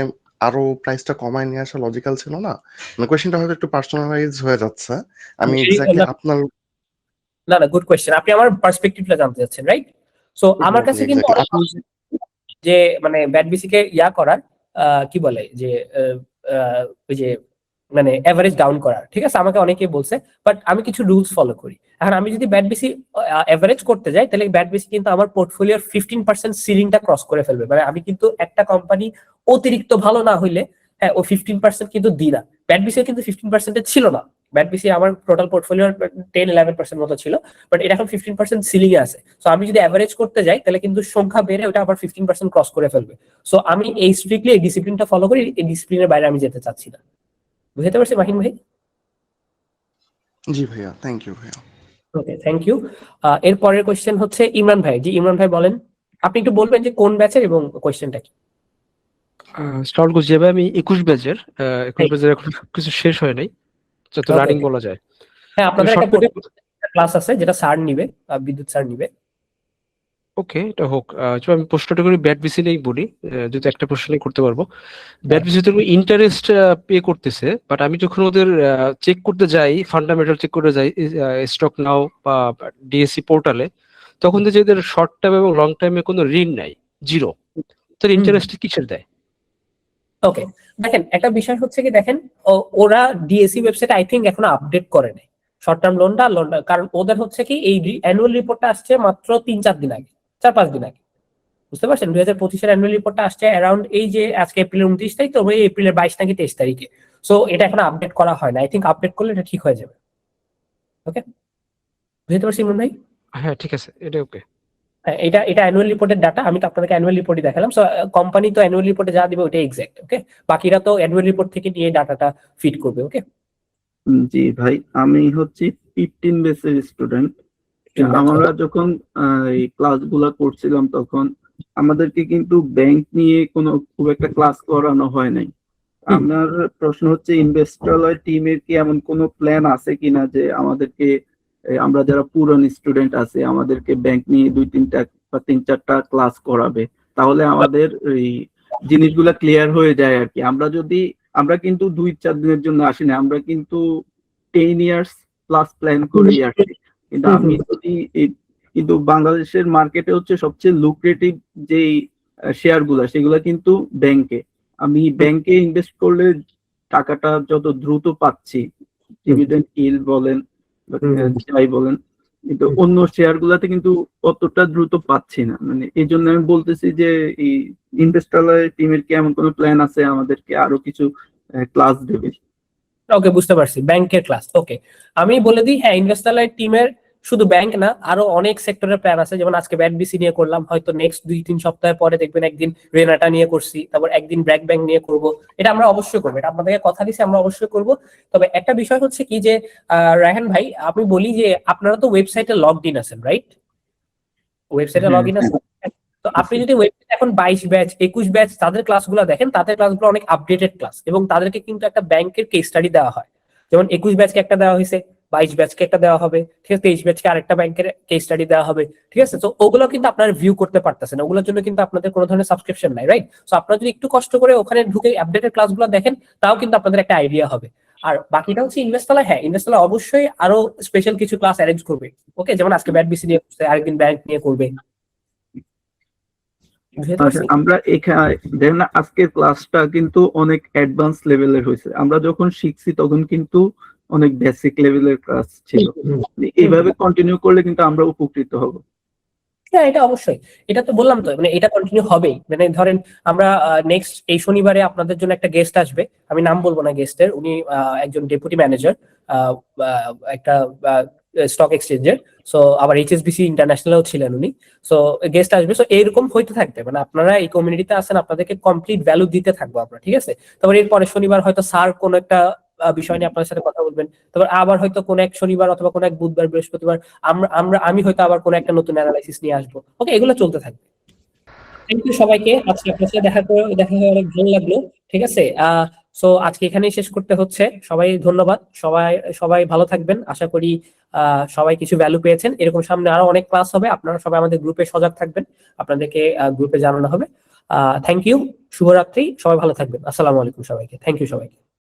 আরো প্রাইসটা কমায় নিয়ে আসা লজিক্যাল ছিল না? মানে কোয়েশ্চেনটা হয়তো একটু পার্সোনালাইজ হয়ে যাচ্ছে, আমি এক্স্যাক্টলি আপনার না না, গুড কোয়েশ্চেন, আপনি আমার পার্সপেক্টিভটা জানতে চাচ্ছেন, রাইট? সো আমার কাছে কিন্তু যে মানে ব্যাট বিসি কে করার কি বলে যে ওই যে মানে এভারেজ ডাউন করার, ঠিক আছে, আমাকে অনেকেই বলছে, বাট আমি কিছু রুলস ফলো করি। এখন আমি যদি ব্যাট বেশি এভারেজ করতে যাই, তাহলে ব্যাট বেশি কিন্তু আমার পোর্টফোলিওর 15% সিলিংটা ক্রস করে ফেলবে। মানে আমি কিন্তু একটা কোম্পানি অতিরিক্ত ভালো না হইলে হ্যাঁ ও 15% কিন্তু দিই না। ব্যাট বেশি কিন্তু 15% ছিল না, ব্যাট বেশি আমার টোটাল পোর্টফোলিওর 10-11% মতো ছিল, বাট এটা এখন 15% সিলিং এ আছে। সো আমি যদি এভারেজ করতে যাই তাহলে কিন্তু সংখ্যা বেড়ে ওটা আবার 15% ক্রস করে ফেলবে। সো আমি এই স্ট্রিক্টলি এই ডিসিপ্লিনটা ফলো করি, এই ডিসিপ্লিনের বাইরে আমি যেতে চাচ্ছি না। বুঝতে পারছি মাহিন ভাই? জি ভাইয়া, থ্যাংক ইউ ভাইয়া। ওকে, থ্যাংক ইউ। এর পরের কোশ্চেন হচ্ছে ইমরান ভাই। জি ইমরান ভাই বলেন, আপনি একটু বলবেন যে কোন ব্যাচের এবং কোশ্চেনটা কি? স্টার্ট করছি ভাই, আমি 21 ব্যাচের। 21 ব্যাচের এখন কিছু শেষ হয় নাই, যত Okay, রানিং okay. বলা যায়। হ্যাঁ, আপনাদের শর্ট একটা করে ক্লাস আছে যেটা স্যার নিবে, বিদ্যুৎ স্যার নিবে। ওকে, এটা হোক। আমি প্রশ্নটা করি ব্যাট বিসি নিয়েই বলি, যদি একটা প্রশ্ন নিয়ে করতে পারবো। ব্যাট বিসি তো ইন্টারেস্ট পে করতেছে, বাট আমি যখন ওদের চেক করতে যাই, ফান্ডামেন্টাল চেক করতে যাই স্টক নাও বা ডিএসসি পোর্টালে, তখন দেখি এদের শর্ট টাইম এবং লং টাইমে কোনো ঋণ নাই, জিরো। তো ইন্টারেস্ট কিসের দেয়? ওকে, দেখেন একটা বিষয় হচ্ছে কি, দেখেন ওরা ডিএসসি ওয়েবসাইট আই থিঙ্ক এখনো আপডেট করে নাই শর্ট টার্ম লোনটা, কারণ ওদের হচ্ছে কি এই অ্যানুয়াল রিপোর্টটা আসছে মাত্র 3-4 দিন আগে, 4-5 দিন আগে। বুঝতে পারছেন? 2025-এর অ্যানুয়াল রিপোর্টটা আসছে অ্যারাউন্ড এই যে আজকে এপ্রিলের 29 তারিখ, তো ওই এপ্রিলের 22 নাকি 23 তারিখে। সো এটা এখন আপডেট করা হয় না, আই থিঙ্ক আপডেট করলে এটা ঠিক হয়ে যাবে। ওকে, বুঝতে পারছি ইমরান ভাই? হ্যাঁ ঠিক আছে, এটা ওকে। হ্যাঁ, এটা অ্যানুয়াল রিপোর্টের ডাটা, আমি তো আপনাদেরকে অ্যানুয়াল রিপোর্টই দেখালাম। সো কোম্পানি তো অ্যানুয়াল রিপোর্টে যা দিবে ওটাই এক্সাক্ট। ওকে, বাকিরা তো অ্যানুয়াল রিপোর্ট থেকে নিয়ে ডাটাটা ফিড করবে। ওকে, জি ভাই, আমি হচ্ছি 15 বেসের স্টুডেন্ট। আমরা যখন এই ক্লাসগুলো করছিলাম তখন আমাদেরকে কিন্তু ব্যাংক নিয়ে কোনো খুব একটা ক্লাস করানো হয় নাই। আমার প্রশ্ন হচ্ছে ইনভেস্টরলয় টিমের কি এমন কোনো প্ল্যান আছে কিনা যে আমাদেরকে আমরা যারা পুরান স্টুডেন্ট আছে আমাদেরকে ব্যাংক নিয়ে 2-3টা বা 3-4টা ক্লাস করাবে, তাহলে আমাদের এই জিনিসগুলা ক্লিয়ার হয়ে যায় আর কি। আমরা কিন্তু 2-4 দিনের জন্য আসি না, আমরা কিন্তু 10 ইয়ার্স প্লাস প্ল্যান করেই আসি। কিন্তু আমি যদি কিন্তু বাংলাদেশের মার্কেটে হচ্ছে সবচেয়ে লুক্রেটিভ যেই শেয়ার গুলা সেগুলা কিন্তু ব্যাংকে। আমি ব্যাংকে ইনভেস্ট করলে টাকাটা যত দ্রুত পাচ্ছি, ডিভিডেন্ড ইল্ড বলেন যাই বলেন, কিন্তু অন্য শেয়ার গুলাতে কিন্তু অতটা দ্রুত পাচ্ছি না। মানে এই জন্য আমি বলতেছি যে এই ইনভেস্টরলয় টিমের কি এমন কোনো প্ল্যান আছে আমাদেরকে আরো কিছু ক্লাস দেবে? ওকে, বুঝতে পারছি, ব্যাংকের ক্লাস। ওকে, আমি বলে দিই, হ্যাঁ ইনভেস্টরলাইট টিমের শুধু ব্যাংক না, আরো অনেক সেক্টরের প্ল্যান আছে। যেমন আজকে ব্যাট বিসি নিয়ে করলাম, হয়তো নেক্সট 2-3 সপ্তাহ পরে দেখবেন একদিন রেনাটা নিয়ে করছি, তারপর একদিন ব্র্যাক ব্যাংক নিয়ে করব। এটা আমরা অবশ্যই করবো, এটা আপনাদেরকে কথা দিচ্ছি, আমরা অবশ্যই করব। তবে একটা বিষয় হচ্ছে কি যে রায়হান ভাই, আমি বলি যে আপনারা তো ওয়েবসাইটে লগড ইন আছেন, রাইট? ওয়েবসাইটে লগ ইন আছেন। তো আপনি যদি ওয়েবসাইটে এখন 22 ব্যাচ 21 ব্যাচ তাদের ক্লাসগুলো দেখেন, তাদের ক্লাসগুলো অনেক আপডেটেড ক্লাস, এবং তাদেরকে কিন্তু একটা ব্যাংকের কেস স্টাডি দেওয়া হয়। যেমন 21 ব্যাচকে একটা দেওয়া হয়েছে, 22 ব্যাচকে একটা দেওয়া হবে, ঠিক আছে, 23 ব্যাচকে আরেকটা ব্যাংকের কেস স্টাডি দেওয়া হবে, ঠিক আছে। তো ওগুলো কিন্তু আপনারা ভিউ করতে পারতেছেন, ওগুলোর জন্য কিন্তু আপনাদের কোনো ধরনের সাবস্ক্রিপশন নাই, রাইট? সো আপনারা যদি একটু কষ্ট করে ওখানে ঢুকে আপডেটেড ক্লাসগুলো দেখেন, তাও কিন্তু আপনাদের একটা আইডিয়া হবে। আর বাকিটা হচ্ছে ইনভেস্টরলা, হ্যাঁ ইনভেস্টরলা অবশ্যই আরো স্পেশাল কিছু ক্লাস অ্যারেঞ্জ করবে। ওকে, যেমন আজকে ব্যাট বিসি নিয়ে করছে, আরেকদিন ব্যাংক নিয়ে করবে। আচ্ছা, আমরা এখানে দেখেন না, আজকের ক্লাসটা কিন্তু অনেক অ্যাডভান্স লেভেলের হয়েছে। আমরা যখন শিখছি তখন কিন্তু অনেক বেসিক লেভেলের ক্লাস ছিল। এইভাবে কন্টিনিউ করলে কিন্তু আমরা উপকৃত হব। হ্যাঁ, এটা অবশ্যই, এটা তো বললাম তো, মানে এটা কন্টিনিউ হবেই। মানে ধরেন আমরা নেক্সট এই শনিবারে আপনাদের জন্য একটা গেস্ট আসবে, আমি নাম বলবো না গেস্টের, উনি একজন ডেপুটি ম্যানেজার একটা স্টক এক্সচেঞ্জের। সো আবার এইচএসবিসি ইন্টারন্যাশনালও ছিলেন উনি। সো গেস্ট আসবে, সো এরকম হইতে থাকবে, মানে আপনারা এই কমিউনিটিতে আছেন, আপনাদেরকে কমপ্লিট ভ্যালু দিতে থাকবো আমরা, ঠিক আছে। তারপর এরপরে শনিবার হয়তো স্যার কোন একটা বিষয় নিয়ে আপনাদের সাথে কথা বলবেন, তারপর আবার হয়তো কোন এক শনিবার অথবা কোন এক বুধবার বৃহস্পতিবার আমি হয়তো আবার কোন একটা নতুন অ্যানালাইসিস নিয়ে আসবো। ওকে, এগুলো চলতে থাকবে। থ্যাংক ইউ সবাইকে, আজকে আপনার সাথে দেখা হয়ে অনেক ভালো লাগলো, ঠিক আছে। সো আজকে এখানেই শেষ করতে হচ্ছে। সবাই ধন্যবাদ, সবাই ভালো থাকবেন। আশা করি সবাই কিছু ভ্যালু পেয়েছেন। এরকম সামনে আরো অনেক ক্লাস হবে, আপনারা সবাই আমাদের গ্রুপে সজাগ থাকবেন, আপনাদেরকে গ্রুপে জানানো হবে। থ্যাংক ইউ, শুভরাত্রি, সবাই ভালো থাকবেন। আসসালামু আলাইকুম সবাইকে, থ্যাংক ইউ সবাইকে।